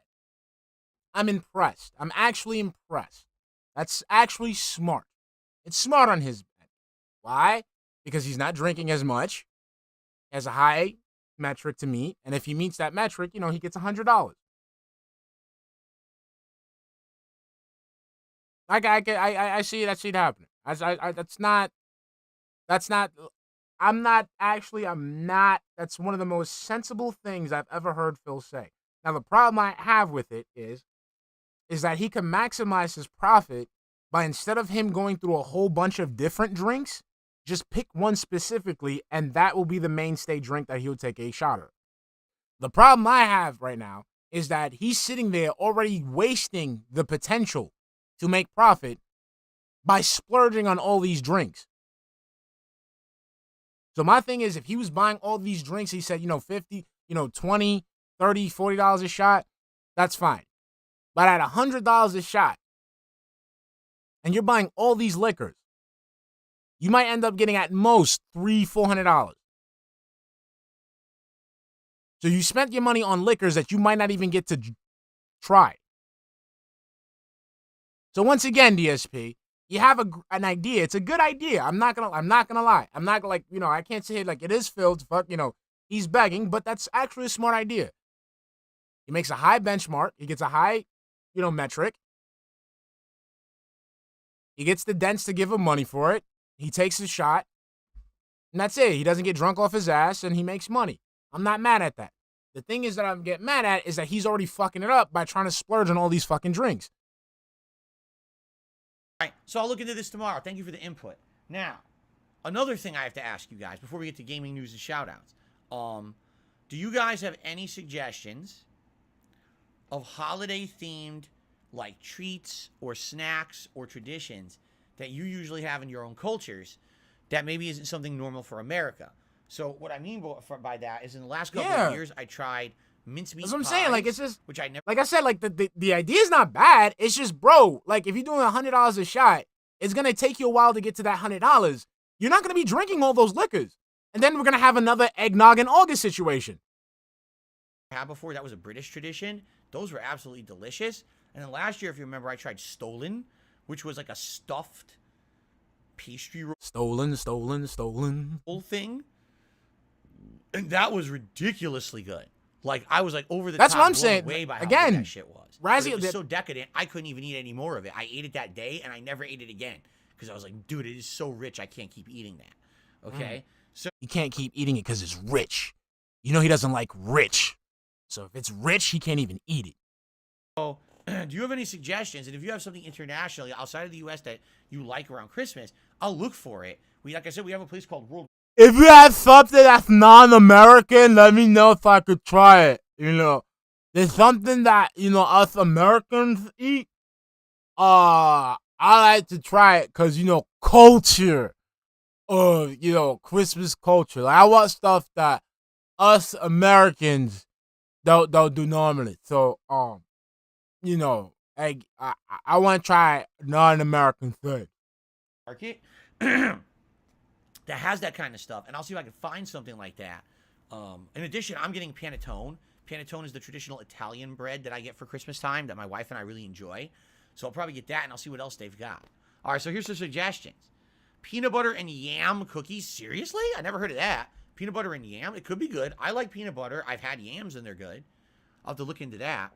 S3: I'm impressed. I'm actually impressed. That's actually smart. It's smart on his end. Why? Because he's not drinking as much. He has a high metric to meet. And if he meets that metric, he gets $100. I see it happening. That's not That's not. I'm not. That's one of the most sensible things I've ever heard Phil say. Now, the problem I have with it is that he can maximize his profit by, instead of him going through a whole bunch of different drinks, just pick one specifically, and that will be the mainstay drink that he'll take a shot of. The problem I have right now is that he's sitting there already wasting the potential to make profit by splurging on all these drinks. So my thing is, if he was buying all these drinks, he said, 50, 20, 30, $40 a shot, that's fine. But at $100 a shot, and you're buying all these liquors, you might end up getting at most $300-$400. So you spent your money on liquors that you might not even get to try. So once again, DSP, you have an idea. It's a good idea. I'm not gonna lie. I'm not like, I can't say it like it is filled. Fuck, he's begging, but that's actually a smart idea. He makes a high benchmark. He gets a high, metric. He gets the dents to give him money for it. He takes his shot, and that's it. He doesn't get drunk off his ass, and he makes money. I'm not mad at that. The thing is that I'm getting mad at is that he's already fucking it up by trying to splurge on all these fucking drinks.
S4: All right, so I'll look into this tomorrow. Thank you for the input. Now, another thing I have to ask you guys before we get to gaming news and shoutouts. Do you guys have any suggestions of holiday-themed, like, treats or snacks or traditions that you usually have in your own cultures that maybe isn't something normal for America? So what I mean by that is in the last couple of years, I tried mincemeat pies.
S3: That's what I'm saying. Like, it's just,
S4: which I never.
S3: Like I said, like the idea is not bad. It's just, bro, like if you're doing $100 a shot, it's gonna take you a while to get to that $100. You're not gonna be drinking all those liquors, and then we're gonna have another eggnog in August situation.
S4: Had before, that was a British tradition. Those were absolutely delicious. And then last year, if you remember, I tried Stolen, which was like a stuffed pastry roll.
S3: Stolen.
S4: Whole thing. And that was ridiculously good. Like, I was like over the top.
S3: That's what I'm saying.
S4: Way by how
S3: Again,
S4: good that shit was.
S3: Razzie,
S4: it was so decadent, I couldn't even eat any more of it. I ate it that day, and I never ate it again. Because I was like, dude, it is so rich, I can't keep eating that. Okay? So
S3: he can't keep eating it because it's rich. He doesn't like rich. So if it's rich, he can't even eat it.
S4: So, do you have any suggestions? And if you have something internationally outside of the U.S. that you like around Christmas, I'll look for it. Like I said, we have a place called World.
S3: If you have something that's non-American, let me know if I could try it. There's something that, us Americans eat. I like to try it because, culture. Christmas culture. Like, I want stuff that us Americans don't do normally. So, I want to try non-American thing.
S4: Market that has that kind of stuff, and I'll see if I can find something like that. In addition, I'm getting panettone. Panettone is the traditional Italian bread that I get for Christmas time that my wife and I really enjoy. So I'll probably get that, and I'll see what else they've got. All right, so here's some suggestions. Peanut butter and yam cookies. Seriously? I never heard of that. Peanut butter and yam. It could be good. I like peanut butter. I've had yams, and they're good. I'll have to look into that.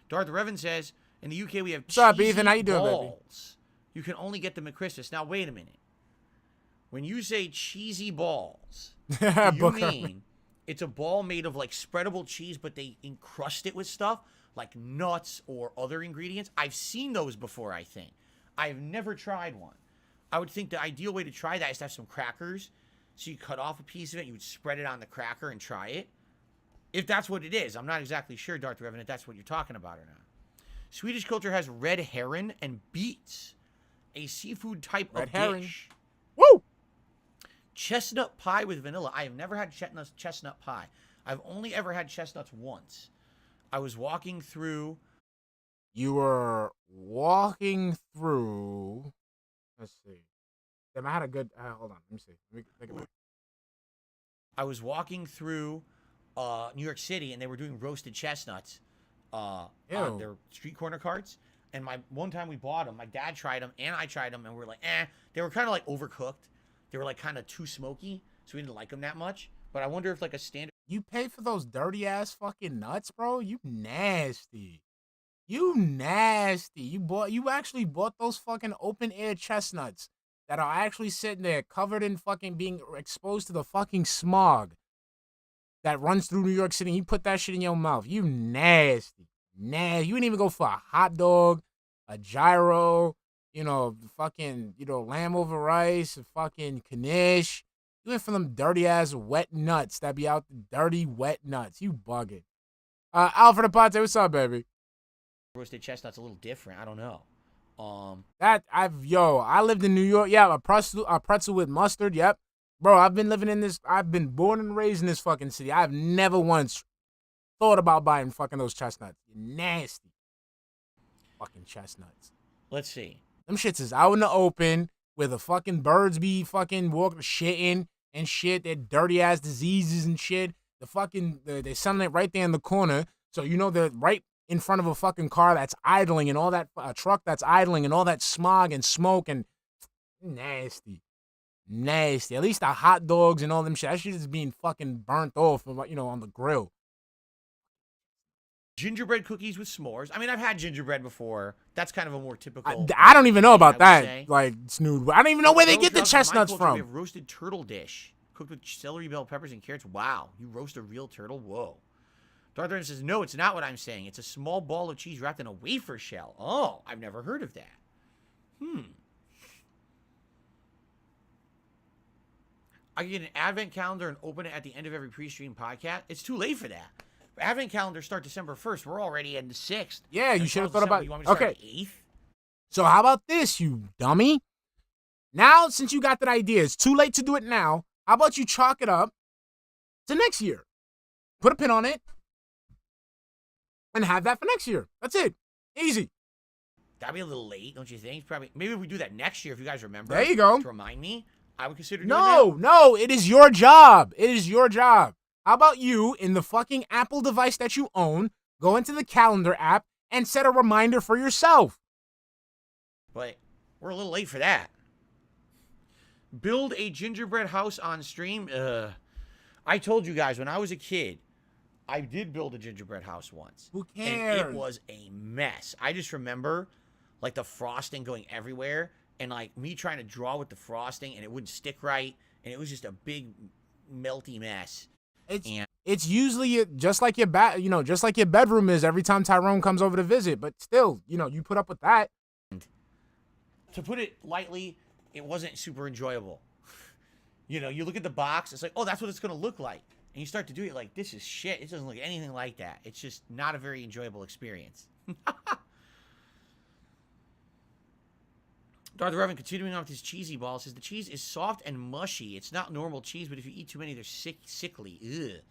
S4: Darth Revan says, in the UK, we have
S3: What's up, Ethan? How you doing, baby?
S4: balls. You can only get them at Christmas. Now, wait a minute. When you say cheesy balls, do you mean it's a ball made of, like, spreadable cheese, but they encrust it with stuff, like nuts or other ingredients? I've seen those before, I think. I've never tried one. I would think the ideal way to try that is to have some crackers. So you cut off a piece of it, you would spread it on the cracker and try it. If that's what it is. I'm not exactly sure, Darth Revan, if that's what you're talking about or not. Swedish culture has red heron and beets, a seafood type of dish.
S3: Woo!
S4: Chestnut pie with vanilla. I have never had chestnut pie. I've only ever had chestnuts once. I was walking through.
S3: You were walking through. Let's see. Damn, I had a good. Hold on. Let me see. Let me think about it.
S4: I was walking through New York City, and they were doing roasted chestnuts on their street corner carts. And one time we bought them. My dad tried them, and I tried them, and we were like, They were kind of like overcooked. They were like kind of too smoky, so we didn't like them that much. But I wonder if like a standard.
S3: You pay for those dirty ass fucking nuts, bro? You nasty. You nasty. You actually bought those fucking open air chestnuts that are actually sitting there covered in fucking being exposed to the fucking smog that runs through New York City. You put that shit in your mouth. You nasty. Nasty. You wouldn't even go for a hot dog, a gyro, fucking, lamb over rice, a fucking knish. You went for them dirty ass wet nuts that be out the dirty wet nuts. You bugging. Alfred Aponte, what's up, baby?
S4: Roasted chestnut's a little different. I don't know.
S3: I lived in New York. Yeah, a pretzel with mustard. Yep. Bro, I've been born and raised in this fucking city. I've never once thought about buying fucking those chestnuts. Nasty. Fucking chestnuts.
S4: Let's see.
S3: Them shits is out in the open where the fucking birds be fucking walking, shitting and shit. They're dirty ass diseases and shit. They're selling it right there in the corner. So, they're right in front of a fucking car that's idling and all that, a truck that's idling and all that smog and smoke and nasty. Nasty. At least the hot dogs and all them shit. That shit is being fucking burnt off, on the grill.
S4: Gingerbread cookies with s'mores. I mean, I've had gingerbread before. That's kind of a more typical.
S3: I don't even know about that. Like, Snood. I don't even know where they get the chestnuts from.
S4: We have roasted turtle dish cooked with celery, bell peppers, and carrots. Wow. You roast a real turtle? Whoa. Darth Vader says, no, it's not what I'm saying. It's a small ball of cheese wrapped in a wafer shell. Oh, I've never heard of that. I can get an advent calendar and open it at the end of every pre-stream podcast. It's too late for that. Advent calendars start December 1st. We're already in the 6th.
S3: Yeah, you should have thought about it.
S4: You want me to start the 8th?
S3: So how about this, you dummy? Now, since you got that idea, it's too late to do it now. How about you chalk it up to next year? Put a pin on it and have that for next year. That's it. Easy.
S4: That'd be a little late, don't you think? Maybe if we do that next year, if you guys remember.
S3: There you go.
S4: To remind me, I would consider doing that.
S3: No, it is your job. It is your job. How about you, in the fucking Apple device that you own, go into the calendar app and set a reminder for yourself?
S4: But we're a little late for that. Build a gingerbread house on stream? I told you guys, when I was a kid, I did build a gingerbread house once.
S3: Who cares?
S4: And it was a mess. I just remember, like, the frosting going everywhere, and, like, me trying to draw with the frosting, and it wouldn't stick right, and it was just a big, melty mess.
S3: It's usually just like your just like your bedroom is every time Tyrone comes over to visit. But still, you put up with that.
S4: To put it lightly, it wasn't super enjoyable. You look at the box, it's like, oh, that's what it's gonna look like, and you start to do it like, this is shit. It doesn't look anything like that. It's just not a very enjoyable experience. Darth Revan, continuing on with his cheesy ball, says the cheese is soft and mushy. It's not normal cheese, but if you eat too many, they're sickly. Ugh.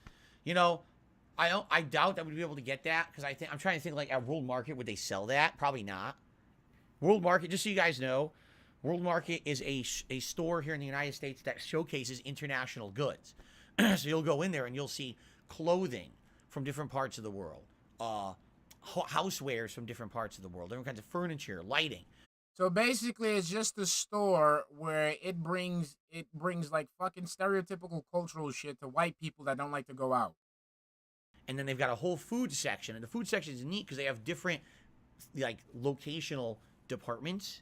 S4: I doubt that we'd be able to get that, because I'm trying to think, like, at World Market, would they sell that? Probably not. World Market, just so you guys know, World Market is a store here in the United States that showcases international goods. So you'll go in there and you'll see clothing from different parts of the world, housewares from different parts of the world, different kinds of furniture, lighting.
S3: So basically, it's just a store where it brings like fucking stereotypical cultural shit to white people that don't like to go out.
S4: And then they've got a whole food section, and the food section is neat because they have different, like, locational departments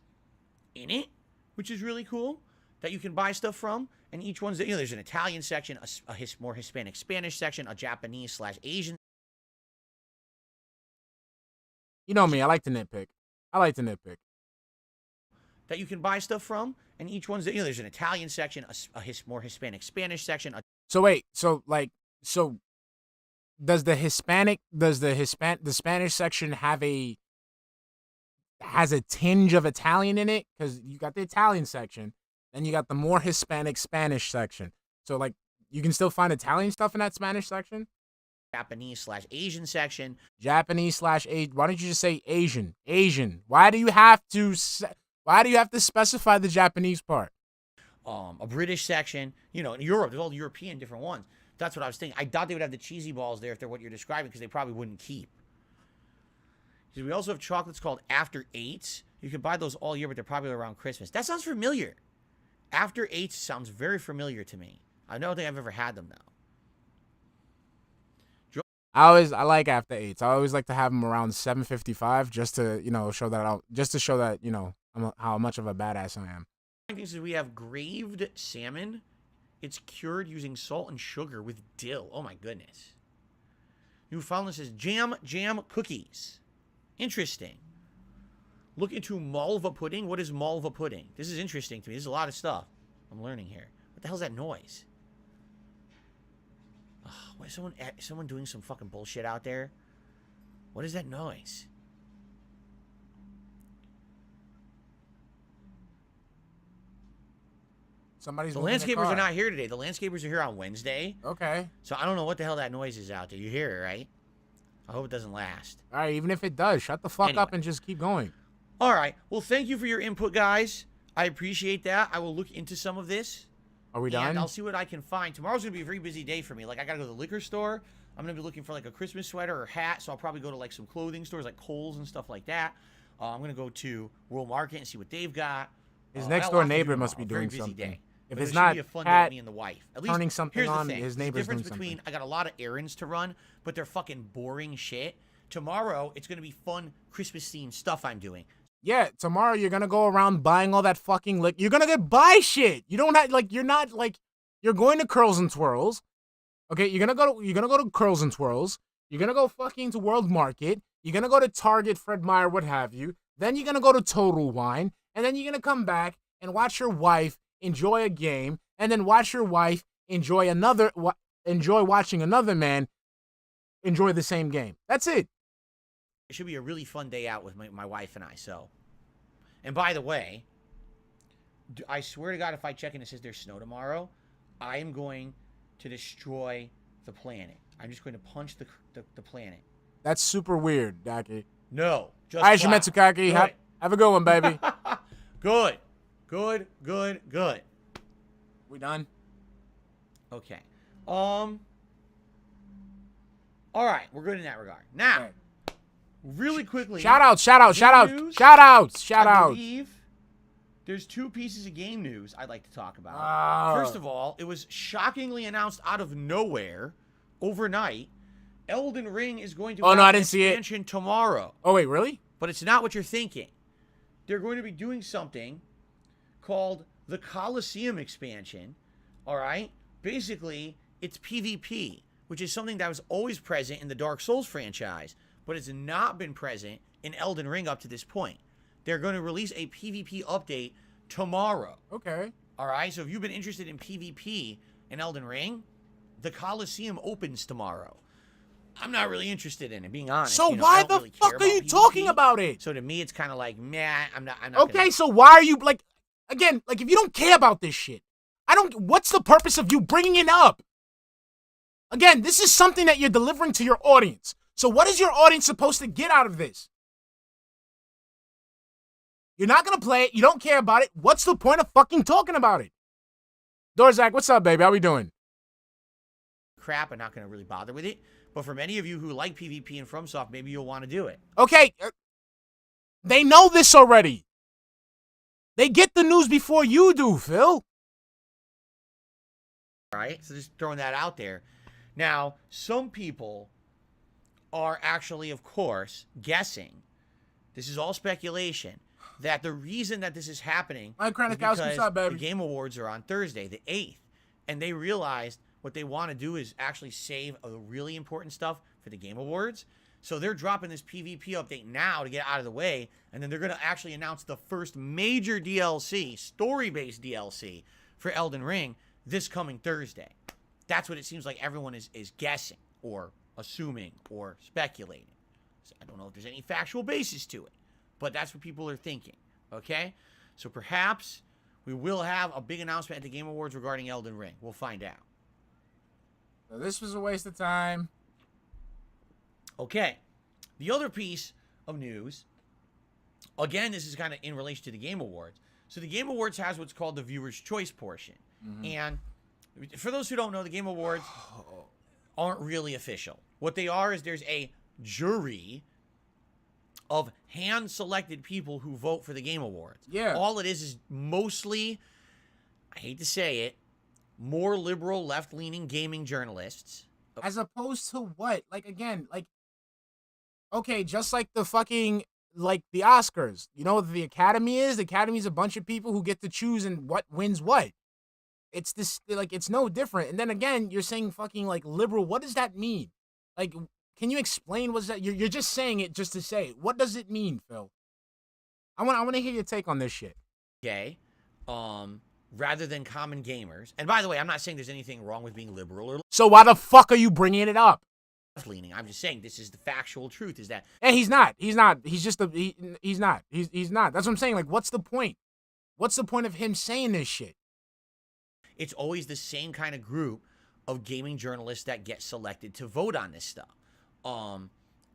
S4: in it, which is really cool, that you can buy stuff from. And each one's, there's an Italian section, a more Hispanic Spanish section, a Japanese/Asian.
S3: You know me, I like to nitpick.
S4: That you can buy stuff from, and each one's, there's an Italian section, a more Hispanic Spanish section.
S3: So wait, so does the Spanish section has a tinge of Italian in it? Because you got the Italian section, then you got the more Hispanic Spanish section. So, like, you can still find Italian stuff in that Spanish section?
S4: Japanese/Asian section.
S3: Japanese/Asian. Why don't you just say Asian? Asian. Why do you have to specify the Japanese part?
S4: A British section. In Europe, there's all the European different ones. That's what I was thinking. I doubt they would have the cheesy balls there if they're what you're describing, because they probably wouldn't keep. We also have chocolates called After Eights. You can buy those all year, but they're probably around Christmas. That sounds familiar. After Eights sounds very familiar to me. I don't think I've ever had them, though.
S3: I like After Eights. I always like to have them around 7:55 just to, show that how much of a badass I am.
S4: Says we have graved salmon. It's cured using salt and sugar with dill. Oh my goodness. Newfoundland says jam cookies. Interesting. Look into malva pudding. What is malva pudding? This is interesting to me. There's a lot of stuff I'm learning here. What the hell's that noise? Oh, what is someone doing some fucking bullshit out there? What is that noise?
S3: Somebody's
S4: The
S3: moving their
S4: landscapers
S3: car.
S4: are not here today. The landscapers are here on Wednesday.
S3: Okay.
S4: So I don't know what the hell that noise is out there. You hear it, right? I hope it doesn't last.
S3: All right, even if it does, shut the fuck
S4: Anyway.
S3: up and just keep going.
S4: All right. Well, thank you for your input, guys. I appreciate that. I will look into some of this.
S3: Are we
S4: And
S3: done?
S4: I'll see what I can find. Tomorrow's going to be a very busy day for me. Like, I got to go to the liquor store. I'm going to be looking for, like, a Christmas sweater or hat. So I'll probably go to, like, some clothing stores like Kohl's and stuff like that. I'm going to go to World Market and see what they've got.
S3: His
S4: I
S3: next
S4: got
S3: door
S4: lots to do
S3: neighbor must be
S4: tomorrow.
S3: doing
S4: Very busy
S3: something.
S4: day.
S3: If
S4: But
S3: it's
S4: it
S3: not
S4: should be a fun day
S3: Pat
S4: with me and the wife. At least,
S3: turning something
S4: here's the
S3: on,
S4: thing.
S3: his
S4: There's a
S3: neighbor's
S4: difference
S3: doing
S4: between
S3: something.
S4: I got a lot of errands to run, but they're fucking boring shit. Tomorrow, it's going to be fun Christmas-themed stuff I'm doing.
S3: Yeah, tomorrow you're gonna go around buying all that fucking liquor. You're gonna buy shit. You don't have you're not you're going to Curls and Twirls. Okay, you're gonna go to Curls and Twirls. You're gonna go fucking to World Market. You're gonna go to Target, Fred Meyer, what have you. Then you're gonna go to Total Wine, and then you're gonna come back and watch your wife enjoy a game, and then watch your wife enjoy watching another man enjoy the same game. That's it.
S4: It should be a really fun day out with my wife and I. So, and by the way, I swear to God, if I check and it says there's snow tomorrow, I am going to destroy the planet. I'm just going to punch the planet.
S3: That's super weird, Daki.
S4: No, just
S3: All right,
S4: clap.
S3: Shimetsukaki,
S4: Good.
S3: have a good one, baby.
S4: Good.
S3: We done?
S4: Okay. All right, we're good in that regard. Now,
S3: Okay.
S4: really quickly.
S3: Shout out.
S4: news, I believe there's two pieces of game news I'd like to talk about. First of all, it was shockingly announced out of nowhere overnight. Elden Ring is going to have
S3: I
S4: an
S3: didn't see it.
S4: expansion tomorrow.
S3: Oh, wait, really?
S4: But it's not what you're thinking. They're going to be doing something called the Coliseum expansion. All right? Basically, it's PvP, which is something that was always present in the Dark Souls franchise, but it's not been present in Elden Ring up to this point. They're going to release a PvP update tomorrow.
S3: Okay.
S4: All right? So if you've been interested in PvP in Elden Ring, the Coliseum opens tomorrow. I'm not really interested in it, being honest.
S3: So
S4: You know,
S3: why
S4: I don't
S3: the
S4: really care
S3: fuck are you
S4: about
S3: talking
S4: PvP.
S3: about it?
S4: So to me, it's kind of like, meh, I'm not
S3: Okay,
S4: gonna...
S3: so why are you, again, if you don't care about this shit, what's the purpose of you bringing it up? Again, this is something that you're delivering to your audience. So what is your audience supposed to get out of this? You're not going to play it. You don't care about it. What's the point of fucking talking about it? Dorzak, what's up, baby? How we doing?
S4: crap and not going to really bother with it. But for many of you who like PvP and FromSoft, maybe you'll want to do it.
S3: Okay, they know this already. They get the news before you do, Phil.
S4: All right? So just throwing that out there. Now, some people are actually, of course, guessing, this is all speculation, that the reason that this is happening
S3: Hi,
S4: is
S3: Kranikowski,
S4: because
S3: what's up, baby?
S4: the Game Awards are on Thursday, the 8th. And they realized what they want to do is actually save the really important stuff for the Game Awards. So they're dropping this PvP update now to get out of the way, and then they're going to actually announce the first major DLC, story-based DLC, for Elden Ring this coming Thursday. That's what it seems like everyone is guessing, or assuming, or speculating. So I don't know if there's any factual basis to it, but that's what people are thinking, okay? So perhaps we will have a big announcement at the Game Awards regarding Elden Ring. We'll find out.
S3: So this was a waste of time.
S4: Okay, the other piece of news, again, this is kind of in relation to the Game Awards. So the Game Awards has what's called the Viewer's Choice portion. And for those who don't know, the Game Awards aren't really official. What they are is there's a jury of hand-selected people who vote for the Game Awards.
S3: Yeah.
S4: All it is mostly, I hate to say it, more liberal, left-leaning gaming journalists.
S3: As opposed to what? Like, again, like, okay, just like the fucking like the Oscars. You know what the Academy is? The Academy is a bunch of people who get to choose and what wins what. It's this, like, it's no different. And then again, you're saying fucking like liberal. What does that mean? Like, can you explain what's that? You're just saying it just to say it. What does it mean, Phil? I want to hear your take on this shit.
S4: Okay. Rather than common gamers. And by the way, I'm not saying there's anything wrong with being liberal or
S3: So why the fuck are you bringing it up?
S4: left-leaning. I'm just saying this is the factual truth, is that
S3: And he's not. He's not. He's just he's not. He's not. That's what I'm saying. Like, what's the point? What's the point of him saying this shit?
S4: it's always the same kind of group of gaming journalists that get selected to vote on this stuff.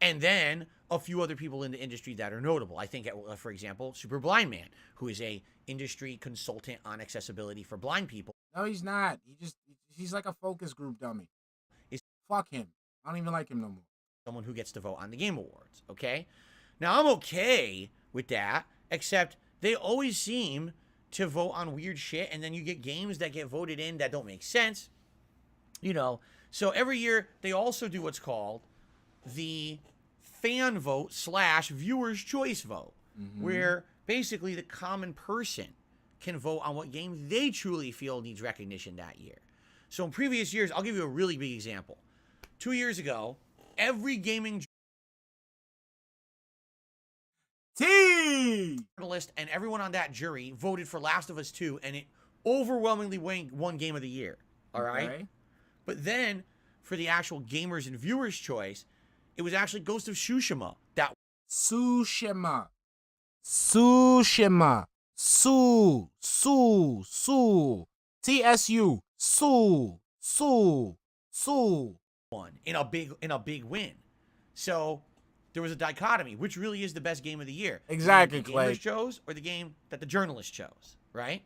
S4: And then a few other people in the industry that are notable. I think, for example, Super Blind Man, who is a industry consultant on accessibility for blind people.
S3: No, he's not. He's like a focus group dummy. Fuck him. I don't even like him no more.
S4: Someone who gets to vote on the Game Awards, okay? Now, I'm okay with that, except they always seem to vote on weird shit, and then you get games that get voted in that don't make sense, you know? So every year, they also do what's called the fan vote / viewer's choice vote, where basically the common person can vote on what game they truly feel needs recognition that year. So in previous years, I'll give you a really big example. 2 years ago, every gaming journalist and everyone on that jury voted for Last of Us 2, and it overwhelmingly won Game of the Year. All right?
S3: Okay.
S4: But then, for the actual gamers and viewers' choice, it was actually Ghost of Tsushima that
S3: Tsushima. TSU.
S4: won in a big win. So there was a dichotomy. Which really is the best game of the year?
S3: Exactly,
S4: the game
S3: Clay.
S4: the gamers chose, or the game that the journalists chose, right?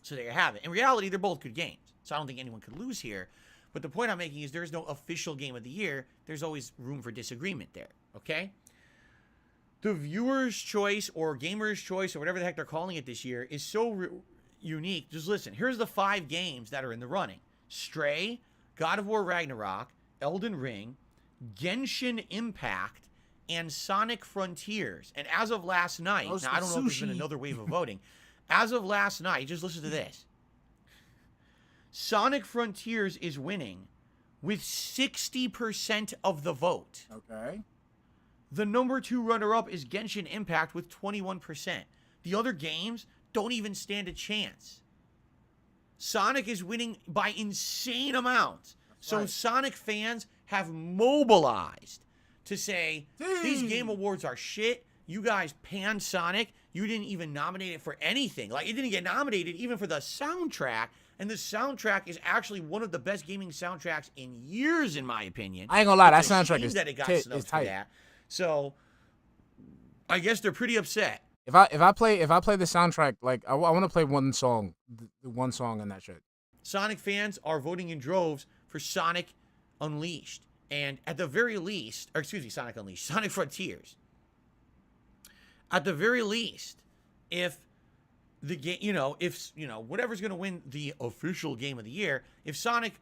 S4: So there you have it. In reality, they're both good games. So I don't think anyone could lose here. But the point I'm making is there's no official game of the year. There's always room for disagreement there, okay? The viewer's choice or gamer's choice or whatever the heck they're calling it this year is so unique. Just listen. Here's the 5 games that are in the running. Stray, God of War Ragnarok, Elden Ring, Genshin Impact, and Sonic Frontiers. And as of last night,
S3: Those
S4: now I don't know if there's been
S3: sushi.
S4: another wave of voting. As of last night, just listen to this. Sonic Frontiers is winning with 60% of the vote.
S3: Okay.
S4: The number 2 runner-up is Genshin Impact with 21%. The other games don't even stand a chance. Sonic is winning by insane amounts. So
S3: right.
S4: Sonic fans have mobilized to say, these Game Awards are shit. You guys panned Sonic. You didn't even nominate it for anything. Like, it didn't get nominated even for the soundtrack. And the soundtrack is actually one of the best gaming soundtracks in years, in my opinion.
S3: I ain't gonna lie, that
S4: It's a
S3: soundtrack
S4: shame
S3: is
S4: that it got
S3: tit-
S4: snubbed
S3: is
S4: for
S3: tight.
S4: that. So I guess they're pretty upset.
S3: If I play the soundtrack, like I want to play one song, the one song in that shit.
S4: Sonic fans are voting in droves for Sonic Unleashed. And at the very least, or excuse me, Sonic Unleashed, Sonic Frontiers. At the very least, if the game, if whatever's going to win the official game of the year, if Sonic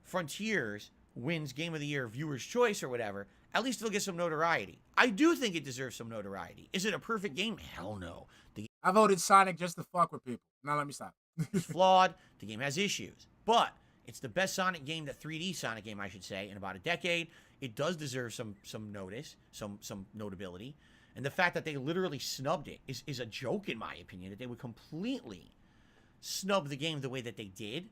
S4: Frontiers wins Game of the Year, Viewer's Choice or whatever, at least it'll get some notoriety. I do think it deserves some notoriety. Is it a perfect game? Hell no. The
S3: I voted Sonic just to fuck with people. Now let me stop.
S4: game is flawed. The game has issues. But it's the best Sonic game, the 3D Sonic game, I should say, in about a decade. It does deserve some notice, some notability. And the fact that they literally snubbed it is a joke, in my opinion, that they would completely snub the game the way that they did.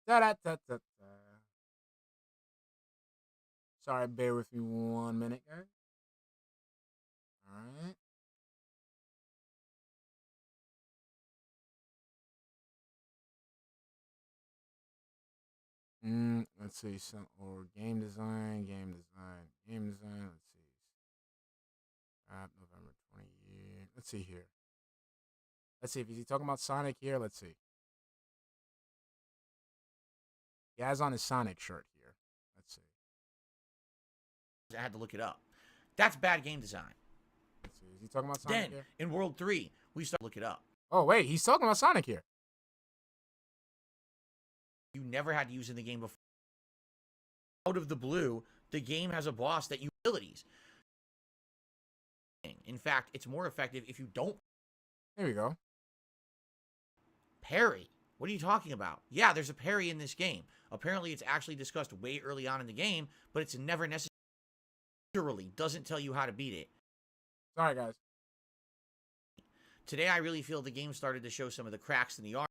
S3: Da-da-da-da-da. Sorry, bear with me 1 minute, guys. All right. Let's see, or game design. Let's see. November 20. Let's see here. Let's see if he's talking about Sonic here. Let's see. He has on his Sonic shirt here. Let's see.
S4: I had to look it up. That's bad game design.
S3: Let's see. Is he talking about Sonic
S4: Then,
S3: here?
S4: in World 3, we start to look it up.
S3: Oh, wait. He's talking about Sonic here.
S4: You never had to use in the game before. Out of the blue, the game has a boss that you abilities. In fact, it's more effective if you don't
S3: Here we go.
S4: parry. What are you talking about? Yeah, there's a parry in this game. Apparently, it's actually discussed way early on in the game, but it's never necessary. Literally doesn't tell you how to beat it.
S3: Sorry, guys.
S4: Today, I really feel the game started to show some of the cracks in the armor.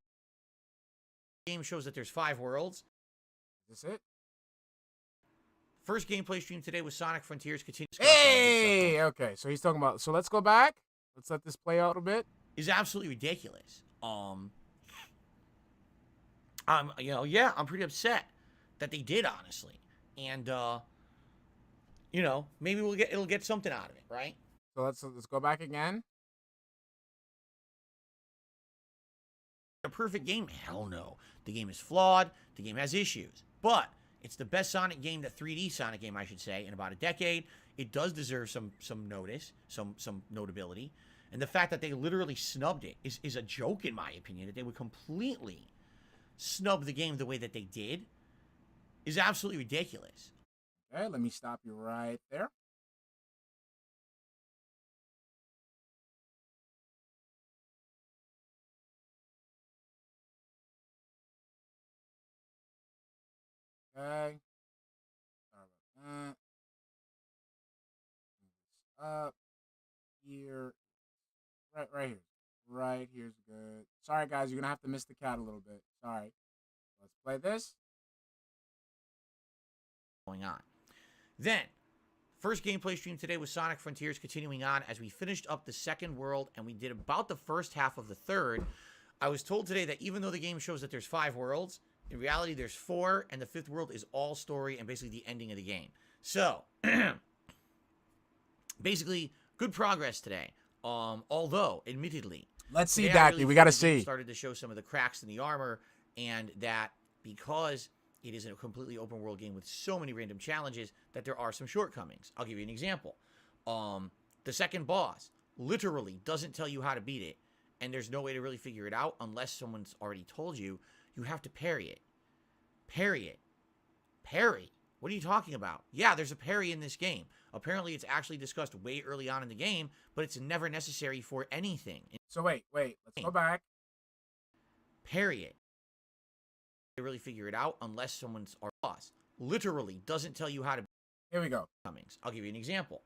S4: The game shows that there's 5 worlds.
S3: Is this it?
S4: First gameplay stream today was Sonic Frontiers. Continue.
S3: Hey! Okay, so he's talking about... So let's go back. Let's let this play out a bit.
S4: Is absolutely ridiculous. Yeah, I'm pretty upset that they did, honestly. And maybe it'll get something out of it, right?
S3: So let's go back again.
S4: A perfect game? Hell no. The game is flawed. The game has issues. But it's the best Sonic game, the 3D Sonic game, I should say, in about a decade. It does deserve some notice, some notability. And the fact that they literally snubbed it is a joke, in my opinion, that they would completely snub the game the way that they did is absolutely ridiculous.
S3: Okay, let me stop you right there. Okay. Sorry about that. Up here. Right here. Right here's good. Sorry, guys. You're going to have to miss the cat a little bit. Sorry. Let's play this.
S4: Going on. Then, first gameplay stream today was Sonic Frontiers, continuing on as we finished up the second world and we did about the first half of the third. I was told today that even though the game shows that there's 5 worlds, in reality there's 4, and the 5th world is all story and basically the ending of the game. So, basically, good progress today. Although, admittedly,
S3: let's see,
S4: today I
S3: Dacky. We got to
S4: feel the game
S3: see.
S4: started to show some of the cracks in the armor, and that because it is a completely open world game with so many random challenges that there are some shortcomings. I'll give you an example. The second boss literally doesn't tell you how to beat it, and there's no way to really figure it out unless someone's already told you. You have to parry it. Parry it. Parry. What are you talking about? Yeah, there's a parry in this game. Apparently, it's actually discussed way early on in the game, but it's never necessary for anything.
S3: So wait. Let's go back.
S4: Parry it. To really figure it out unless someone's our boss literally doesn't tell you how to.
S3: Here we go.
S4: I'll give you an example.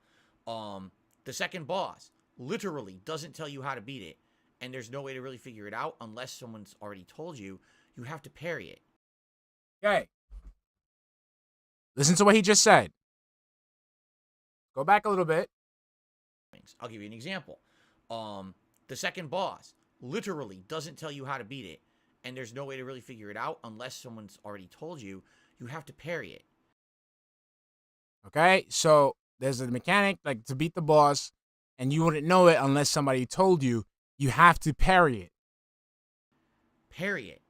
S4: The second boss literally doesn't tell you how to beat it, and there's no way to really figure it out unless someone's already told you. You have to parry it.
S3: Okay. Listen to what he just said. Go back a little bit.
S4: I'll give you an example. The second boss literally doesn't tell you how to beat it, and there's no way to really figure it out unless someone's already told you. You have to parry it.
S3: Okay, so there's a mechanic like to beat the boss, and you wouldn't know it unless somebody told you. You have to parry it.
S4: Parry it.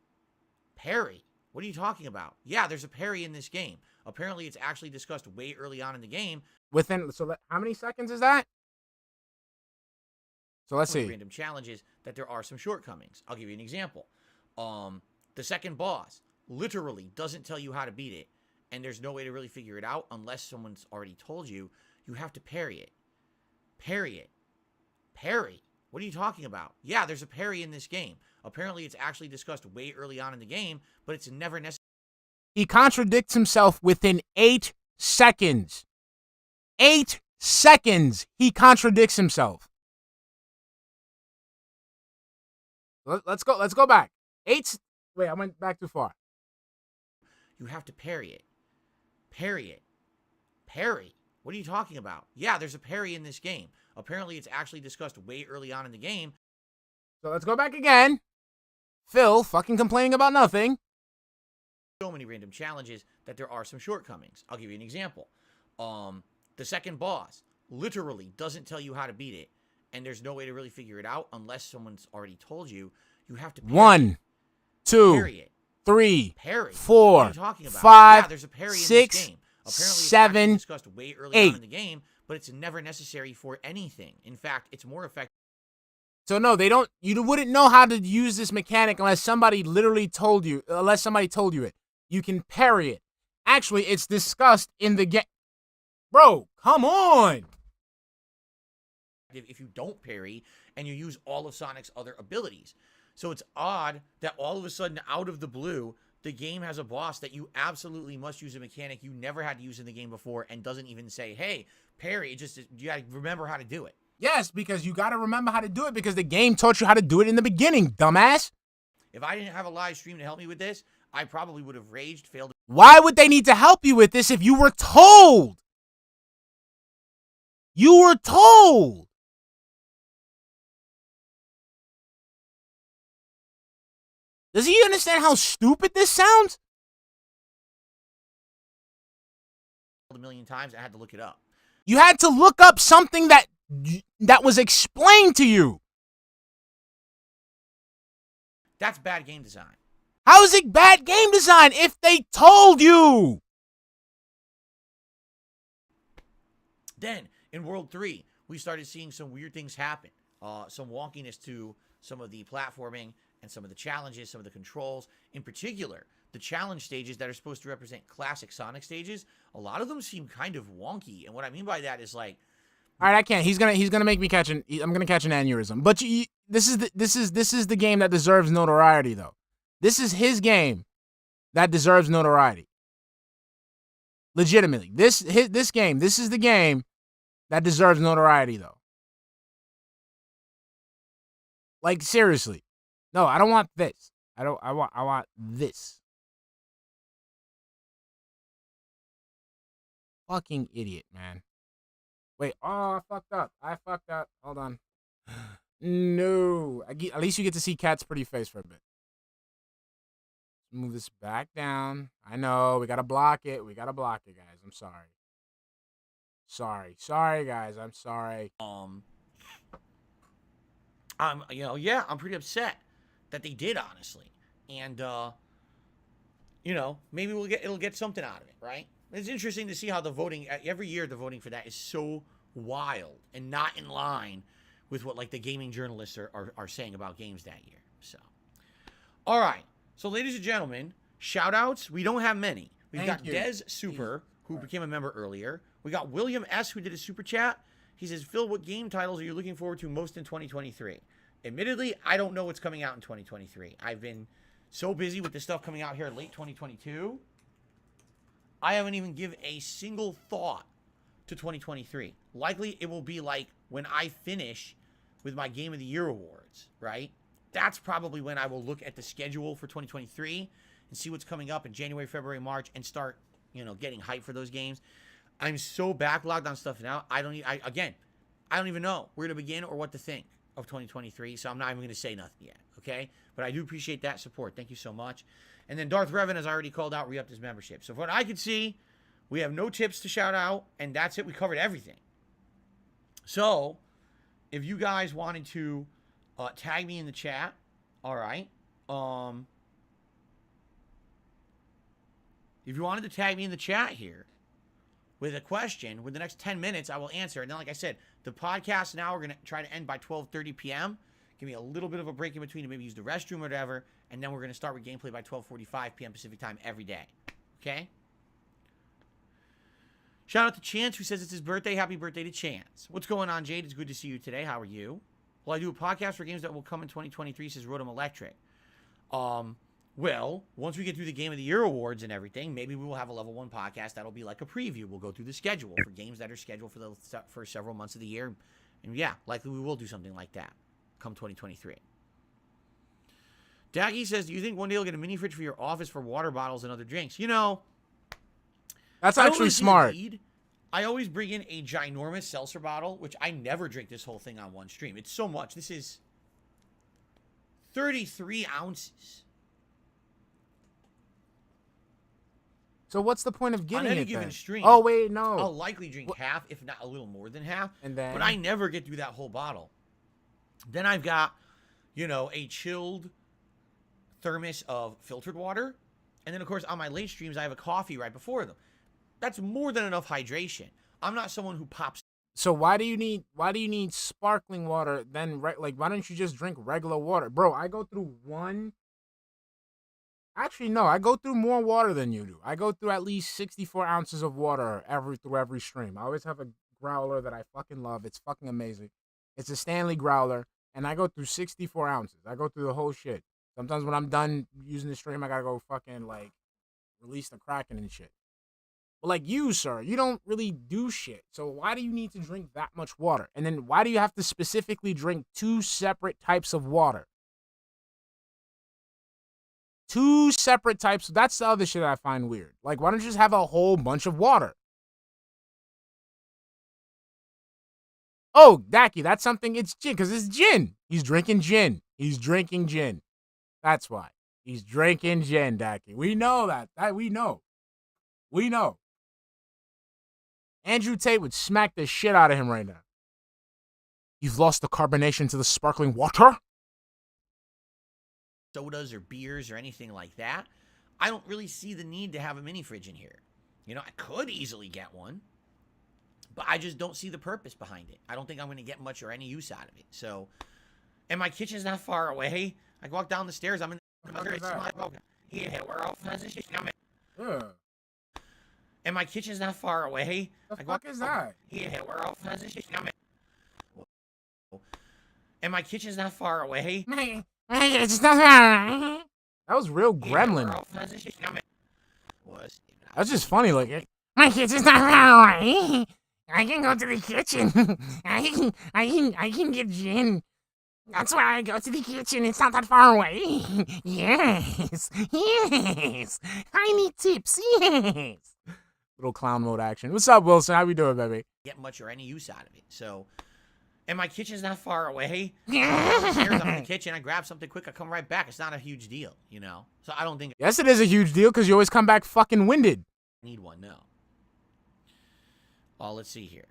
S4: Parry. What are you talking about? Yeah, there's a parry in this game. Apparently, it's actually discussed way early on in the game.
S3: How many seconds is that? So let's see.
S4: Random challenges that there are some shortcomings. I'll give you an example. The second boss literally doesn't tell you how to beat it, and there's no way to really figure it out unless someone's already told you. You have to parry it. Parry it. Parry. What are you talking about? Yeah, there's a parry in this game. Apparently, it's actually discussed way early on in the game, but it's never necessary.
S3: He contradicts himself within 8 seconds. 8 seconds, he contradicts himself. Let's go back. Wait, I went back too far.
S4: You have to parry it. Parry it. Parry. What are you talking about? Yeah, there's a parry in this game. Apparently, it's actually discussed way early on in the game.
S3: So let's go back again. Phil fucking complaining about nothing.
S4: So many random challenges that there are some shortcomings. I'll give you an example. The second boss literally doesn't tell you how to beat it, and there's no way to really figure it out unless someone's already told you. You have to parry
S3: 1, 2,
S4: parry it.
S3: 3,
S4: Parry.
S3: 4, 5,
S4: Yeah, there's a parry in
S3: 6,
S4: this game. Apparently,
S3: 7,
S4: it's discussed way early
S3: 8.
S4: on in the game, but it's never necessary for anything. In fact, it's more effective.
S3: So no, they don't. You wouldn't know how to use this mechanic unless somebody literally told you. Unless somebody told you it. You can parry it. Actually, it's discussed in the game. Bro, come on.
S4: If you don't parry and you use all of Sonic's other abilities. So it's odd that all of a sudden, out of the blue, the game has a boss that you absolutely must use a mechanic you never had to use in the game before and doesn't even say, hey, parry. It just, you gotta remember how to do it.
S3: Yes, because you got to remember how to do it because the game taught you how to do it in the beginning, dumbass.
S4: If I didn't have a live stream to help me with this, I probably would have raged, failed.
S3: Why would they need to help you with this if you were told? You were told. Does he understand how stupid this sounds?
S4: A million times, I had to look it up.
S3: You had to look up something that was explained to you.
S4: That's bad game design.
S3: How is it bad game design if they told you?
S4: Then, in World 3, we started seeing some weird things happen. Some wonkiness to some of the platforming and some of the challenges, some of the controls. In particular, the challenge stages that are supposed to represent classic Sonic stages, a lot of them seem kind of wonky. And what I mean by that is like,
S3: all right, I can't. He's gonna make me catch I'm gonna catch an aneurysm. But this is the game that deserves notoriety, though. This is his game that deserves notoriety. Legitimately, this game. This is the game that deserves notoriety, though. Like seriously, no, I don't want this. I want this. Fucking idiot, man. Wait, oh, I fucked up. Hold on. No. At least you get to see Cat's pretty face for a bit. Move this back down. I know, we gotta block it. We gotta block it, guys. I'm sorry. Sorry, guys. I'm sorry.
S4: I'm pretty upset that they did, honestly. And, maybe it'll get something out of it, right? It's interesting to see how the voting, every year the voting for that is so wild and not in line with what, like, the gaming journalists are saying about games that year. So, all right. So, ladies and gentlemen, shout-outs. We don't have many. We've got Dez Super, who became a member earlier. We got William S., who did a super chat. He says, Phil, what game titles are you looking forward to most in 2023? Admittedly, I don't know what's coming out in 2023. I've been so busy with the stuff coming out here in late 2022. I haven't even given a single thought to 2023. Likely, it will be like when I finish with my Game of the Year awards, right? That's probably when I will look at the schedule for 2023 and see what's coming up in January, February, March, and start, getting hyped for those games. I'm so backlogged on stuff now. I don't even know where to begin or what to think of 2023, so I'm not even going to say nothing yet, okay? But I do appreciate that support. Thank you so much. And then Darth Revan, as I already called out, re-upped his membership. So from what I can see, we have no tips to shout out, and that's it. We covered everything. So if you guys wanted to tag me in the chat, all right. If you wanted to tag me in the chat here with a question, with the next 10 minutes, I will answer. And then, like I said, the podcast now, we're going to try to end by 12:30 p.m. Give me a little bit of a break in between to maybe use the restroom or whatever. And then we're going to start with gameplay by 12:45 p.m. Pacific time every day. Okay? Shout out to Chance, who says it's his birthday. Happy birthday to Chance. What's going on, Jade? It's good to see you today. How are you? Well, I do a podcast for games that will come in 2023, says Rotom Electric. Well, once we get through the Game of the Year awards and everything, maybe we will have a level 1 podcast that'll be like a preview. We'll go through the schedule for games that are scheduled for several months of the year. And yeah, likely we will do something like that come 2023. Daggy says, do you think one day you'll get a mini fridge for your office for water bottles and other drinks?
S3: That's actually smart.
S4: I always bring in a ginormous seltzer bottle, which I never drink this whole thing on one stream. It's so much. This is 33 ounces.
S3: So what's the point of getting
S4: on any
S3: it
S4: given
S3: then?
S4: stream?
S3: Oh wait, no.
S4: I'll likely drink half, if not a little more than half.
S3: And then,
S4: but I never get through that whole bottle. Then I've got, a chilled thermos of filtered water, and then of course on my late streams I have a coffee right before them. That's more than enough hydration. I'm not someone who pops
S3: So why do you need sparkling water then? Like, why don't you just drink regular water, bro? I go through one. Actually, no, I go through more water than you do. I go through at least 64 ounces of water through every stream. I always have a growler that I fucking love. It's fucking amazing. It's a Stanley growler, and I go through 64 ounces. I go through the whole shit. Sometimes when I'm done using the stream, I gotta go fucking, like, release the Kraken and shit. But like you, sir, you don't really do shit. So why do you need to drink that much water? And then why do you have to specifically drink 2 separate types of water? 2 separate types. That's the other shit I find weird. Like, why don't you just have a whole bunch of water? Oh, Daki, that's something. It's gin, because it's gin. He's drinking gin. He's drinking gin. That's why. He's drinking gin, Daki. We know that. We know. We know. Andrew Tate would smack the shit out of him right now. You've lost the carbonation to the sparkling water?
S4: Sodas or beers or anything like that, I don't really see the need to have a mini fridge in here. You know, I could easily get one, but I just don't see the purpose behind it. I don't think I'm going to get much or any use out of it. So, and my kitchen's not far away. I can walk down the stairs. I'm in the and my kitchen's not far away.
S3: The fuck is that?
S4: And my kitchen's not far away.
S3: That was real gremlin. That's just funny, like, my kitchen's not far away. I can go to the kitchen. I can get gin. That's why I go to the kitchen. It's not that far away. Yes. I need tips. Yes. Little clown mode action. What's up, Wilson? How we doing, baby?
S4: Get much or any use out of it. So, and my kitchen's not far away. I'm in the kitchen. I grab something quick. I come right back. It's not a huge deal, you know. So I don't think.
S3: Yes, it is a huge deal because you always come back fucking winded.
S4: I need one. No. Oh, let's see here.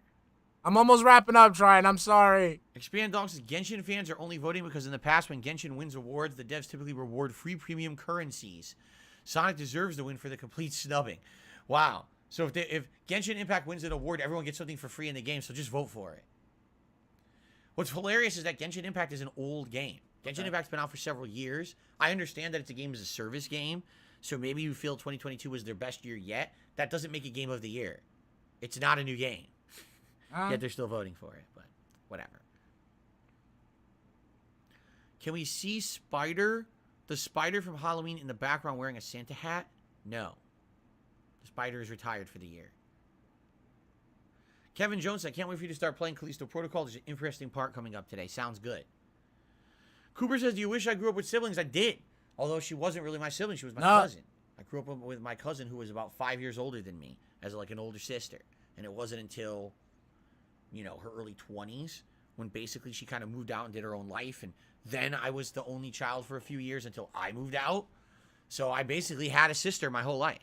S3: I'm almost wrapping up, Tryon. I'm sorry.
S4: Expand Dog says Genshin fans are only voting because in the past when Genshin wins awards, the devs typically reward free premium currencies. Sonic deserves the win for the complete snubbing. Wow. So if Genshin Impact wins an award, everyone gets something for free in the game, so just vote for it. What's hilarious is that Genshin Impact is an old game. Genshin Impact's been out for several years. I understand that it's a game as a service game, so maybe you feel 2022 was their best year yet. That doesn't make it game of the year. It's not a new game. Yet they're still voting for it, but whatever. Can we see the spider from Halloween in the background wearing a Santa hat? No. The spider is retired for the year. Kevin Jones, I can't wait for you to start playing Callisto Protocol. There's an interesting part coming up today. Sounds good. Cooper says, do you wish I grew up with siblings? I did. Although she wasn't really my sibling. She was my cousin. I grew up with my cousin who was about 5 years older than me as like an older sister. And it wasn't until, you know, her early 20s when basically she kind of moved out and did her own life. And then I was the only child for a few years until I moved out. So I basically had a sister my whole life.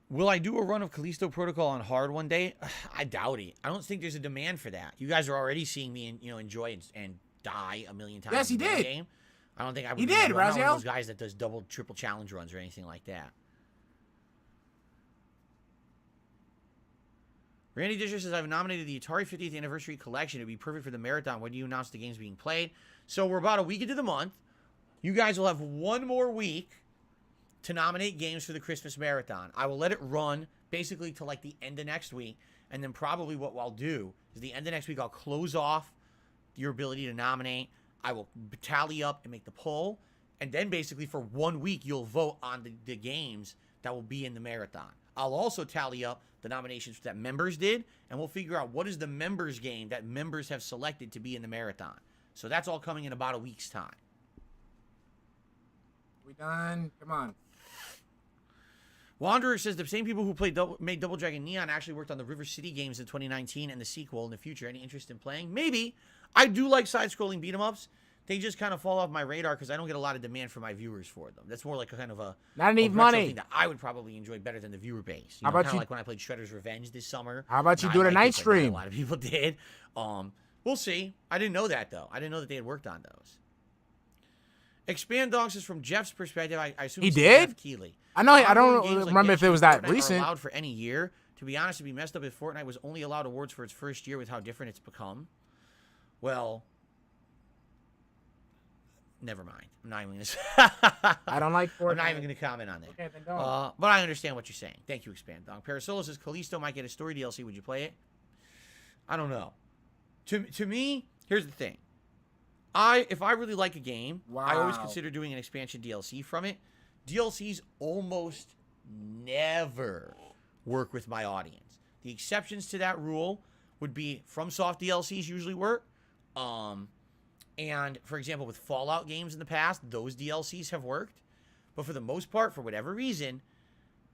S4: Will I do a run of Callisto Protocol on hard one day? I doubt it. I don't think there's a demand for that. You guys are already seeing me, enjoy and die a million times.
S3: Yes, he did.
S4: Game. I don't think I would.
S3: He did,
S4: I'm not one of
S3: Raziel.
S4: those guys that does double, triple challenge runs or anything like that. Randy Disher says, I've nominated the Atari 50th Anniversary Collection. It would be perfect for the marathon. When do you announce the games being played? So we're about a week into the month. You guys will have one more week to nominate games for the Christmas marathon. I will let it run basically to like the end of next week. And then probably what I'll do is the end of next week, I'll close off your ability to nominate. I will tally up and make the poll. And then basically for 1 week, you'll vote on the games that will be in the marathon. I'll also tally up the nominations that members did, and we'll figure out what is the members game that members have selected to be in the marathon. So that's all coming in about a week's time.
S3: We done? Come on.
S4: Wanderer says the same people who made Double Dragon Neon actually worked on the River City games in 2019 and the sequel in the future. Any interest in playing? Maybe. I do like side-scrolling beat-em-ups. They just kind of fall off my radar because I don't get a lot of demand from my viewers for them. That's more like a kind of a
S3: not need money
S4: thing that I would probably enjoy better than the viewer base.
S3: How about
S4: kind
S3: you?
S4: Like when I played Shredder's Revenge this summer.
S3: How about you do a night stream?
S4: A lot of people did. We'll see. I didn't know that though. I didn't know that they had worked on those. Expand Dogs is from Jeff's perspective. I assume
S3: he
S4: it's
S3: did.
S4: Jeff Keighley.
S3: I know. I don't remember if it was that recent.
S4: Are allowed for any year To be honest, it'd be messed up if Fortnite was only allowed awards for its first year with how different it's become. Well, never mind. I'm not even going to.
S3: I don't like Fortnite.
S4: I'm not even going to comment on that.
S3: Okay, then don't.
S4: But I understand what you're saying. Thank you, Expand Dog. Parasolo says Callisto might get a story DLC. Would you play it? I don't know. To me, here's the thing. If I really like a game, I always consider doing an expansion DLC from it. DLCs almost never work with my audience. The exceptions to that rule would be FromSoft DLCs usually work. And for example, with Fallout games in the past, those DLCs have worked. But for the most part, for whatever reason,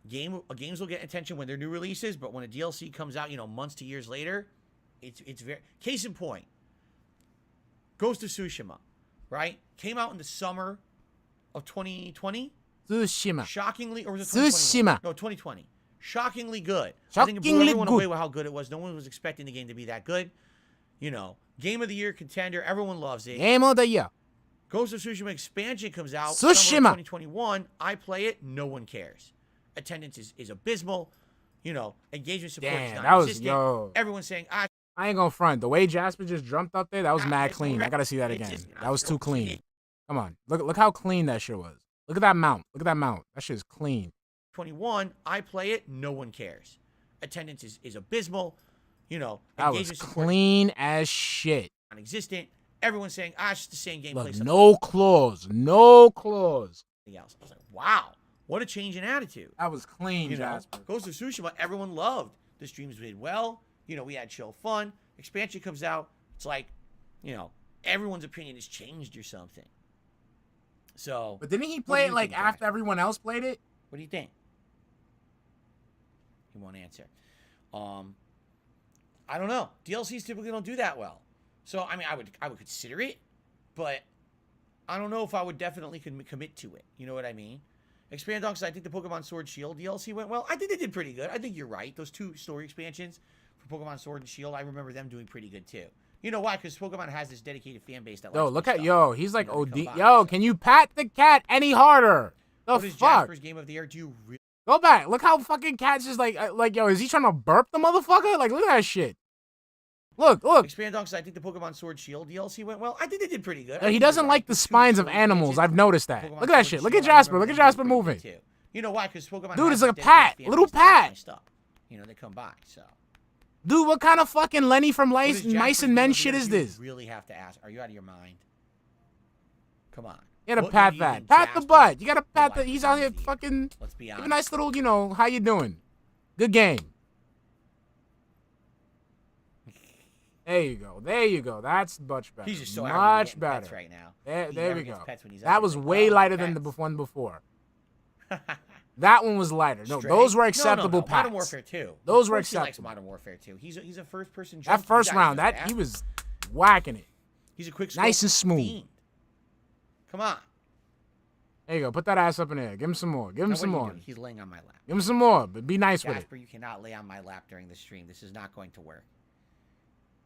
S4: games will get attention when they're new releases, but when a DLC comes out, months to years later, it's very... Case in point, Ghost of Tsushima, right? Came out in the summer of 2020.
S3: Tsushima.
S4: Shockingly, or was it
S3: 2021?
S4: Tsushima. No, 2020. Shockingly good. I think it
S3: Shockingly
S4: blew everyone
S3: good.
S4: away with how good it was. No one was expecting the game to be that good. Game of the year contender. Everyone loves it.
S3: Game of the year.
S4: Ghost of Tsushima expansion comes out.
S3: Tsushima.
S4: Summer of 2021. I play it. No one cares. Attendance is abysmal. Engagement support is
S3: Damn,
S4: non-existent.
S3: yo.
S4: Everyone's saying,
S3: I ain't gonna front. The way Jasper just jumped up there, that was mad clean. I gotta see that again. That was too clean. Come on. Look how clean that shit was. Look at that mount. Look at that mount. That shit is clean.
S4: 21. I play it. No one cares. Attendance is abysmal.
S3: That was clean as shit.
S4: Non-existent. Everyone's saying, it's just the same gameplay.
S3: Look, no claws. No claws.
S4: Else. I was like, wow, what a change in attitude.
S3: That was clean, Jasper.
S4: Ghost of Tsushima, everyone loved. The streams did well. We had chill fun. Expansion comes out. It's like, everyone's opinion has changed or something. So.
S3: But didn't he play it like after everyone else played it?
S4: What do you think? He won't answer. I don't know. DLCs typically don't do that well. So, I mean, I would consider it, but I don't know if I would definitely commit to it. You know what I mean? Expand Dog says, I think the Pokemon Sword Shield DLC went well. I think they did pretty good. I think you're right. Those 2 story expansions for Pokemon Sword and Shield, I remember them doing pretty good too. You know why? Because Pokemon has this dedicated fan base that likes
S3: look at
S4: stuff.
S3: he's like OD.
S4: By,
S3: yo, can you pat the cat any harder? The
S4: what is
S3: fuck?
S4: Jasper's Game of the Year? Do you really?
S3: Go back. Look how fucking Cat's just like, yo, is he trying to burp the motherfucker? Like, look at that shit. Look.
S4: Expand Dog says, I think the Pokemon Sword Shield DLC went well. I think they did pretty good.
S3: He doesn't like the spines of animals. I've noticed that. Look at that shit. Look at Jasper. Look at Jasper moving.
S4: You know why? Because Pokemon.
S3: Dude,
S4: has
S3: it's like a
S4: this
S3: pat.
S4: dedicated fan
S3: Little
S4: base that likes
S3: pat.
S4: my stuff. They come by. So.
S3: Dude, what kind of fucking Lenny from
S4: What
S3: Mice
S4: is Jasper's
S3: and Men
S4: Game of the
S3: shit
S4: Year?
S3: is
S4: You
S3: this?
S4: really have to ask. Are you out of your mind? Come on.
S3: You gotta
S4: What
S3: pat
S4: do you
S3: that.
S4: think
S3: Pat the
S4: Jasper's
S3: butt. You gotta
S4: would
S3: pat
S4: like
S3: the.
S4: to
S3: He's
S4: do
S3: out here
S4: with you?
S3: fucking.
S4: Let's be
S3: Give
S4: honest.
S3: a nice little, how you doing? Good game. There you go. There you go. That's much better.
S4: He's just so
S3: much better.
S4: Pets right now.
S3: There
S4: He never
S3: we
S4: gets
S3: go.
S4: pets when he's
S3: That
S4: out
S3: was
S4: there.
S3: way
S4: Oh,
S3: lighter than
S4: pets.
S3: the one before. That one was lighter. No,
S4: Stray?
S3: those were
S4: No,
S3: acceptable
S4: Modern
S3: pats.
S4: Warfare 2.
S3: Those were
S4: Of course he likes
S3: acceptable.
S4: Modern Warfare 2. He's a first person.
S3: That first round, he was whacking it.
S4: He's a quick
S3: nice
S4: scope
S3: and smooth.
S4: fiend. Come on.
S3: There you go. Put that ass up in there. Give him some more. Give him
S4: Now,
S3: some
S4: what are you
S3: more.
S4: doing? He's laying on my lap.
S3: Give him some more, but be nice with it.
S4: Jasper, you cannot lay on my lap during the stream. This is not going to work.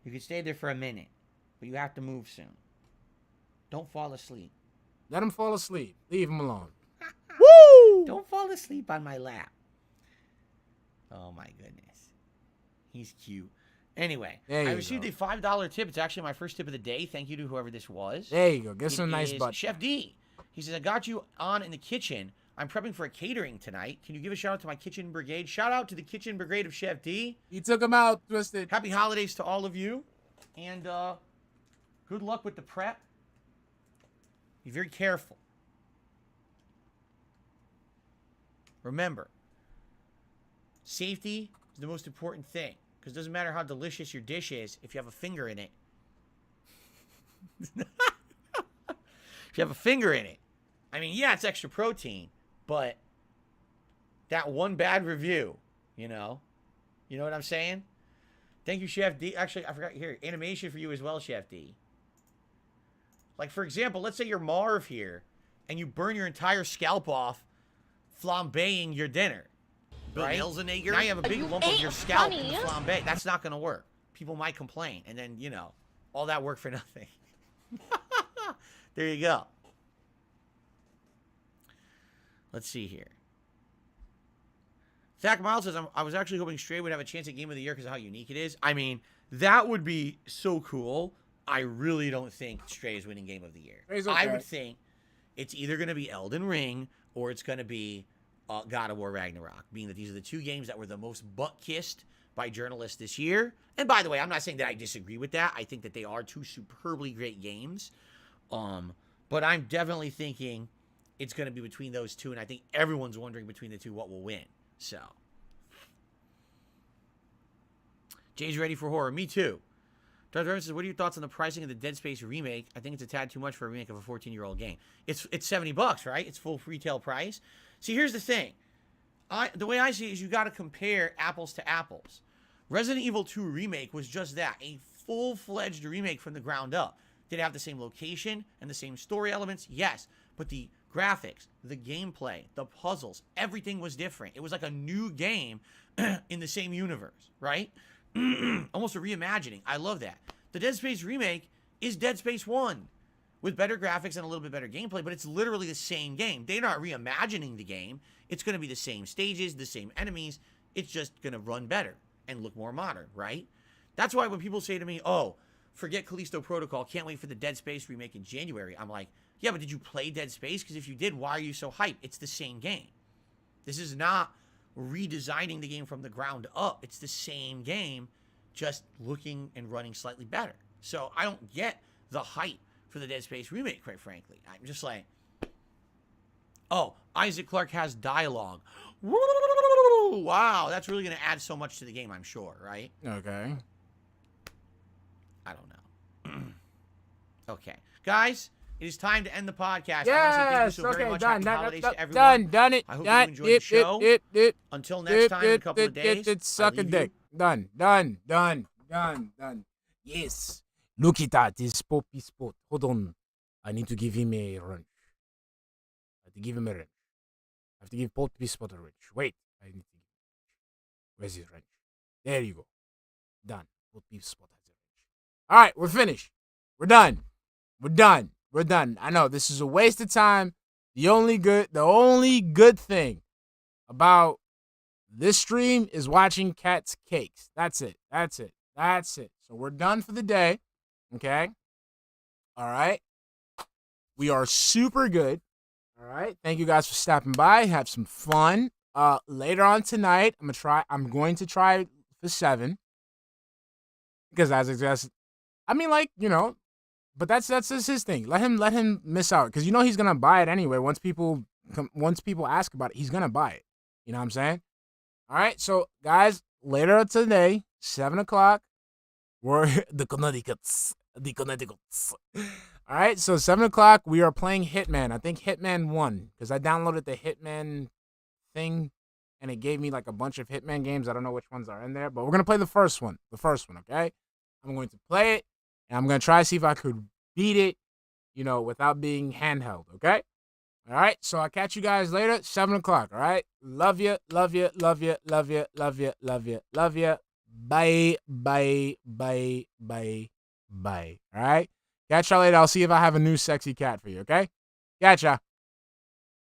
S4: You can stay there for a minute, but you have to move soon. Don't fall asleep.
S3: Let him fall asleep. Leave him alone. Woo!
S4: Don't fall asleep on my lap. Oh my goodness. He's cute. Anyway,
S3: There you
S4: I received
S3: go.
S4: a $5 tip. It's actually my first tip of the day. Thank you to whoever this was.
S3: There you go. Get
S4: It
S3: some nice
S4: is
S3: butt.
S4: Chef D. He says, I got you on in the kitchen. I'm prepping for a catering tonight. Can you give a shout out to my kitchen brigade? Shout out to the kitchen brigade of Chef D.
S3: He took him out, Twisted.
S4: Happy holidays to all of you. And good luck with the prep. Be very careful. Remember, safety is the most important thing. Because it doesn't matter how delicious your dish is if you have a finger in it. If you have a finger in it. I mean, yeah, it's extra protein, but that one bad review, you know? You know what I'm saying? Thank you, Chef D. Actually, I forgot here. Animation for you as well, Chef D. Like, for example, let's say you're Marv here, and you burn your entire scalp off flambeing your dinner. Right? Now you have a big lump of your scalp in the flambe. That's not going to work. People might complain. And then, you know, all that work for nothing. There you go. Let's see here. Thak Miles says, I was actually hoping Stray would have a chance at Game of the Year because of how unique it is. I mean, that would be so cool. I really don't think Stray is winning Game of the Year.
S3: Okay.
S4: I would think it's either going to be Elden Ring or it's going to be God of War Ragnarok, being that these are the two games that were the most butt-kissed by journalists this year. And by the way, I'm not saying that I disagree with that. I think that they are two superbly great games. But I'm definitely thinking it's going to be between those two, and I think everyone's wondering between the two what will win. So, Jay's ready for horror. Me too. Dr. Evans says, what are your thoughts on the pricing of the Dead Space remake? I think it's a tad too much for a remake of a 14-year-old game. It's $70, right? It's full retail price. See, here's the thing. The way I see it is you got to compare apples to apples. Resident Evil 2 remake was just that, a full-fledged remake from the ground up. Did it have the same location and the same story elements? Yes, but the graphics, the gameplay, the puzzles, everything was different. It was like a new game in the same universe, right? Almost a reimagining. I love that. The Dead Space remake is Dead Space 1 with better graphics and a little bit better gameplay, but it's literally the same game. They're not reimagining the game. It's going to be the same stages, the same enemies. It's just going to run better and look more modern, right? That's why when people say to me, oh, forget Callisto Protocol, can't wait for the Dead Space remake in January, I'm like, yeah, but did you play Dead Space? Because if you did, why are you so hyped? It's the same game. This is not redesigning the game from the ground up. It's the same game, just looking and running slightly better. So I don't get the hype for the Dead Space remake, quite frankly. I'm just like, oh, Isaac Clarke has dialogue. Woo! Wow, that's really going to add so much to the game, I'm sure, right?
S3: Okay.
S4: I don't know. Okay. Guys, it is time to end the podcast.
S3: Yes,
S4: I want to say thank you so very
S3: okay,
S4: much.
S3: done,
S4: Happy holidays
S3: done,
S4: to everyone.
S3: done it,
S4: I hope
S3: done,
S4: you enjoyed the show. Until next time in a couple of days,
S3: Suck a dick. Done.
S6: Yes. Look at that. This Poppy spot. Hold on. I need to give him a wrench. I have to give him a wrench. I have to give Poppy spot a wrench. Wait. I need to give him a wrench. Where's his wrench? There you go. Done. Poppy spot has a wrench.
S3: All right, we're finished. We're done. I know this is a waste of time. The only good thing about this stream is watching Cat's Cakes. That's it. So we're done for the day. Okay. All right. We are super good. All right. Thank you guys for stopping by. Have some fun. Later on tonight, I'm going to try for 7. Because as I suggested, I mean, like, you know, but that's just his thing. Let him miss out, because you know he's gonna buy it anyway. Once people ask about it, he's gonna buy it. You know what I'm saying? All right, so guys, later today, 7:00, we're
S6: The Connecticuts.
S3: all right. So 7:00, we are playing Hitman. I think Hitman 1, because I downloaded the Hitman thing, and it gave me like a bunch of Hitman games. I don't know which ones are in there, but we're gonna play the first one. Okay, I'm going to play it. And I'm going to try to see if I could beat it, you know, without being handheld, okay? All right, so I'll catch you guys later, 7:00, all right? Love you. Bye. All right? Catch y'all later. I'll see if I have a new sexy cat for you, okay? Catch ya.